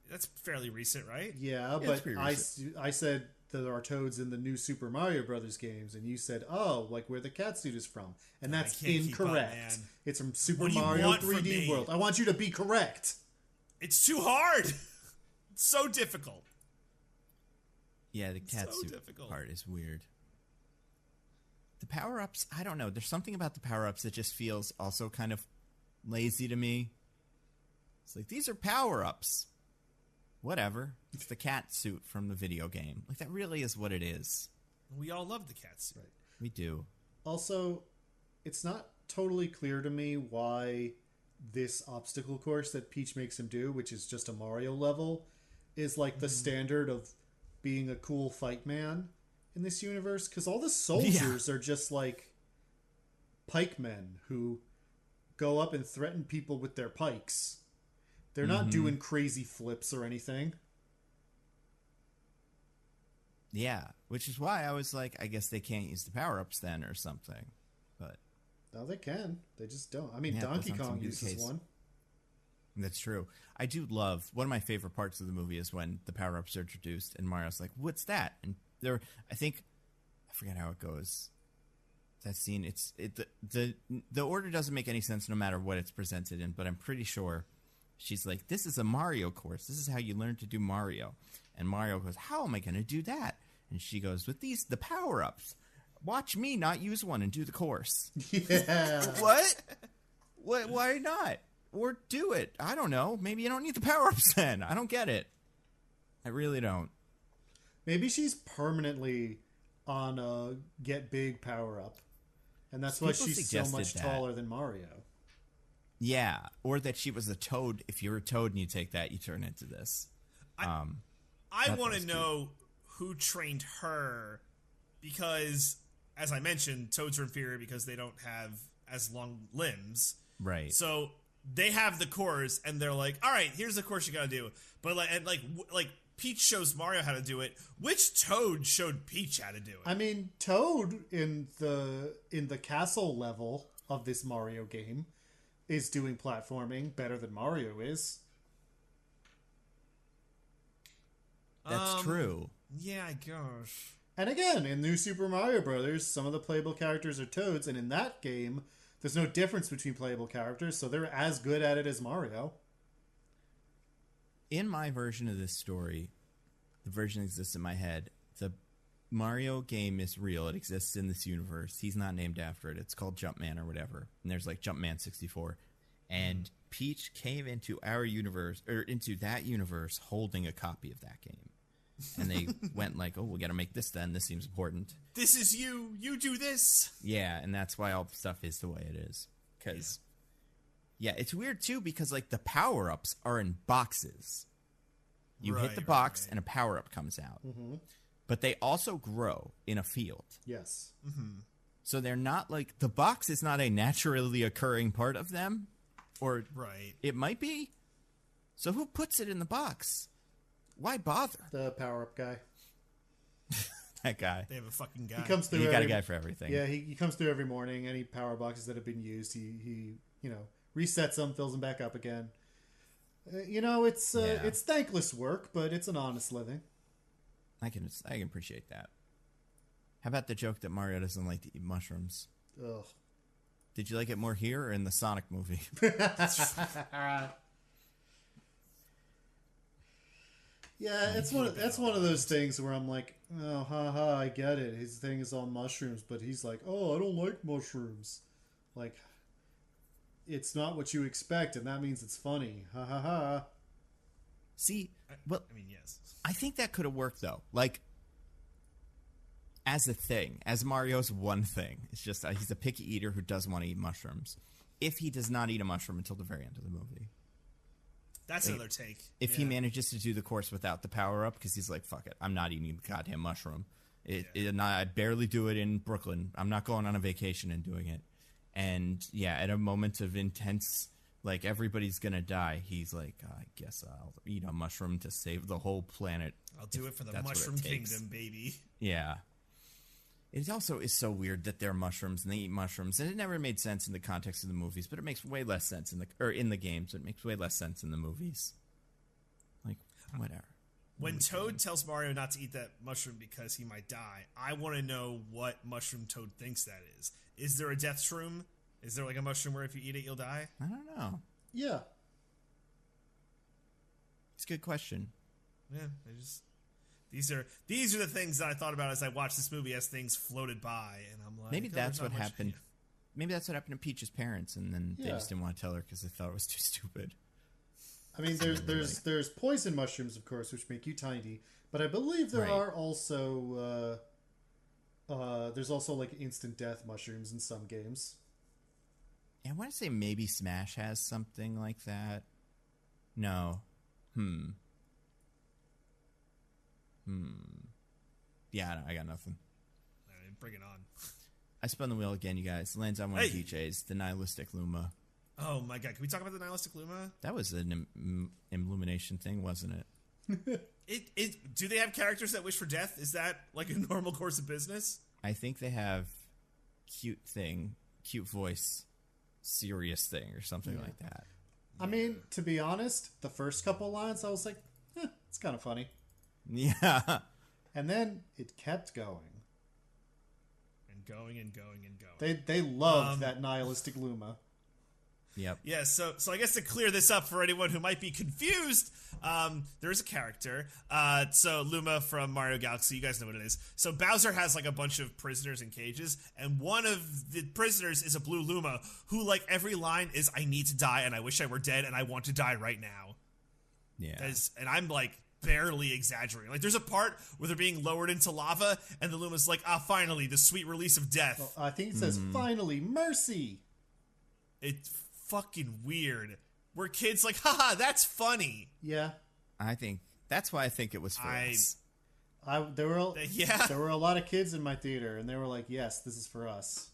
That's fairly recent, right? Yeah, but I said there are Toads in the new Super Mario Brothers games, and you said, oh, like where the catsuit is from. And that's incorrect. It's from Super Mario 3D World. I want you to be correct. It's too hard. It's so difficult. Yeah, the cat suit part is weird. The power-ups, I don't know. There's something about the power-ups that just feels also kind of lazy to me. It's like, these are power-ups. Whatever. It's the cat suit from the video game. Like, that really is what it is. We all love the cat suit. Right. We do. Also, it's not totally clear to me why this obstacle course that Peach makes him do, which is just a Mario level, is like the standard of being a cool fight man in this universe. Because all the soldiers are just like pikemen who go up and threaten people with their pikes. They're not doing crazy flips or anything. Yeah, which is why I was like, I guess they can't use the power-ups then or something. But no, they can. They just don't. I mean, Donkey Kong uses one. That's true. I do love, one of my favorite parts of the movie is when the power-ups are introduced and Mario's like, what's that? And I forget how it goes. That scene, the order doesn't make any sense no matter what it's presented in, but I'm pretty sure she's like, this is a Mario course. This is how you learn to do Mario. And Mario goes, how am I going to do that? And she goes, with the power-ups. Watch me not use one and do the course. Yeah. What? Why not? Or do it. I don't know. Maybe you don't need the power-ups then. I don't get it. I really don't. Maybe she's permanently on a get big power-up. And that's why she's so much taller than Mario. Yeah. Or that she was a toad. If you're a toad and you take that, you turn into this. I want to know who trained her, because, as I mentioned, toads are inferior because they don't have as long limbs. Right. So they have the course, and they're like, all right, here's the course you got to do. But like Peach shows Mario how to do it. Which Toad showed Peach how to do it? I mean, Toad in the castle level of this Mario game is doing platforming better than Mario is. That's true. Yeah, gosh. And again, in New Super Mario Brothers, some of the playable characters are Toads, and in that game, there's no difference between playable characters, so they're as good at it as Mario. In my version of this story, the version that exists in my head, the Mario game is real. It exists in this universe. He's not named after it. It's called Jumpman or whatever. And there's like Jumpman 64. And Peach came into our universe, or into that universe, holding a copy of that game. And they went like, oh, we got to make this then. This seems important. This is you. You do this. Yeah, and that's why all the stuff is the way it is. Because, yeah, it's weird, too, because, like, the power-ups are in boxes. You hit the box, and a power-up comes out. Mm-hmm. But they also grow in a field. Yes. Mm-hmm. So they're not, like, the box is not a naturally occurring part of them. Or it might be. So who puts it in the box? Why bother? The power-up guy. That guy. They have a fucking guy. He comes through. You got a guy for everything. Yeah, he comes through every morning. Any power boxes that have been used, he resets them, fills them back up again. It's thankless work, but it's an honest living. I can appreciate that. How about the joke that Mario doesn't like to eat mushrooms? Ugh. Did you like it more here or in the Sonic movie? Yeah, that's one of those things where I'm like, oh, haha, I get it. His thing is on mushrooms, but he's like, oh, I don't like mushrooms. Like, it's not what you expect, and that means it's funny. Ha ha ha. See, well, I mean, yes. I think that could have worked though. Like, as a thing, as Mario's one thing, it's just he's a picky eater who does want to eat mushrooms. If he does not eat a mushroom until the very end of the movie. That's another take. If he manages to do the course without the power-up, because he's like, fuck it, I'm not eating the goddamn mushroom. I barely do it in Brooklyn. I'm not going on a vacation and doing it. And, yeah, at a moment of intense, like, everybody's going to die, he's like, I guess I'll eat a mushroom to save the whole planet. I'll do it for the Mushroom Kingdom, baby. Yeah. It also is so weird that they're mushrooms and they eat mushrooms, and it never made sense in the context of the movies, but it makes way less sense in the games. It makes way less sense in the movies. Like, whatever. When Toad tells Mario not to eat that mushroom because he might die, I want to know what mushroom Toad thinks that is. Is there a death shroom? Is there like a mushroom where if you eat it, you'll die? I don't know. Yeah. It's a good question. Yeah, These are the things that I thought about as I watched this movie as things floated by, and I'm like, maybe that's what happened. Maybe that's what happened to Peach's parents, and then they just didn't want to tell her because they thought it was too stupid. I mean, there's poison mushrooms, of course, which make you tiny, but I believe there are also there's also like instant death mushrooms in some games. Yeah, I want to say maybe Smash has something like that. No. Yeah, I got nothing. All right, bring it on. I spun the wheel again, you guys. Lands on one of DJ's, the Nihilistic Luma. Oh my god, can we talk about the Nihilistic Luma? That was an Illumination thing, wasn't it? Do they have characters that wish for death? Is that like a normal course of business? I think they have cute voice, serious thing, or something like that. I mean, to be honest, the first couple lines, I was like, it's kind of funny. Yeah. And then it kept going. And going and going and going. They loved that Nihilistic Luma. Yep. Yeah, so I guess to clear this up for anyone who might be confused, there is a character. So Luma from Mario Galaxy, you guys know what it is. So Bowser has like a bunch of prisoners in cages, and one of the prisoners is a blue Luma who, like, every line is, I need to die and I wish I were dead and I want to die right now. Yeah. And I'm like barely exaggerating. Like, there's a part where they're being lowered into lava and the Luma's like, finally, the sweet release of death. Well, I think it says, finally, mercy. It's fucking weird. Where kids like, haha, that's funny. Yeah. I think that's why I think it was for us. There were a lot of kids in my theater, and they were like, yes, this is for us.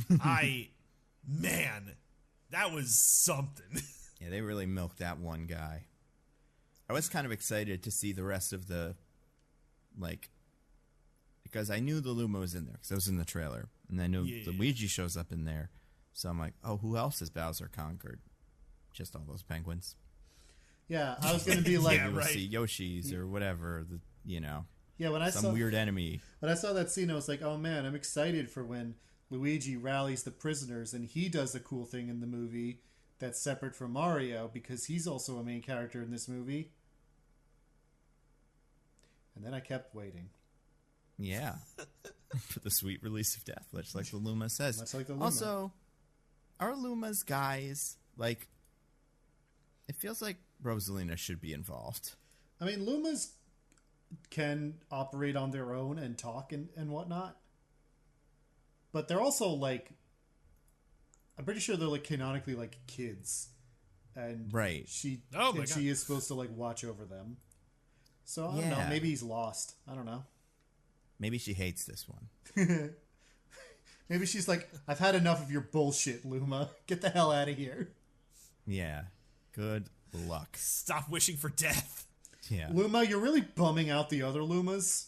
Man, that was something. Yeah, they really milked that one guy. I was kind of excited to see the rest of the, like, because I knew the Luma was in there because I was in the trailer, and I knew Luigi shows up in there. So I'm like, oh, who else has Bowser conquered? Just all those penguins. Yeah, I was going to be like, we'll see Yoshi's or whatever, Yeah, when I saw weird enemy. When I saw that scene, I was like, oh man, I'm excited for when Luigi rallies the prisoners and he does a cool thing in the movie that's separate from Mario because he's also a main character in this movie. And then I kept waiting. Yeah. For the sweet release of death, much like the Luma says. Much like the Luma. Also, are Luma's guys, like, it feels like Rosalina should be involved. I mean, Lumas can operate on their own and talk and whatnot. But they're also, like, I'm pretty sure they're, like, canonically, like, kids. And she is supposed to, like, watch over them. So, I don't know. Maybe he's lost. I don't know. Maybe she hates this one. Maybe she's like, I've had enough of your bullshit, Luma. Get the hell out of here. Yeah. Good luck. Stop wishing for death. Yeah. Luma, you're really bumming out the other Lumas.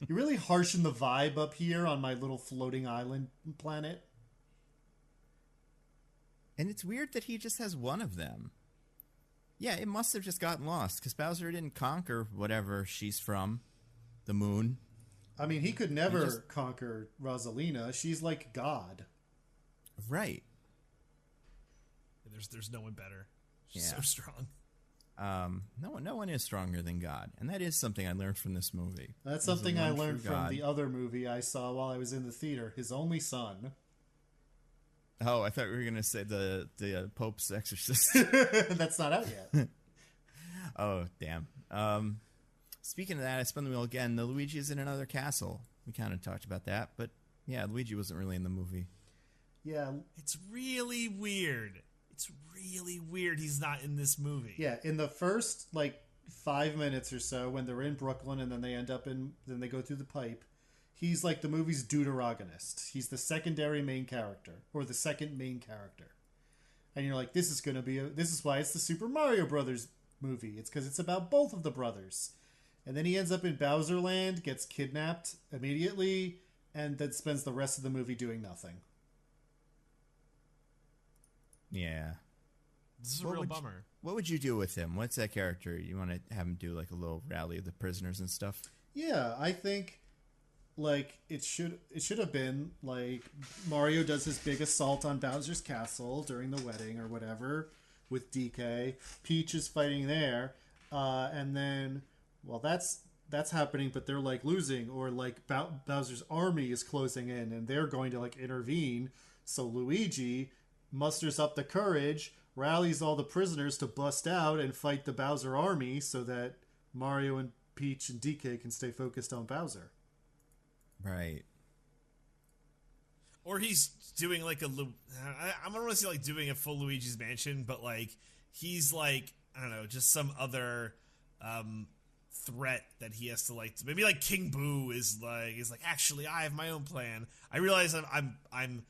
You're really harshing the vibe up here on my little floating island planet. And it's weird that he just has one of them. Yeah, it must have just gotten lost, because Bowser didn't conquer whatever she's from. The moon. I mean, he could never conquer Rosalina. She's like God. Right. There's no one better. She's so strong. No one is stronger than God. And that is something I learned from this movie. That's something I learned from the other movie I saw while I was in the theater. His only son. Oh, I thought we were going to say the Pope's Exorcist. That's not out yet. Oh, damn. Speaking of that, I spun the wheel again. The Luigi is in another castle. We kind of talked about that. But, yeah, Luigi wasn't really in the movie. Yeah. It's really weird. It's really weird he's not in this movie. Yeah, in the first, 5 minutes or so, when they're in Brooklyn and then then they go through the pipe, he's like the movie's deuteragonist. He's the secondary main character, or the second main character. And you're like, this is why it's the Super Mario Brothers movie. It's because it's about both of the brothers. And then he ends up in Bowser Land, gets kidnapped immediately, and then spends the rest of the movie doing nothing. Yeah. This is a real bummer. What would you do with him? What's that character? You want to have him do a little rally of the prisoners and stuff? Yeah, I think it should have been Mario does his big assault on Bowser's castle during the wedding or whatever with DK. Peach is fighting there. And then, well, that's happening, but they're like losing, or like Bowser's army is closing in and they're going to like intervene. So Luigi musters up the courage, rallies all the prisoners to bust out and fight the Bowser army so that Mario and Peach and DK can stay focused on Bowser. Right. Or he's doing like I don't want to say like doing a full Luigi's Mansion, but like he's like, I don't know, just some other threat that he has to like maybe like King Boo is like actually I have my own plan. I realize I'm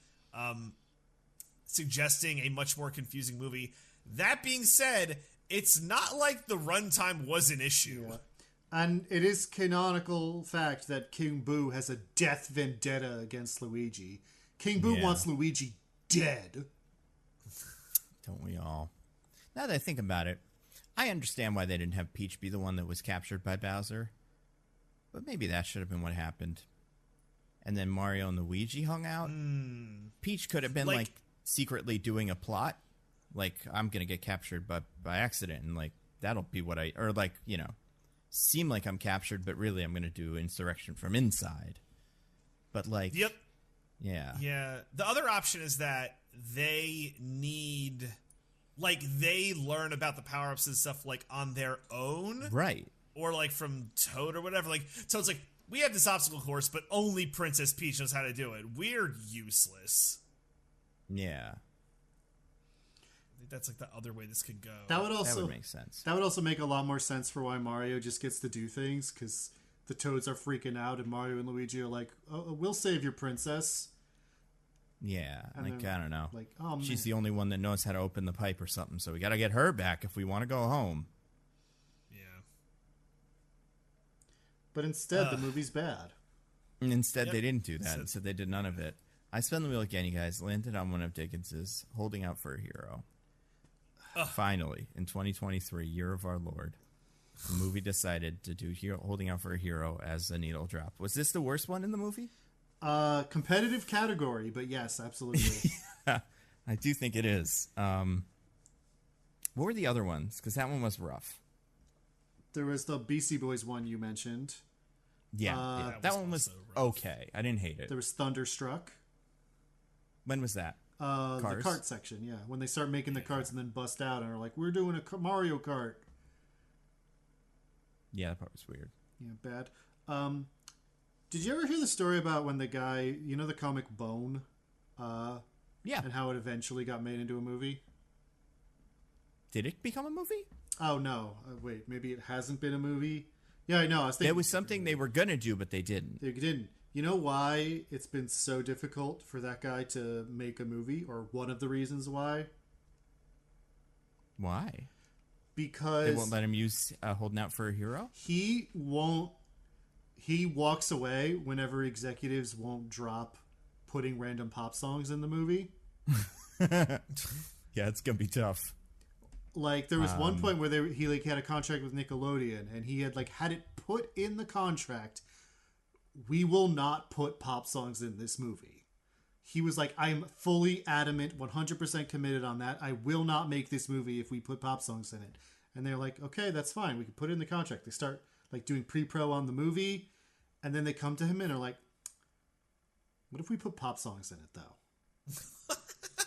suggesting a much more confusing movie. That being said, it's not like the runtime was an issue. Yeah. And it is canonical fact that King Boo has a death vendetta against Luigi. King Boo wants Luigi dead. Don't we all? Now that I think about it, I understand why they didn't have Peach be the one that was captured by Bowser. But maybe that should have been what happened. And then Mario and Luigi hung out. Peach could have been like secretly doing a plot. Like, I'm going to get captured by accident. And like, that'll be what or like, you know, seem like I'm captured, but really I'm going to do insurrection from inside. But like... Yep. Yeah. Yeah. The other option is that they need, like, they learn about the power-ups and stuff, like, on their own. Right. Or, like, from Toad or whatever. Like, Toad's like, we have this obstacle course, but only Princess Peach knows how to do it. We're useless. Yeah. I think that's, like, the other way this could go. That would make sense. That would also make a lot more sense for why Mario just gets to do things, because... the Toads are freaking out, and Mario and Luigi are like, oh, we'll save your princess. Yeah, and like, then, I don't know. Like, oh, she's the only one that knows how to open the pipe or something, so we got to get her back if we want to go home. Yeah. But instead, the movie's bad. And instead, they didn't do that, so they did none of it. I spun the wheel again, you guys. Landed on one of Diggins's, Holding Out for a Hero. Finally, in 2023, year of our Lord. The movie decided to do Holding Out for a Hero as a needle drop. Was this the worst one in the movie? Competitive category, but yes, absolutely. I do think it is. What were the other ones? Because that one was rough. There was the BC Boys one you mentioned. Yeah, that one was okay. I didn't hate it. There was Thunderstruck. When was that? The kart section, yeah. When they start making the karts and then bust out and are like, we're doing a Mario Kart. Yeah, that part was weird. Yeah, bad. Did you ever hear the story about when the guy, you know the comic Bone? Yeah. And how it eventually got made into a movie? Did it become a movie? Oh, no. Wait, maybe it hasn't been a movie? Yeah, I know. I was thinking... There was something they were going to do, but they didn't. They didn't. You know why it's been so difficult for that guy to make a movie? Or one of the reasons why? Why? Because... They won't let him use Holding Out for a Hero? He won't... He walks away whenever executives won't drop putting random pop songs in the movie. Yeah, it's going to be tough. Like, there was one point where he like had a contract with Nickelodeon, and he had it put in the contract, we will not put pop songs in this movie. He was like, I'm fully adamant, 100% committed on that. I will not make this movie if we put pop songs in it. And they're like, okay, that's fine. We can put it in the contract. They start like doing pre-pro on the movie, and then they come to him and are like, what if we put pop songs in it, though?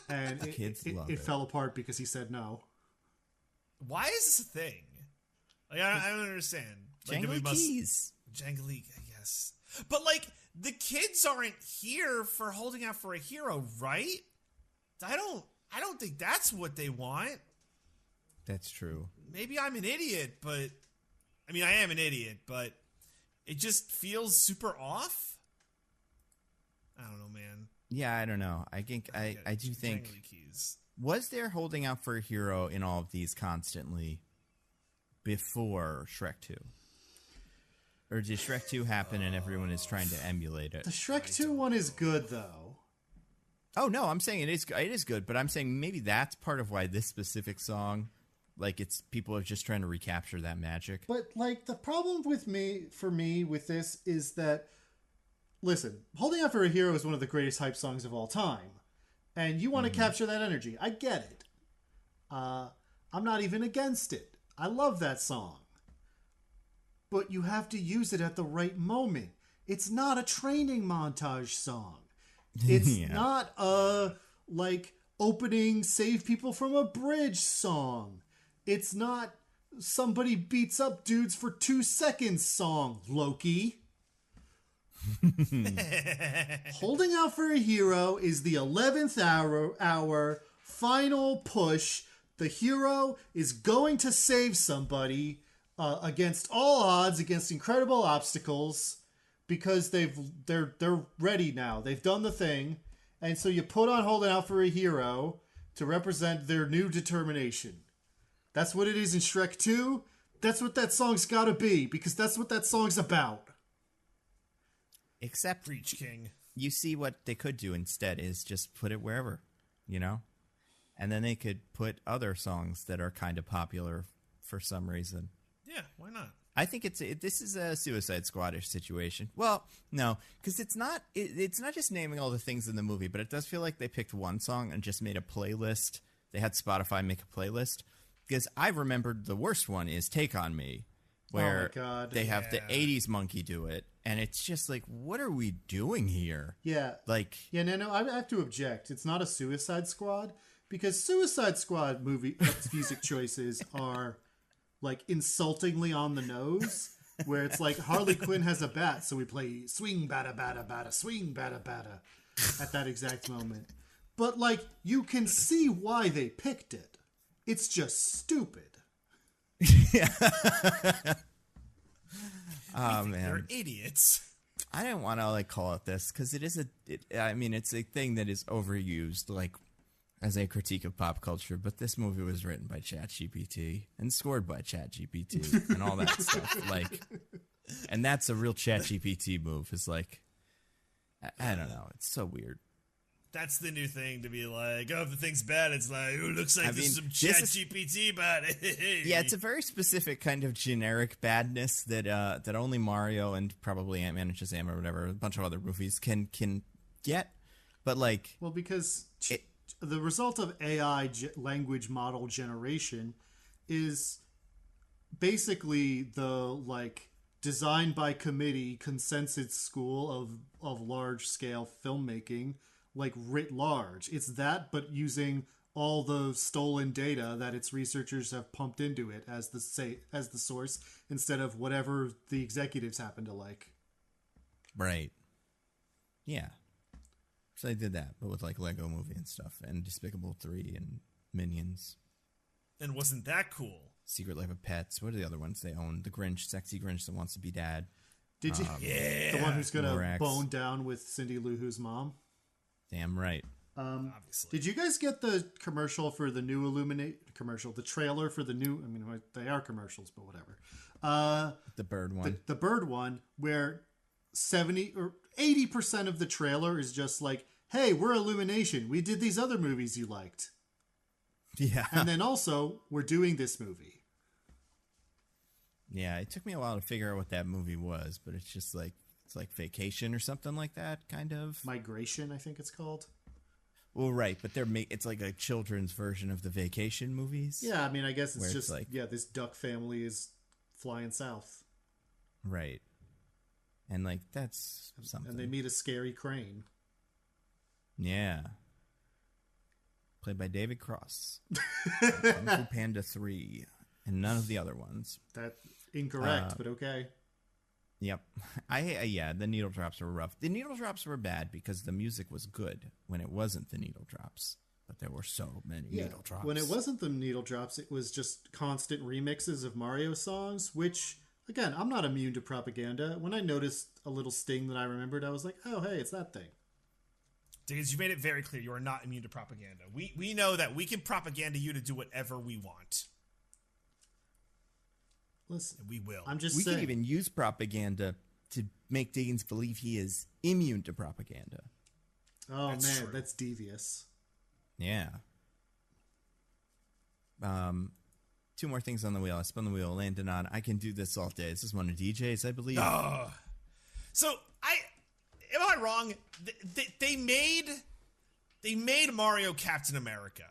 And it fell apart because he said no. Why is this a thing? Like, I don't understand. Like, Jangly keys. Jangly, I guess. But, like, the kids aren't here for Holding Out for a Hero, right? I don't think that's what they want. That's true. Maybe I'm an idiot, but... I mean, I am an idiot, but it just feels super off. I don't know, man. Yeah, I don't know. I think I do think... Jangly keys. Was there Holding Out for a Hero in all of these constantly before Shrek 2? Or did Shrek 2 happen and everyone is trying to emulate it? The Shrek 2 one is good, though. Oh, no, I'm saying it is good, but I'm saying maybe that's part of why this specific song, like, it's people are just trying to recapture that magic. But, like, the problem for me with this is that, listen, Holding Out for a Hero is one of the greatest hype songs of all time. And you want to capture that energy. I get it. I'm not even against it. I love that song. but you have to use it at the right moment. It's not a training montage song. It's not a, like, opening save people from a bridge song. It's not somebody beats up dudes for 2 seconds song, Loki. Holding Out for a Hero is the 11th hour final push. The hero is going to save somebody against all odds, against incredible obstacles, because they're ready now. They've done the thing, and so you put on Holding Out for a Hero to represent their new determination. That's what it is in Shrek 2. That's what that song's got to be, because that's what that song's about. Except, Preach, King. You see what they could do instead is just put it wherever, you know? And then they could put other songs that are kind of popular for some reason. Yeah, why not? I think this is a Suicide Squad-ish situation. Well, no, because it's not just naming all the things in the movie, but it does feel like they picked one song and just made a playlist. They had Spotify make a playlist. Because I remembered the worst one is Take On Me, where they have the 80s monkey do it. And it's just like, what are we doing here? Yeah. Like, yeah, no, I have to object. It's not a Suicide Squad, because Suicide Squad music choices are like insultingly on the nose, where it's like Harley Quinn has a bat, so we play swing bada bada bada, swing bada bada at that exact moment. But like, you can see why they picked it. It's just stupid. Yeah. Oh man, they're idiots. I didn't want to like call it this because it is it's a thing that is overused, like as a critique of pop culture. But this movie was written by ChatGPT and scored by ChatGPT and all that stuff. Like, and that's a real ChatGPT move. Is like, I don't know. It's so weird. That's the new thing to be like, oh, if the thing's bad, it's like, oh, looks like there's some ChatGPT bad. Yeah, it's a very specific kind of generic badness that only Mario and probably Ant-Man and Shazam or whatever, a bunch of other movies can get. But like, well, because the result of AI language model generation is basically the like design by committee consensus school of large scale filmmaking. Like writ large, it's that, but using all the stolen data that its researchers have pumped into it as the source, instead of whatever the executives happen to like. Right. Yeah. So they did that, but with like Lego Movie and stuff, and Despicable 3 and Minions. And wasn't that cool? Secret Life of Pets. What are the other ones they own? The Grinch, Sexy Grinch that wants to be dad. Did you? Yeah. The one who's gonna bone down with Cindy Lou Who's mom. Damn right. Obviously. Did you guys get the commercial for the new the trailer for the new, I mean, they are commercials, but whatever. The bird one. The bird one, where 70 or 80% of the trailer is just like, hey, we're Illumination. We did these other movies you liked. Yeah. And then also, we're doing this movie. Yeah, it took me a while to figure out what that movie was, but it's just like, it's like Vacation or something like that, kind of. Migration, I think it's called. Well, right, but it's like a children's version of the Vacation movies. Yeah, I mean, I guess it's just, like, this duck family is flying south. Right. And, like, that's something. And they meet a scary crane. Yeah. Played by David Cross. Kung Fu Panda 3. And none of the other ones. That's incorrect, but okay. Yep. The needle drops were rough. The needle drops were bad because the music was good when it wasn't the needle drops. But there were so many needle drops. When it wasn't the needle drops, it was just constant remixes of Mario songs, which, again, I'm not immune to propaganda. When I noticed a little sting that I remembered, I was like, oh, hey, it's that thing. Diggins, you made it very clear you are not immune to propaganda. We know that we can propaganda you to do whatever we want. Listen, we will. I'm just we saying. can even use propaganda to make Diggins believe he is immune to propaganda. Oh, that's man, that's devious. Yeah. 2 more things on the wheel. I spun the wheel, landed on. I can do this all day. This is one of DJ's, I believe. So am I wrong? They made Mario Captain America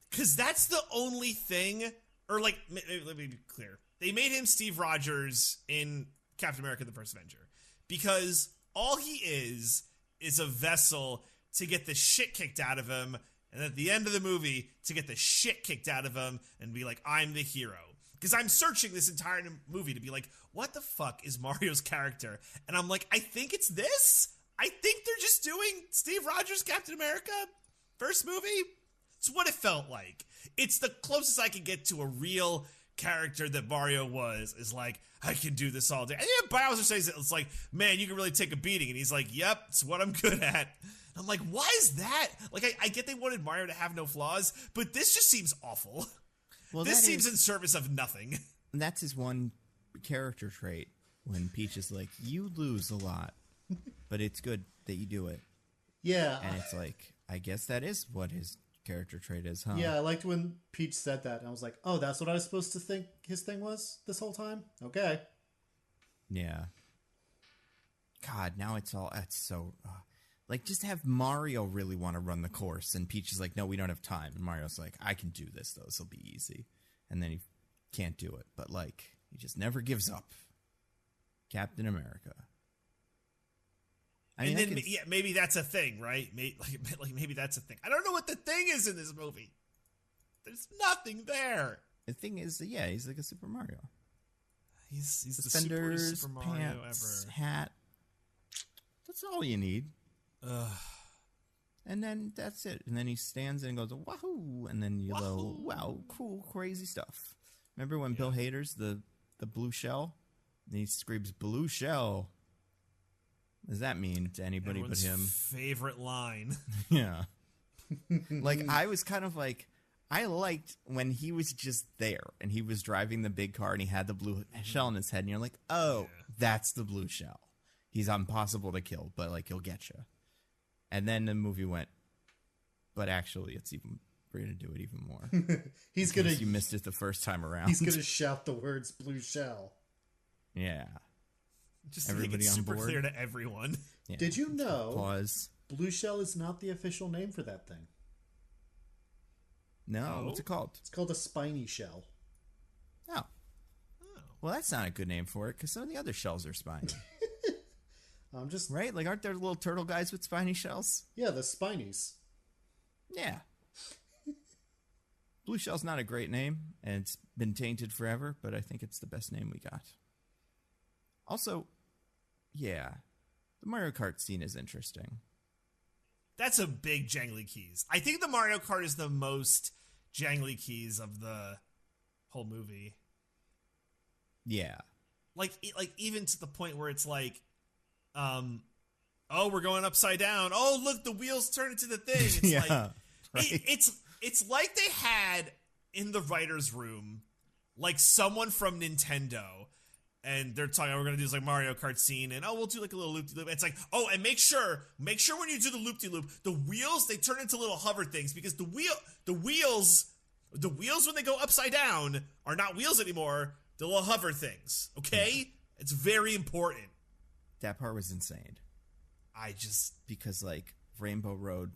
because that's the only thing. Or like, let me be clear. they made him Steve Rogers in Captain America: The First Avenger, because all he is a vessel to get the shit kicked out of him, and at the end of the movie to get the shit kicked out of him and be like, I'm the hero. Because I'm searching this entire movie to be like, what the fuck is Mario's character? And I'm like, I think it's this. I think they're just doing Steve Rogers Captain America first movie. It's what it felt like. It's the closest I can get to a real character that Mario was, is like, I can do this all day. And yeah, Bowser says it's like, man, you can really take a beating. And he's like, yep, it's what I'm good at. I'm like, why is that? Like, I get they wanted Mario to have no flaws, but this just seems awful. Well, this seems in service of nothing. That's his one character trait. When Peach is like, you lose a lot, but it's good that you do it. Yeah. And it's like, I guess that is what his character trait is, huh? Yeah, I liked when Peach said that. And I was like, oh, that's what I was supposed to think his thing was this whole time? Okay. Yeah. God, now it's so... like, just have Mario really want to run the course, and Peach is like, no, we don't have time. And Mario's like, I can do this, though. This will be easy. And then he can't do it. But, like, he just never gives up. Captain America. I mean, maybe that's a thing, right? Maybe that's a thing. I don't know what the thing is in this movie. There's nothing there. The thing is, yeah, he's like a Super Mario. He's the Suspenders, Super Mario pants, ever. hat. That's all you need. Ugh. And then that's it. And then he stands and goes, wahoo! And then you go, wow, cool, crazy stuff. Remember when Bill Hader's the blue shell? And he screams, blue shell. What does that mean to anybody Everyone's but him? Favorite line. Yeah. Like, I was kind of like, I liked when he was just there and he was driving the big car and he had the blue shell in his head. And you're like, oh, that's the blue shell. He's impossible to kill, but, like, he'll get you. And then the movie went, but actually, we're going to do it even more. You missed it the first time around. He's going to shout the words blue shell. Yeah. Just everybody to make it super clear to everyone. Yeah. Did you know Pause. Blue shell is not the official name for that thing? No, what's it called? It's called a spiny shell. Oh. Well, that's not a good name for it, because some of the other shells are spiny. I'm just... Right? Like, aren't there little turtle guys with spiny shells? Yeah, the spinies. Yeah. Blue shell's not a great name, and it's been tainted forever, but I think it's the best name we got. Also, yeah, the Mario Kart scene is interesting. That's a big jangly keys. I think the Mario Kart is the most jangly keys of the whole movie. Yeah. Like even to the point where it's like, oh, we're going upside down. Oh, look, the wheels turn into the thing. It's yeah, like, right? it's like they had in the writer's room, like someone from Nintendo, and they're talking, we're going to do this like Mario Kart scene, and we'll do like a little loop-de-loop. It's like, and make sure when you do the loop-de-loop, the wheels, they turn into little hover things, because the wheels when they go upside down are not wheels anymore. They're little hover things. Okay? Yeah. It's very important. That part was insane. Because like Rainbow Road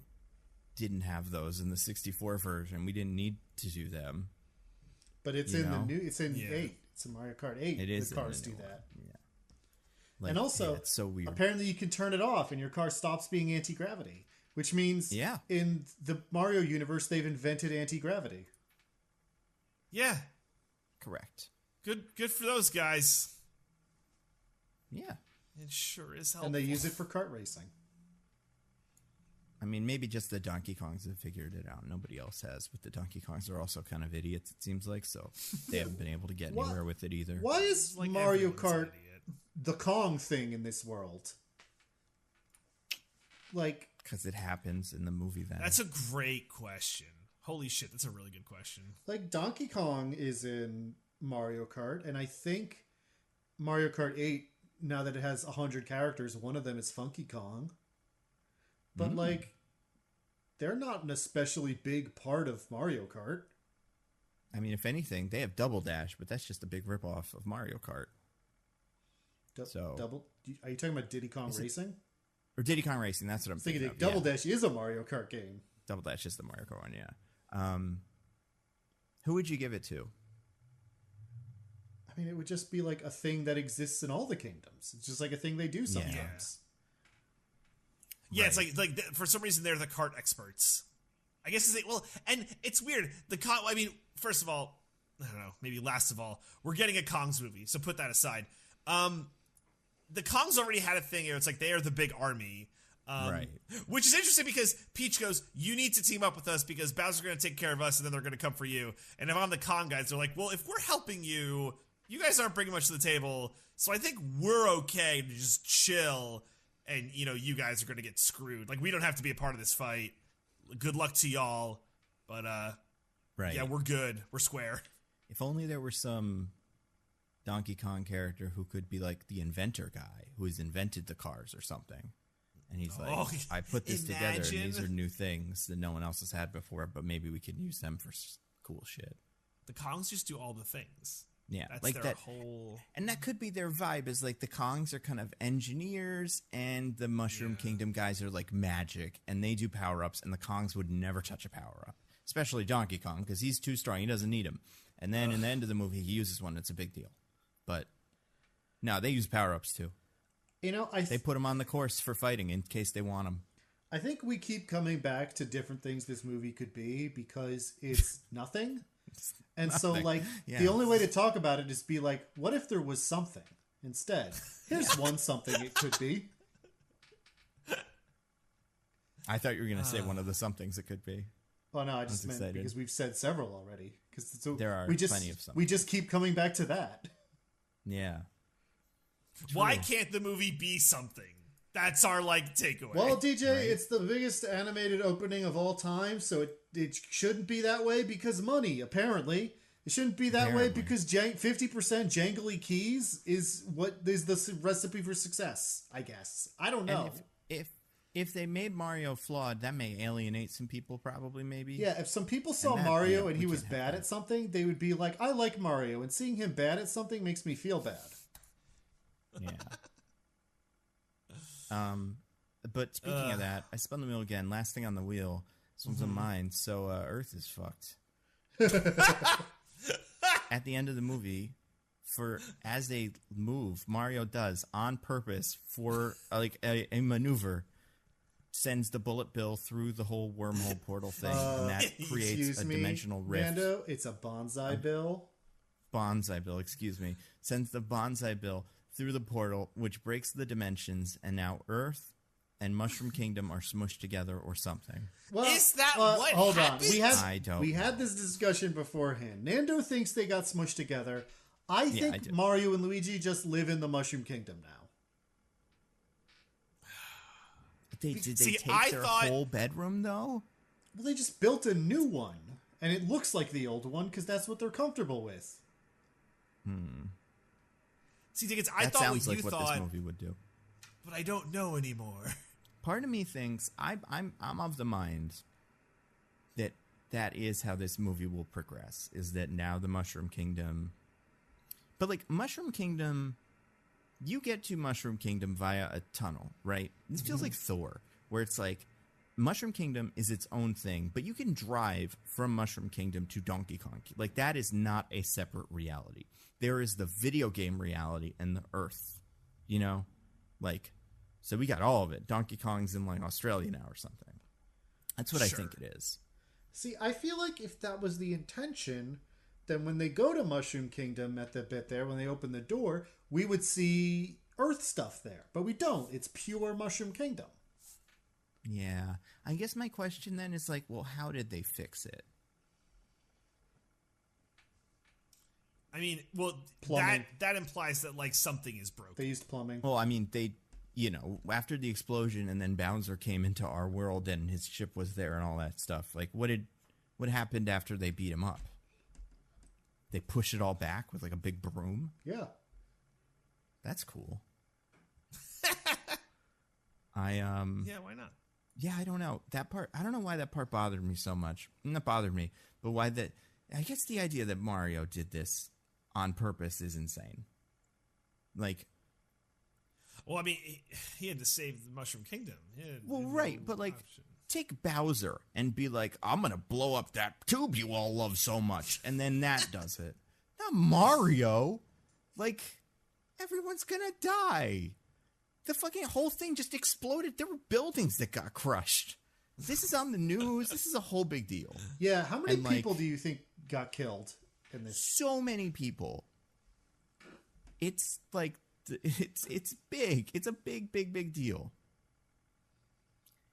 didn't have those in the 64 version. We didn't need to do them. But it's in the new. It's in 8. It's in Mario Kart 8. It is. The cars do that. Yeah. Like, and also, it's so weird. Apparently, you can turn it off, and your car stops being anti-gravity. Which means, in the Mario universe, they've invented anti-gravity. Yeah. Correct. Good for those guys. Yeah. It sure is helpful. And they use it for kart racing. I mean, maybe just the Donkey Kongs have figured it out. Nobody else has, but the Donkey Kongs are also kind of idiots, it seems like, so they haven't been able to get anywhere with it either. Why is like Mario Kart the Kong thing in this world? Like, because it happens in the movie then. That's a great question. Holy shit, that's a really good question. Like, Donkey Kong is in Mario Kart, and I think Mario Kart 8, now that it has 100 characters, one of them is Funky Kong. But, like, they're not an especially big part of Mario Kart. I mean, if anything, they have Double Dash, but that's just a big ripoff of Mario Kart. Are you talking about Diddy Kong Racing? Or Diddy Kong Racing, that's what I'm thinking of. Double Dash is a Mario Kart game. Double Dash is the Mario Kart one, yeah. Who would you give it to? I mean, it would just be like a thing that exists in all the kingdoms. It's just like a thing they do sometimes. Yeah, right. It's like for some reason they're the cart experts. I guess and it's weird. I mean, first of all, I don't know, maybe last of all, we're getting a Kongs movie, so put that aside. The Kongs already had a thing here. It's like they are the big army. Right. Which is interesting because Peach goes, you need to team up with us because Bowser's going to take care of us and then they're going to come for you. And if I'm the Kong guys, they're like, well, if we're helping you, you guys aren't bringing much to the table. So I think we're okay to just chill and, you guys are going to get screwed. Like, we don't have to be a part of this fight. Good luck to y'all. But, right. Yeah, we're good. We're square. If only there were some Donkey Kong character who could be like the inventor guy who has invented the cars or something. And he's like, I put this together, and these are new things that no one else has had before, but maybe we can use them for cool shit. The Kongs just do all the things. Yeah. That's like their whole... And that could be their vibe, is like the Kongs are kind of engineers, and the Mushroom Kingdom guys are like magic, and they do power-ups, and the Kongs would never touch a power-up. Especially Donkey Kong, because he's too strong. He doesn't need them. And then in the end of the movie, he uses one. It's a big deal. But no, they use power-ups too. They put them on the course for fighting in case they want them. I think we keep coming back to different things this movie could be because it's nothing. And nothing. So, like, the only way to talk about it is be like, what if there was something instead? Here's one something it could be. I thought you were going to say one of the somethings it could be. Oh, no, I just meant excited. Because we've said several already. There are plenty of something. We just keep coming back to that. Yeah. True. Why can't the movie be something? That's our, takeaway. Well, DJ, It's the biggest animated opening of all time, so it shouldn't be that way because money, apparently. It shouldn't be that way because 50% jangly keys is what is the recipe for success, I guess. I don't know. And if they made Mario flawed, that may alienate some people, probably, maybe. Yeah, if some people saw Mario and he was bad at something, they would be like, I like Mario, and seeing him bad at something makes me feel bad. Yeah. But speaking of that, I spun the wheel again. Last thing on the wheel. This one's on mine. So Earth is fucked. At the end of the movie, as they move, Mario does on purpose for a maneuver, sends the bullet bill through the whole wormhole portal thing, and that creates a dimensional rift. Nando, it's a bonsai bill. Bonsai bill, excuse me. Sends the bonsai bill through the portal, which breaks the dimensions, and now Earth and Mushroom Kingdom are smushed together or something. Well, is that what hold happened? On. We had this discussion beforehand. Nando thinks they got smushed together. I think Mario and Luigi just live in the Mushroom Kingdom now. Did they take their whole bedroom, though? Well, they just built a new one, and it looks like the old one because that's what they're comfortable with. See, Diggins, I thought sounds like what this movie would do, but I don't know anymore. Part of me thinks I'm of the mind that is how this movie will progress. Is that now the Mushroom Kingdom? But Mushroom Kingdom, you get to Mushroom Kingdom via a tunnel, right? This feels like Thor, where it's like Mushroom Kingdom is its own thing, but you can drive from Mushroom Kingdom to Donkey Kong. That is not a separate reality. There is the video game reality and the Earth, so we got all of it. Donkey Kong's in Australia now or something. That's what I think it is. See, I feel like if that was the intention, then when they go to Mushroom Kingdom at the bit there, when they open the door, we would see Earth stuff there. But we don't. It's pure Mushroom Kingdom. Yeah. I guess my question then is well, how did they fix it? I mean, that implies that something is broken. They used plumbing. Well, I mean, they, after the explosion and then Bowser came into our world and his ship was there and all that stuff. What happened after they beat him up? They push it all back with a big broom? Yeah. That's cool. Yeah, why not? Yeah, I don't know. That part, I don't know why that part bothered me so much. Not bothered me, but why that, I guess the idea that Mario did this on purpose is insane. Well, I mean, he had to save the Mushroom Kingdom. Right, but take Bowser and be I'm going to blow up that tube you all love so much, and then that does it. Not Mario. Like, everyone's gonna die. The fucking whole thing just exploded. There were buildings that got crushed. This is on the news. This is a whole big deal. Yeah, how many people do you think got killed in this? So many people. It's like, it's big. It's a big deal.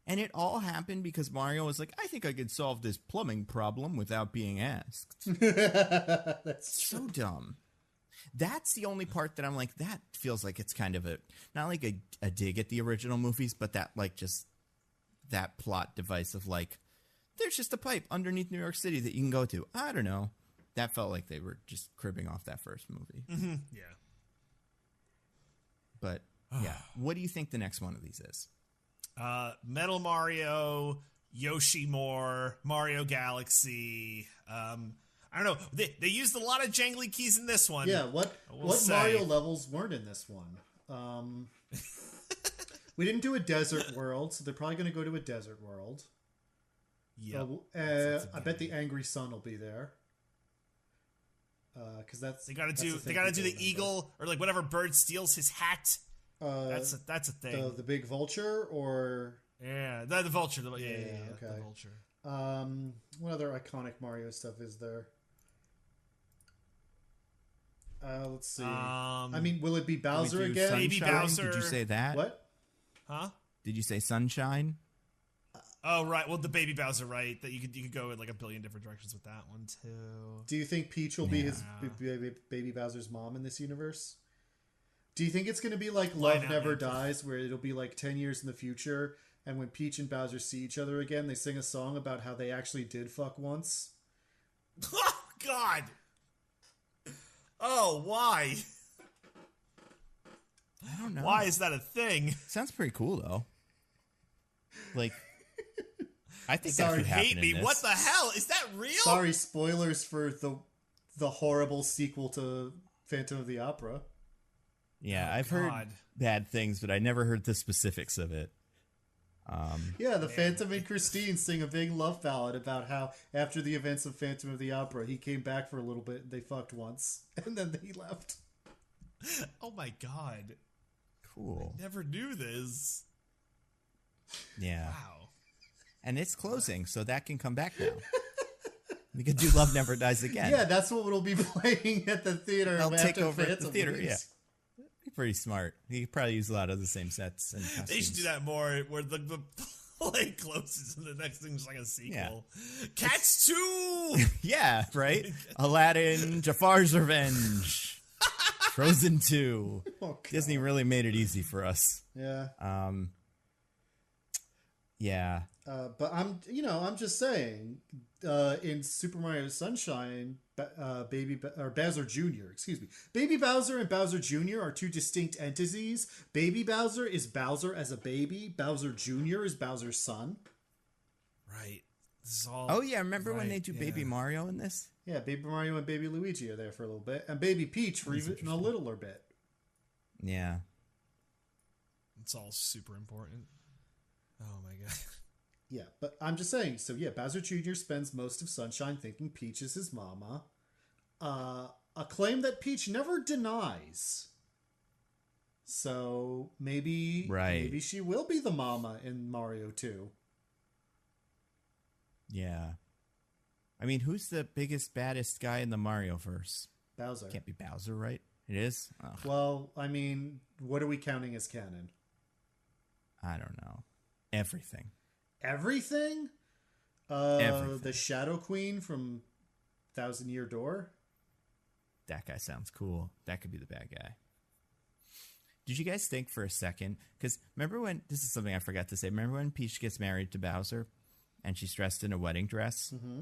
And it all happened because Mario was like, I think I could solve this plumbing problem without being asked. That's so dumb. That's the only part that I'm like, that feels like it's kind of not like a dig at the original movies, but that like just that plot device of like, there's just a pipe underneath New York City that you can go to. I don't know. That felt like they were just cribbing off that first movie. Mm-hmm. Yeah. But yeah, what do you think the next one of these is? Metal Mario, Yoshi More, Mario Galaxy. I don't know. They used a lot of jangly keys in this one. Yeah, what Mario levels weren't in this one? We didn't do a desert world, so they're probably going to go to a desert world. Yeah. I bet the Angry Sun will be there. Because they gotta do the eagle or like whatever bird steals his hat. That's a thing. The big vulture or the vulture. Okay. The vulture. What other iconic Mario stuff is there? Let's see. I mean, will it be Bowser again? Baby Bowser. Did you say that? What? Huh? Did you say Sunshine? Oh right, well the Baby Bowser, right? That you could go in like a billion different directions with that one too. Do you think Peach will be his Baby Bowser's mom in this universe? Do you think it's going to be like Love Never Dies, where it'll be like 10 years in the future, and when Peach and Bowser see each other again, they sing a song about how they actually did fuck once? Oh God! Oh, why? I don't know. Why is that a thing? Sounds pretty cool though. Like. I think Sorry, that could happen hate me. in this. What the hell? Is that real? Sorry, spoilers for the horrible sequel to Phantom of the Opera. Yeah, I've heard bad things, but I never heard the specifics of it. The Phantom and Christine sing a big love ballad about how after the events of Phantom of the Opera, he came back for a little bit and they fucked once, and then he left. Oh my God. Cool. I never knew this. Yeah. Wow. And it's closing, so that can come back now. We could do Love Never Dies again. Yeah, that's what will be playing at the theater. They'll take over Phantom at the theater, leaves. yeah. Be pretty smart. You could probably use a lot of the same sets and costumes. They should do that more, where the play closes and the next thing's like a sequel. Yeah. Cats 2! Yeah, right? Aladdin, Jafar's Revenge, Frozen 2. Oh, Disney really made it easy for us. Yeah. Yeah. But I'm just saying, in Super Mario Sunshine, Bowser Jr., excuse me, Baby Bowser and Bowser Jr. are two distinct entities. Baby Bowser is Bowser as a baby. Bowser Jr. is Bowser's son. Right. This is all Oh yeah, remember when they do Baby Mario in this? Yeah, Baby Mario and Baby Luigi are there for a little bit, and Baby Peach for even a littler bit. Yeah. It's all super important. Oh my God. Yeah, but I'm just saying, so yeah, Bowser Jr. spends most of Sunshine thinking Peach is his mama. A claim that Peach never denies. So maybe she will be the mama in Mario 2. Yeah. I mean, who's the biggest, baddest guy in the Mario verse? Bowser. Can't be Bowser, right? It is? Ugh. Well, I mean, what are we counting as canon? I don't know. Everything. Everything? Everything. The Shadow Queen from Thousand Year Door? That guy sounds cool. That could be the bad guy. Did you guys think for a second? Because remember when, this is something I forgot to say, remember when Peach gets married to Bowser and she's dressed in a wedding dress? Mm-hmm.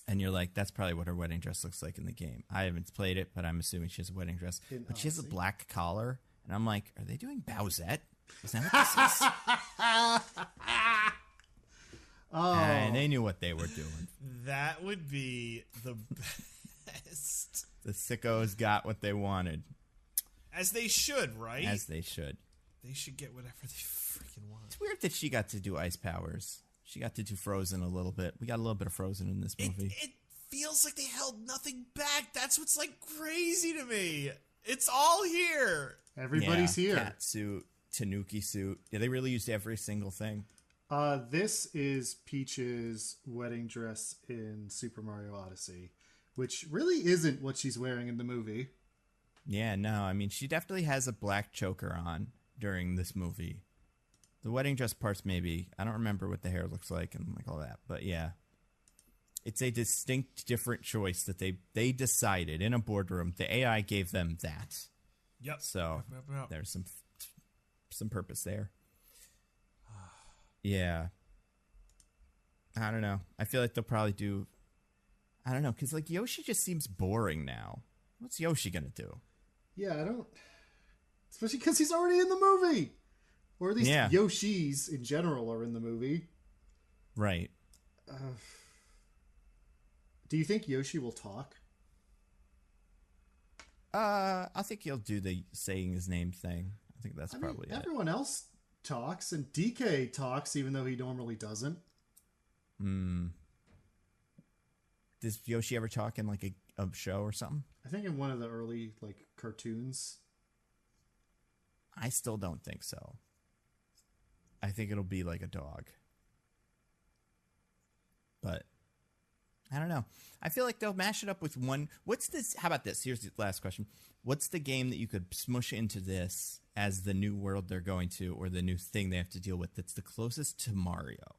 And you're like, that's probably what her wedding dress looks like in the game. I haven't played it, but I'm assuming she has a wedding dress. But she has a black collar. And I'm like, are they doing Bowsette? Is that what this is? Oh. And they knew what they were doing. That would be the best. The sickos got what they wanted. As they should, right? As they should. They should get whatever they freaking want. It's weird that she got to do ice powers. She got to do Frozen a little bit. We got a little bit of Frozen in this movie. It feels like they held nothing back. That's what's like crazy to me. It's all here. Everybody's here. Cat suit, Tanuki suit. Yeah, they really used every single thing. This is Peach's wedding dress in Super Mario Odyssey, which really isn't what she's wearing in the movie. Yeah, no, I mean, she definitely has a black choker on during this movie. The wedding dress parts, maybe. I don't remember what the hair looks like and like all that, but yeah. It's a distinct, different choice that they decided in a boardroom. The AI gave them that. Yep. So there's some purpose there. Yeah. I don't know. I feel like they'll probably do... I don't know, because like Yoshi just seems boring now. What's Yoshi going to do? Yeah, I don't... Especially because he's already in the movie! Or at least Yoshis in general are in the movie. Right. Do you think Yoshi will talk? I think he'll do the saying his name thing. I think that's probably it. Everyone else talks, and DK talks even though he normally doesn't. Does Yoshi ever talk in like a show or something? I think in one of the early like cartoons. I still don't think so. I think it'll be like a dog. But I don't know. I feel like they'll mash it up with one. What's this? How about this? Here's the last question. What's the game that you could smush into this as the new world they're going to, or the new thing they have to deal with that's the closest to Mario?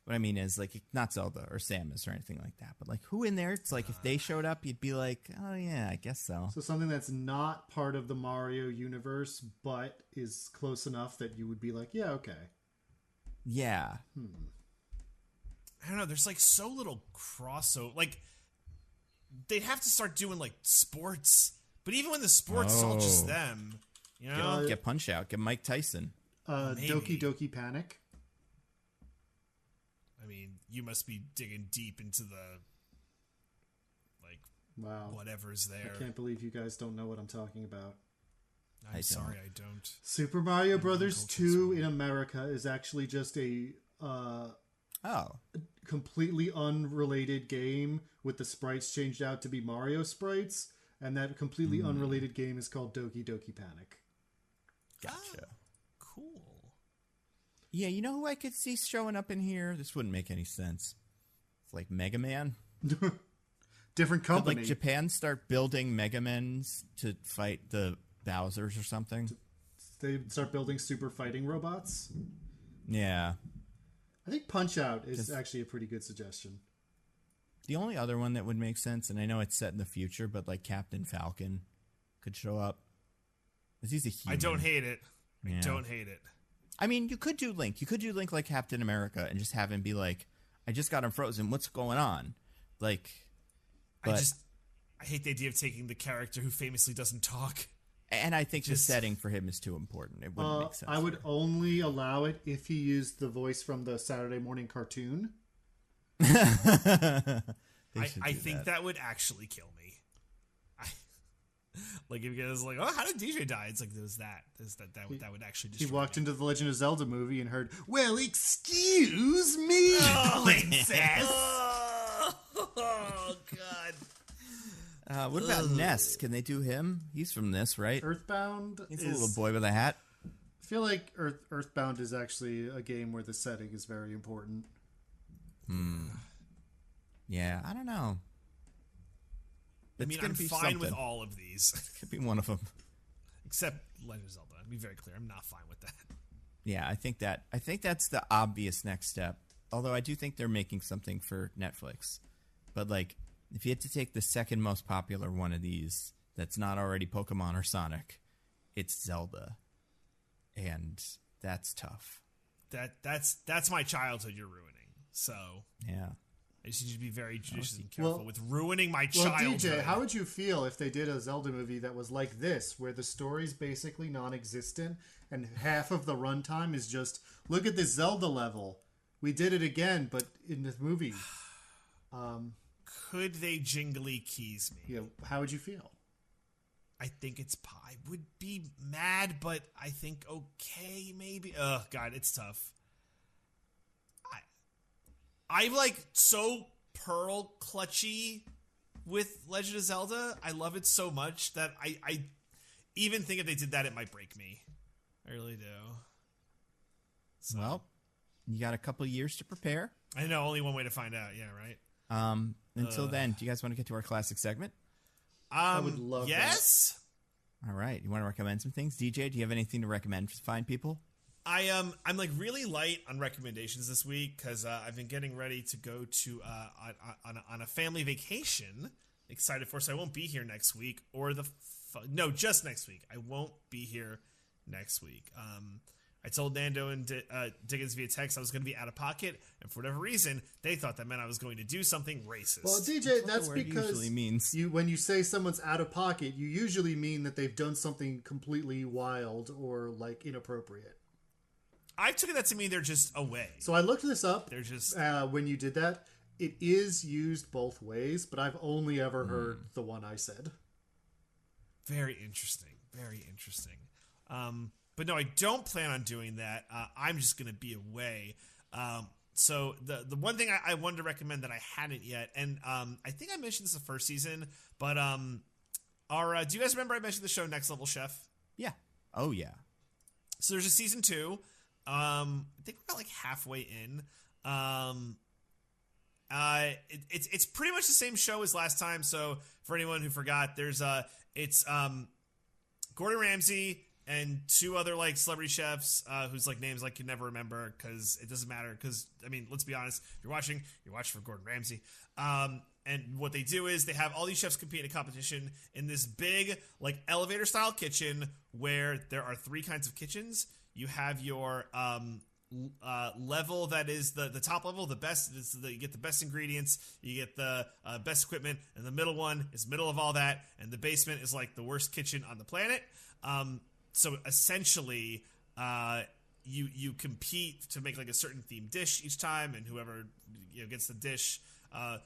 What I mean is, like, not Zelda or Samus or anything like that, but like, who in there? It's like if they showed up, you'd be like, oh yeah, I guess so. So something that's not part of the Mario universe, but is close enough that you would be like, yeah, okay. Yeah. I don't know. There's like so little crossover. Like, they'd have to start doing like sports, but even when the sports is all just them, you know, get Punch Out, get Mike Tyson, Doki Doki Panic. I mean, you must be digging deep into the like, wow, whatever's there. I can't believe you guys don't know what I'm talking about. I'm sorry, I don't. Super Mario Brothers 2 in America is actually just a completely unrelated game with the sprites changed out to be Mario sprites, and that completely unrelated game is called Doki Doki Panic. Gotcha. Cool. Yeah, you know who I could see showing up in here? This wouldn't make any sense. It's like Mega Man. Different company. Could, like, Japan start building Mega Mans to fight the Bowsers or something? They start building super fighting robots? Yeah. I think Punch-Out is actually a pretty good suggestion. The only other one that would make sense, and I know it's set in the future, but like Captain Falcon could show up. Because he's a human. I don't hate it. I don't hate it. I mean, you could do Link. You could do Link like Captain America and just have him be like, I just got him frozen. What's going on? Like, but, I hate the idea of taking the character who famously doesn't talk. And I think the setting for him is too important. It wouldn't make sense. I would only allow it if he used the voice from the Saturday morning cartoon. I think that would actually kill me. Like, if you guys like, oh, how did DJ die? It's like, that would actually destroy He walked me. into the Legend of Zelda movie and heard, well, excuse me, princess. Oh, God. What about Ness? Can they do him? He's from this, right? Earthbound He's a little boy with a hat. I feel like Earthbound is actually a game where the setting is very important. Yeah, I don't know. I mean, I'm fine with all of these. Could be one of them. Except Legend of Zelda. I'll be very clear. I'm not fine with that. Yeah, I think that's the obvious next step. Although I do think they're making something for Netflix. But like, if you had to take the second most popular one of these that's not already Pokemon or Sonic, it's Zelda. And that's tough. That's my childhood you're ruining. So yeah. I just need to be very judicious and careful with ruining my childhood. DJ, how would you feel if they did a Zelda movie that was like this, where the story's basically non-existent and half of the runtime is just, look at this Zelda level. We did it again, but in the movie. Could they jingly keys me? Yeah, how would you feel? I think I would be mad, but I think okay, maybe. Oh, God, it's tough. I'm like so pearl clutchy with Legend of Zelda. I love it so much that I even think if they did that, it might break me. I really do. So. Well, you got a couple years to prepare. I know, only one way to find out. Yeah, right. Until then, do you guys want to get to our classic segment? I would love yes. All right. You want to recommend some things? DJ, do you have anything to recommend for fine people? I'm like really light on recommendations this week because I've been getting ready to go to on a family vacation. Excited for, so I won't be here next week just next week. I won't be here next week. I told Nando and Diggins via text I was going to be out of pocket, and for whatever reason, they thought that meant I was going to do something racist. Well, DJ, that's because usually means. When you say someone's out of pocket, you usually mean that they've done something completely wild or like inappropriate. I took that to mean they're just away. So I looked this up. They're just when you did that. It is used both ways, but I've only ever heard the one I said. Very interesting. Very interesting. But no, I don't plan on doing that. I'm just going to be away. So the one thing I wanted to recommend that I hadn't yet, and I think I mentioned this the first season, but do you guys remember I mentioned the show Next Level Chef? Yeah. Oh, yeah. So there's a season 2. I think we're about like halfway in. It's pretty much the same show as last time. So for anyone who forgot, it's Gordon Ramsay and 2 other like celebrity chefs whose like names I can never remember because it doesn't matter. Because I mean, let's be honest, you're watching for Gordon Ramsay. And what they do is they have all these chefs compete in a competition in this big like elevator style kitchen where there are 3 kinds of kitchens. You have your level that is the top level, the best. You get the best ingredients, you get the best equipment, and the middle one is middle of all that, and the basement is like the worst kitchen on the planet. So essentially, you compete to make like a certain themed dish each time, and whoever gets the dish,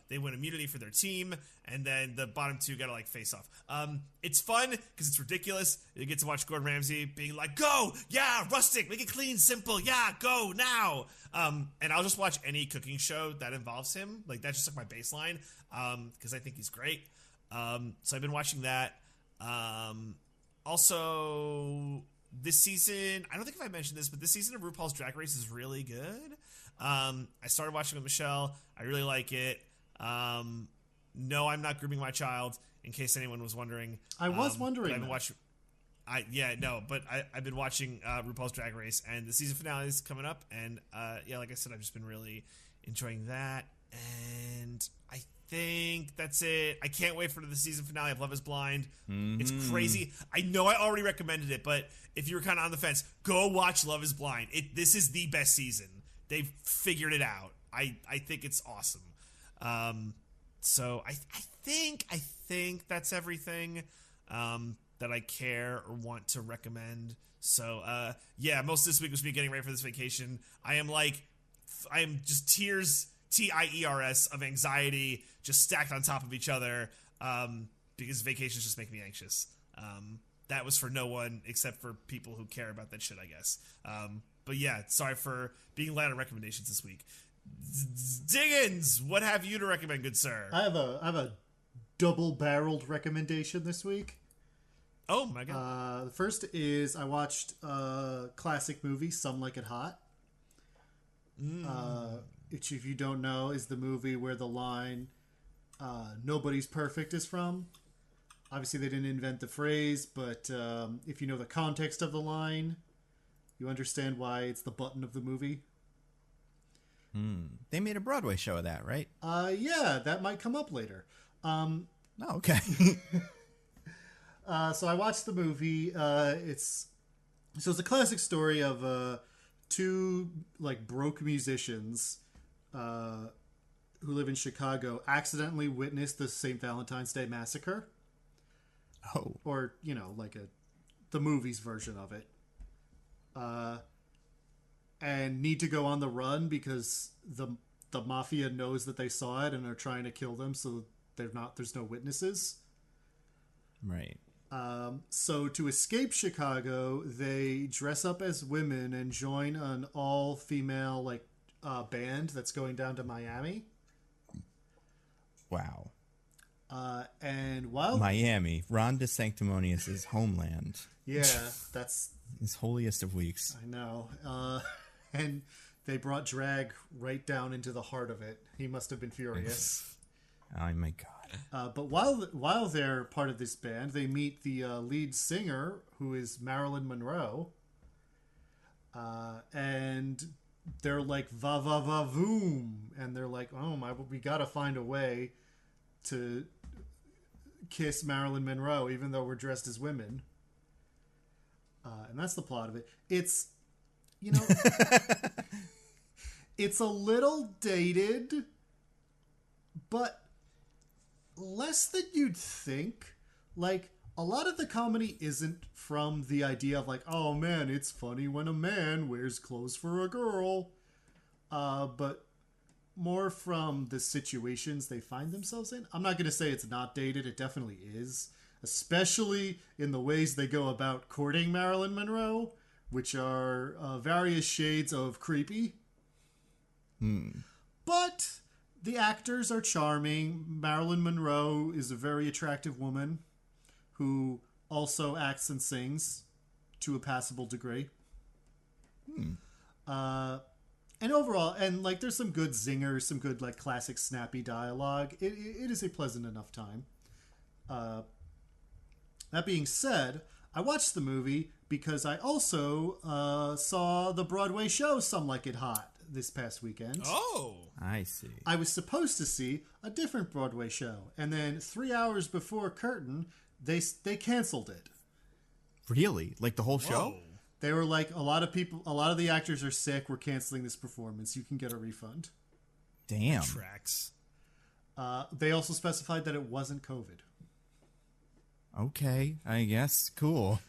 they win immunity for their team, and then the bottom 2 gotta like face off. It's fun because it's ridiculous. You get to watch Gordon Ramsay being like, "Go, yeah, rustic, make it clean, simple, yeah, go now." And I'll just watch any cooking show that involves him. Like that's just like my baseline because I think he's great. So I've been watching that. Also, this season, I don't think if I mentioned this, but this season of RuPaul's Drag Race is really good. I started watching with Michelle. I really like it. No, I'm not grooming my child, in case anyone was wondering. I was wondering. I've been watching. I've been watching RuPaul's Drag Race, and the season finale is coming up, and like I said, I've just been really enjoying that, and I think that's it. I can't wait for the season finale of Love is Blind. It's crazy. I know I already recommended it, but if you were kind of on the fence, go watch Love is Blind. This is the best season. They've figured it out. I think it's awesome. So I think that's everything that I care or want to recommend. So most of this week was me getting ready for this vacation. I am just tears, TIERS, of anxiety just stacked on top of each other because vacations just make me anxious. That was for no one except for people who care about that shit, I guess. But yeah, sorry for being light on recommendations this week. Diggins, what have you to recommend, good sir? I have a double-barreled recommendation this week. Oh my god! The first is I watched a classic movie, Some Like It Hot. Which, if you don't know, is the movie where the line "Nobody's perfect" is from. Obviously, they didn't invent the phrase, but if you know the context of the line, you understand why it's the button of the movie. They made a Broadway show of that, right? Yeah, that might come up later. Okay. So I watched the movie. It's a classic story of 2 like broke musicians who live in Chicago accidentally witnessed the St. Valentine's Day Massacre. Oh. Or, the movie's version of it. And need to go on the run because the mafia knows that they saw it and are trying to kill them, so there's no witnesses. Right. So to escape Chicago, they dress up as women and join an all-female band that's going down to Miami. Wow. And while Miami, Ron DeSanctimonious' homeland. Yeah, that's his holiest of weeks. I know. And they brought drag right down into the heart of it. He must have been furious. Oh my God. But while they're part of this band, they meet the lead singer, who is Marilyn Monroe. And they're like, va va va voom. And they're like, oh my, we gotta find a way to kiss Marilyn Monroe, even though we're dressed as women. And that's the plot of it. It's, you know, it's a little dated, but less than you'd think. Like, a lot of the comedy isn't from the idea of like, oh man, it's funny when a man wears clothes for a girl. But more from the situations they find themselves in. I'm not going to say it's not dated. It definitely is. Especially in the ways they go about courting Marilyn Monroe, which are various shades of creepy. But the actors are charming. Marilyn Monroe is a very attractive woman who also acts and sings to a passable degree. And overall, and like there's some good zingers, some good like classic snappy dialogue. It is a pleasant enough time. That being said, I watched the movie because I also saw the Broadway show Some Like It Hot this past weekend. Oh! I see. I was supposed to see a different Broadway show, and then 3 hours before curtain, they canceled it. Really? Like the whole show? Whoa. They were like, a lot of the actors are sick, we're canceling this performance, you can get a refund. Damn. Tracks. They also specified that it wasn't COVID. Okay, I guess. Cool.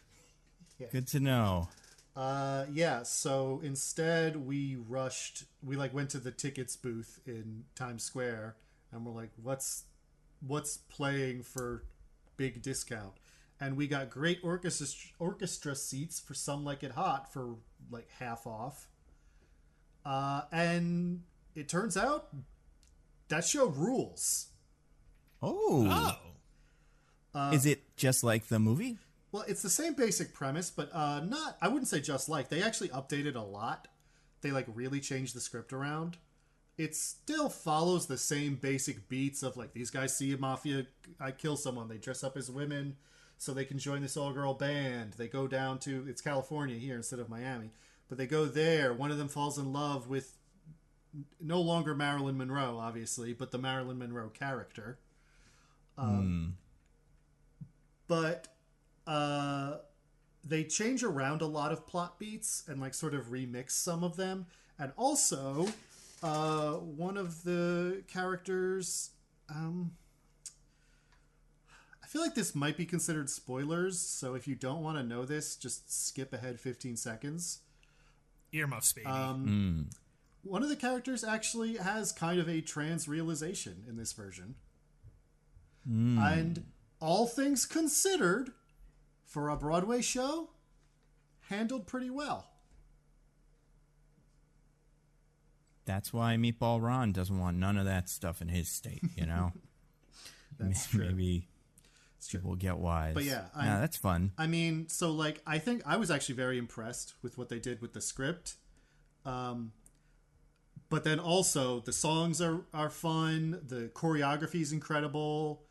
Yeah. Good to know. Yeah, so instead we went to the tickets booth in Times Square, and we're like, what's playing for big discount? And we got great orchestra seats for Some Like It Hot for like half off. And it turns out that show rules. Oh. Is it just like the movie? Well, it's the same basic premise, but I wouldn't say just like. They actually updated a lot. They like really changed the script around. It still follows the same basic beats of like, these guys see a mafia, I kill someone, they dress up as women so they can join this all-girl band. They go down to, it's California here instead of Miami, but they go there. One of them falls in love with no longer Marilyn Monroe, obviously, but the Marilyn Monroe character. But they change around a lot of plot beats and like sort of remix some of them. And also, one of the characters, I feel like this might be considered spoilers, so if you don't want to know this, just skip ahead 15 seconds. Earmuffs, baby. One of the characters actually has kind of a trans realization in this version. And all things considered, for a Broadway show, handled pretty well. That's why Meatball Ron doesn't want none of that stuff in his state, you know? That's true. Maybe people will get wise. But yeah. That's fun. I mean, so like, I think I was actually very impressed with what they did with the script. But then also, the songs are fun. The choreography is incredible.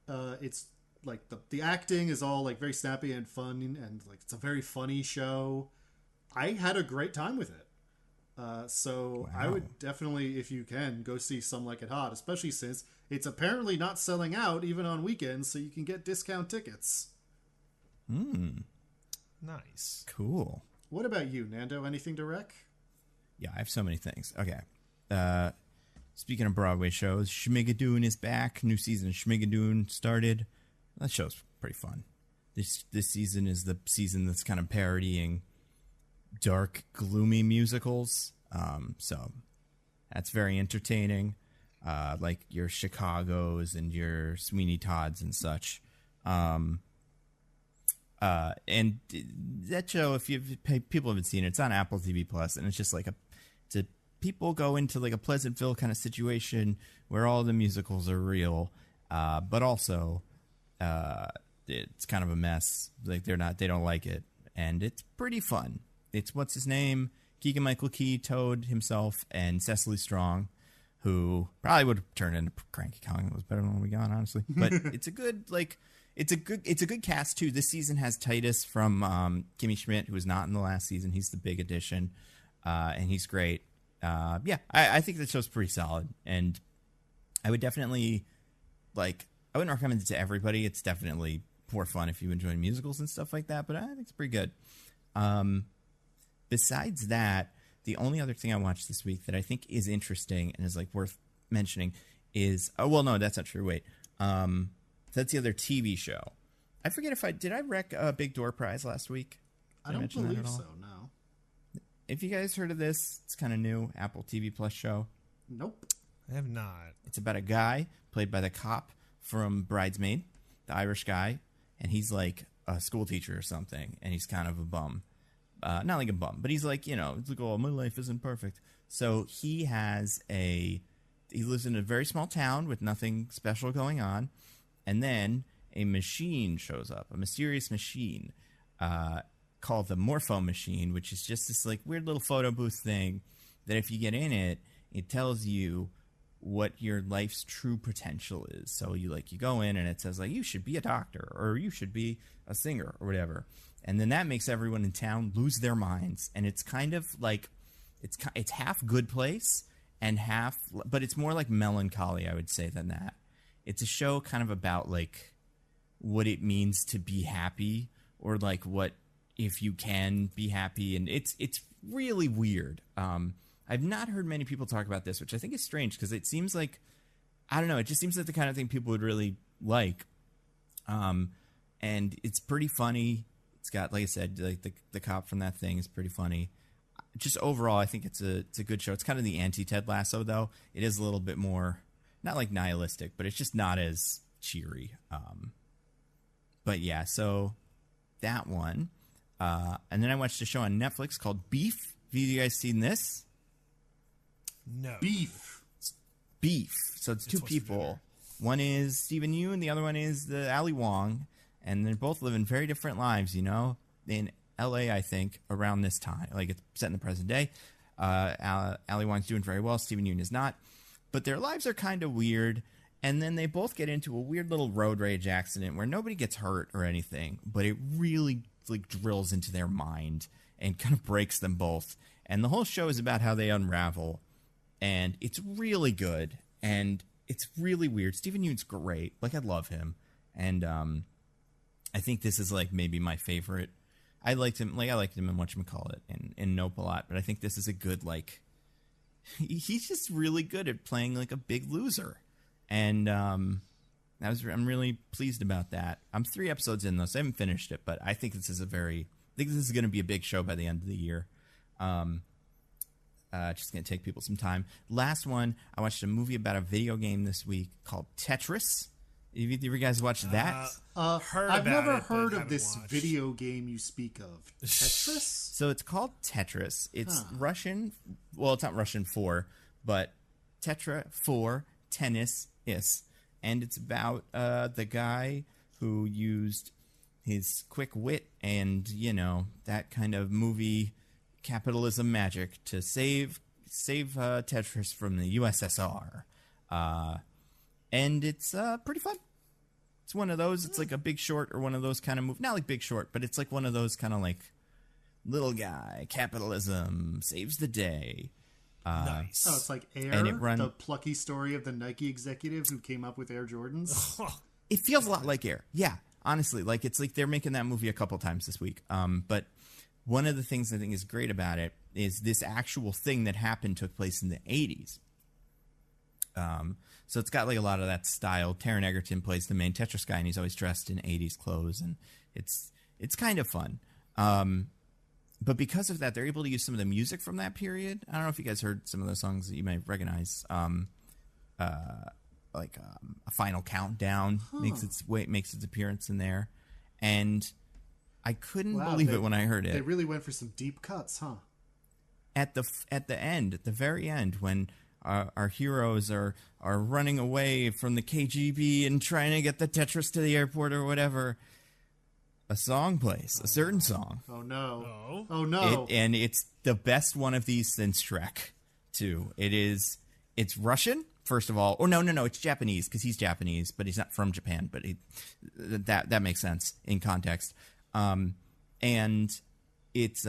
It's like the acting is all like very snappy and fun, and like it's a very funny show. I had a great time with it. So wow. I would definitely, if you can, go see Some Like It Hot, especially since it's apparently not selling out even on weekends, so you can get discount tickets. Nice. Cool. What about you, Nando? Anything to rec? Yeah, I have so many things. Okay. Speaking of Broadway shows, Schmigadoon is back. New season of Schmigadoon started. That show's pretty fun. This season is the season that's kind of parodying dark, gloomy musicals. So that's very entertaining. Like your Chicagos and your Sweeney Todds and such. And that show, if people haven't seen it, it's on Apple TV Plus, and it's just like it's a people go into like a Pleasantville kind of situation where all the musicals are real, but also it's kind of a mess. Like they don't like it, and it's pretty fun. It's what's his name, Keegan-Michael Key, Toad himself, and Cecily Strong, who probably would have turned into Cranky Kong. It was better than when we got, honestly. But it's a good it's a good cast too. This season has Titus from Kimmy Schmidt, who was not in the last season. He's the big addition, and he's great. I think the show's pretty solid, and I would definitely I wouldn't recommend it to everybody. It's definitely more fun if you enjoy musicals and stuff like that, but I think it's pretty good. Besides that, the only other thing I watched this week that I think is interesting and is worth mentioning is no, that's not true. Wait, that's the other TV show. I forget did I rec Big Door Prize last week? I don't believe so. No. If you guys heard of this, it's kind of new. Apple TV Plus show. Nope. I have not. It's about a guy played by the cop from Bridesmaid, the Irish guy, and he's like a school teacher or something, and he's kind of a bum. Not like a bum, but he's like, it's like, oh, my life isn't perfect. So he lives in a very small town with nothing special going on, and then a machine shows up, a mysterious machine called the Morpho Machine, which is just this weird little photo booth thing that if you get in it, it tells you what your life's true potential is. So you go in and it says you should be a doctor or you should be a singer or whatever. And then that makes everyone in town lose their minds. And it's kind of it's half Good Place and half, but it's more like Melancholy, I would say, than that. It's a show kind of about what it means to be happy, or what if you can be happy. And it's really weird. I've not heard many people talk about this, which I think is strange because it seems I don't know, it just seems like the kind of thing people would really like. And it's pretty funny. It's got, like I said, the cop from that thing is pretty funny. Just overall, I think it's a good show. It's kind of the anti-Ted Lasso, though. It is a little bit more, not nihilistic, but it's just not as cheery. But yeah, so that one. And then I watched a show on Netflix called Beef. Have you guys seen this? No. Beef. So it's two people. One is Stephen Yeun, and the other one is the Ali Wong. And they're both living very different lives, in L.A., I think, around this time. It's set in the present day. Ali Wong's doing very well. Stephen Yeun is not. But their lives are kind of weird. And then they both get into a weird little road rage accident where nobody gets hurt or anything. But it really, drills into their mind and kind of breaks them both. And the whole show is about how they unravel. And it's really good. And it's really weird. Stephen Yeun's great. I love him. And, I think this is maybe my favorite. I liked him in whatchamacallit and Nope a lot, but I think this is a good he's just really good at playing a big loser, and I'm really pleased about that. I'm 3 episodes in though, so I haven't finished it, but I think this is going to be a big show by the end of the year. Just going to take people some time. Last one, I watched a movie about a video game this week called Tetris. Have you guys watched that? I've never heard of this video game you speak of. Tetris? So it's called Tetris. It's Russian. Well, it's not Russian for, but Tetra for tennis is. And it's about the guy who used his quick wit and, that kind of movie capitalism magic to save Tetris from the USSR. And it's pretty fun. It's one of those. It's a Big Short or one of those kind of movies. Not Big Short, but it's one of those kind of little guy, capitalism, saves the day. Nice. Oh, it's like Air, the plucky story of the Nike executive who came up with Air Jordans. It feels a lot like Air. Yeah, honestly. It's they're making that movie a couple times this week. But one of the things I think is great about it is this actual thing that happened took place in the 80s. So it's got a lot of that style. Taron Egerton plays the main Tetris guy, and he's always dressed in 80s clothes, and it's kind of fun. But because of that, they're able to use some of the music from that period. I don't know if you guys heard some of those songs that you might recognize. A Final Countdown makes its appearance in there, and I couldn't believe it when I heard it. They really went for some deep cuts, huh? at the end, at the very end, when our heroes are running away from the KGB and trying to get the Tetris to the airport or whatever, a song plays, a certain song. Oh no! Oh, oh no! And it's the best one of these since Shrek 2. It's Russian. First of all, or no, it's Japanese because he's Japanese, but he's not from Japan. But that makes sense in context. And it's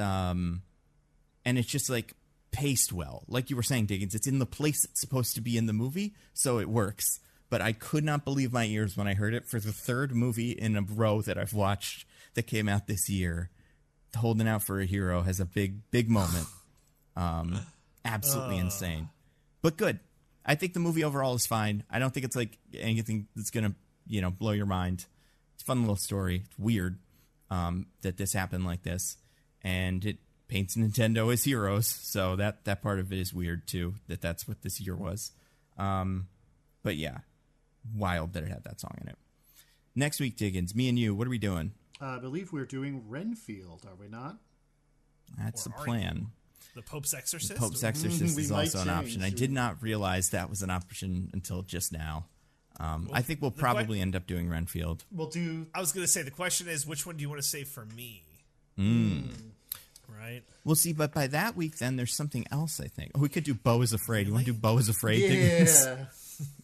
just like paced well, like you were saying, Diggins. It's in the place it's supposed to be in the movie, so it works. But I could not believe my ears when I heard it for the third movie in a row that I've watched that came out this year. Holding Out for a Hero has a big moment. Absolutely insane, but good. I think the movie overall is fine. I don't think it's like anything that's going to, blow your mind. It's a fun little story. It's weird that this happened like this. And it paints Nintendo as heroes. So that part of it is weird, too, that's what this year was. But yeah, wild that it had that song in it. Next week, Diggins, me and you, what are we doing? I believe we're doing Renfield, are we not? That's the plan. The Pope's Exorcist? The Pope's Exorcist is also an option. I did We- not realize that was an option until just now. I think we'll probably end up doing Renfield. We'll do. I was going to say, the question is, which one do you want to save for me? Right? We'll see, but by that week, then there's something else, I think. Oh, we could do Beau is Afraid. You want to do Beau is Afraid? Diggins? Yeah.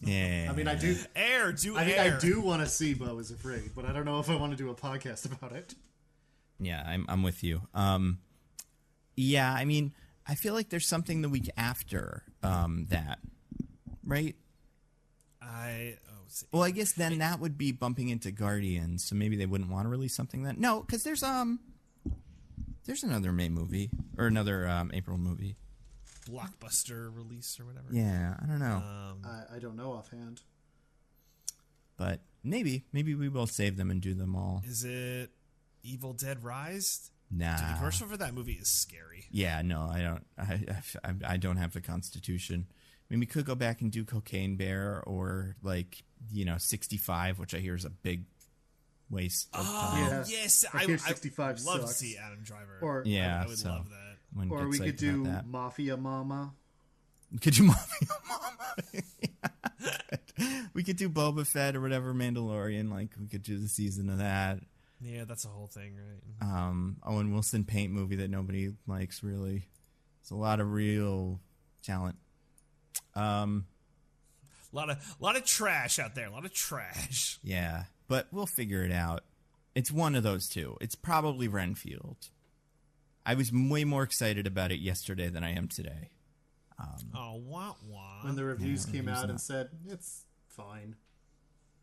Yeah. I mean, I do. Air. I do want to see Beau is Afraid, but I don't know if I want to do a podcast about it. Yeah, I'm with you. Yeah, I mean, I feel like there's something the week after that, right? Well, I guess then that would be bumping into Guardians, so maybe they wouldn't want to release something then. No, because there's another May movie or another April movie. Blockbuster release or whatever. Yeah, I don't know. I don't know offhand. But maybe we will save them and do them all. Is it Evil Dead Rise? Nah. Dude, the commercial for that movie is scary. Yeah, no, I don't. I don't have the constitution. I mean, we could go back and do Cocaine Bear or 65, which I hear is a big waste of time. Yeah. Yes, I hear 65 I'd love to sucks. see Adam Driver. Or Yeah, I would love that. wouldn't or get we psyched could do about that. Mafia Mama. Could you Mafia Mama? Yeah. We could do Boba Fett or whatever Mandalorian. We could do the season of that. Yeah, that's a whole thing, right? Owen Wilson paint movie that nobody likes, really. It's a lot of real talent. A lot of trash out there. A lot of trash. Yeah, but we'll figure it out. It's one of those two. It's probably Renfield. I was way more excited about it yesterday than I am today. Wah. When the reviews came reviews out not. and said, it's fine.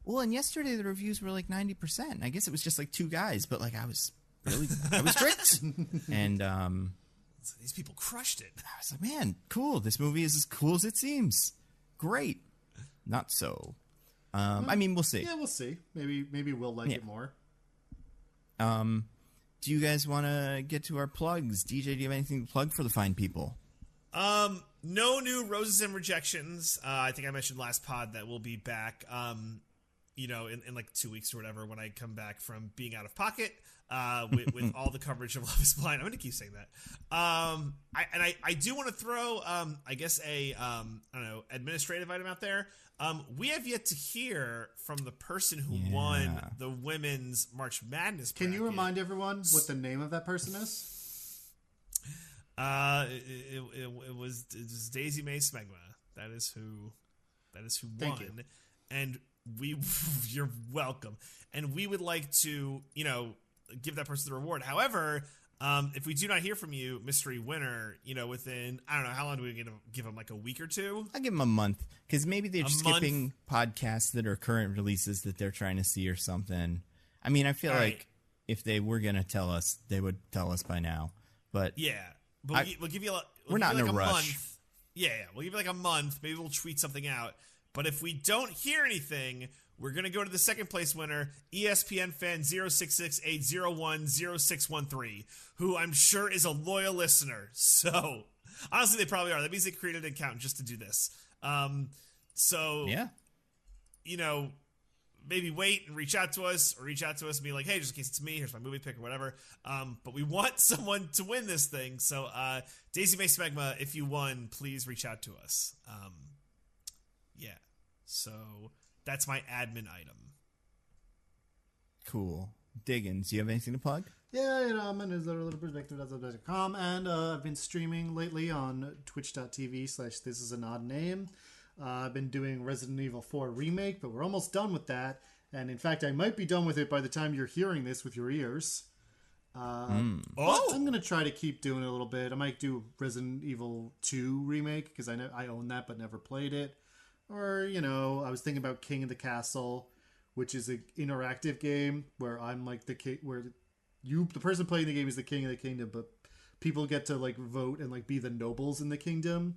Well, and yesterday the reviews were 90%. I guess it was just two guys, but I was tricked. And So these people crushed it. I was like, man, cool. This movie is as cool as it seems. Great. Not so. I mean, we'll see. Yeah, we'll see. Maybe we'll like it more. Do you guys want to get to our plugs? DJ, do you have anything to plug for the fine people? No new Roses and Rejections. I think I mentioned last pod that we'll be back, in 2 weeks or whatever when I come back from being out of pocket with all the coverage of Love is Blind. I'm going to keep saying that. I do want to throw, I guess, a administrative item out there. We have yet to hear from the person who won the women's March Madness bracket. Can you remind everyone what the name of that person is? It was Daisy Mae Smegma. That is who Thank won. you. And you're welcome. And we would like to, give that person the reward. However, if we do not hear from you, mystery winner, within, I don't know, how long do we give them, a week or two? I'll give them a month because maybe they're skipping podcasts that are current releases that they're trying to see or something. I mean, I feel if they were going to tell us, they would tell us by now. But yeah, but we'll give you we're not in a rush. Month. Yeah, we'll give you a month. Maybe we'll tweet something out. But if we don't hear anything, we're going to go to the second place winner, ESPN fan 0668010613, who I'm sure is a loyal listener. So, honestly, they probably are. That means they created an account just to do this. So, yeah, maybe wait and reach out to us and be like, hey, just in case it's me, here's my movie pick or whatever. But we want someone to win this thing. So Daisy May Smegma, if you won, please reach out to us. Yeah. So that's my admin item. Cool. Diggins, do you have anything to plug? Yeah, I'm a newsletter.perspective.com, and I've been streaming lately on twitch.tv/this is an odd name. I've been doing Resident Evil 4 Remake, but we're almost done with that. And in fact, I might be done with it by the time you're hearing this with your ears. I'm going to try to keep doing it a little bit. I might do Resident Evil 2 Remake, because I own that but never played it. Or, I was thinking about King of the Castle, which is an interactive game where I'm like the king, where the person playing the game is the king of the kingdom, but people get to like vote and like be the nobles in the kingdom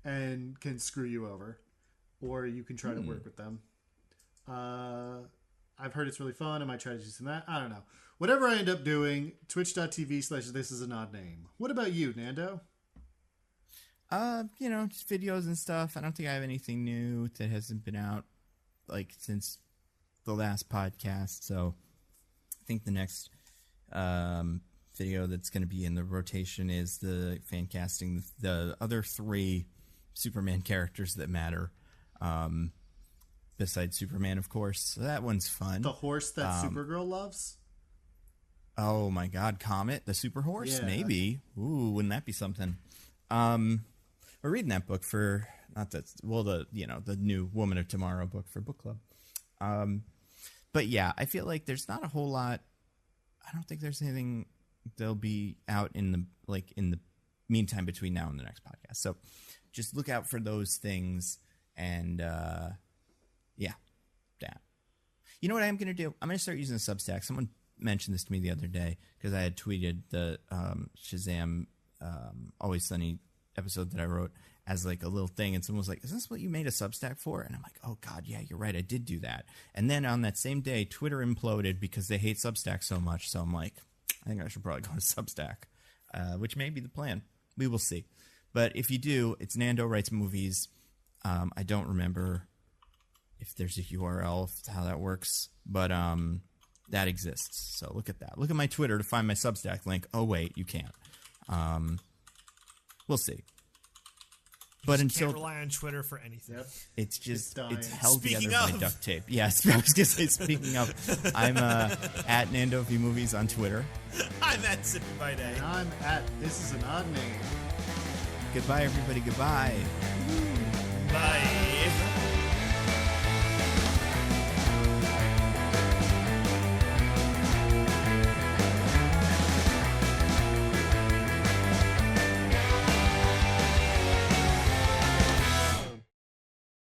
and can screw you over, or you can try to work with them. I've heard it's really fun. I might try to do some of that. I don't know. Whatever I end up doing, twitch.tv/this is an odd name. What about you, Nando? Just videos and stuff. I don't think I have anything new that hasn't been out like since the last podcast. So I think the next video that's going to be in the rotation is the fan casting the other 3 Superman characters that matter, besides Superman, of course. So that one's fun. The horse that Supergirl loves? Oh my God, Comet, the super horse? Yeah. Maybe. Ooh, wouldn't that be something? We're reading that book for the new Woman of Tomorrow book for book club. But yeah, I feel like there's not a whole lot. I don't think there's anything that'll be out in the meantime between now and the next podcast. So just look out for those things. And yeah, that. You know what I'm going to do? I'm going to start using a Substack. Someone mentioned this to me the other day because I had tweeted the Shazam Always Sunny episode that I wrote as like a little thing, and someone was like, is this what you made a Substack for? And I'm like, oh God, yeah, you're right, I did do that. And then on that same day, Twitter imploded because they hate Substack so much. So I'm like, I think I should probably go to Substack, which may be the plan. We will see. But if you do, it's Nando Writes Movies. I don't remember if there's a URL, how that works, but that exists. So look at that. Look at my Twitter to find my Substack link. Oh wait, you can't. We'll see. But until can't rely on Twitter for anything. Yep. It's just it's held Speaking together by duct tape. Yes, I was gonna say. Speaking of, I'm at Nando V Movies on Twitter. I'm at Sipping by Day. And I'm at This Is an Odd Name. Goodbye, everybody. Goodbye. Bye.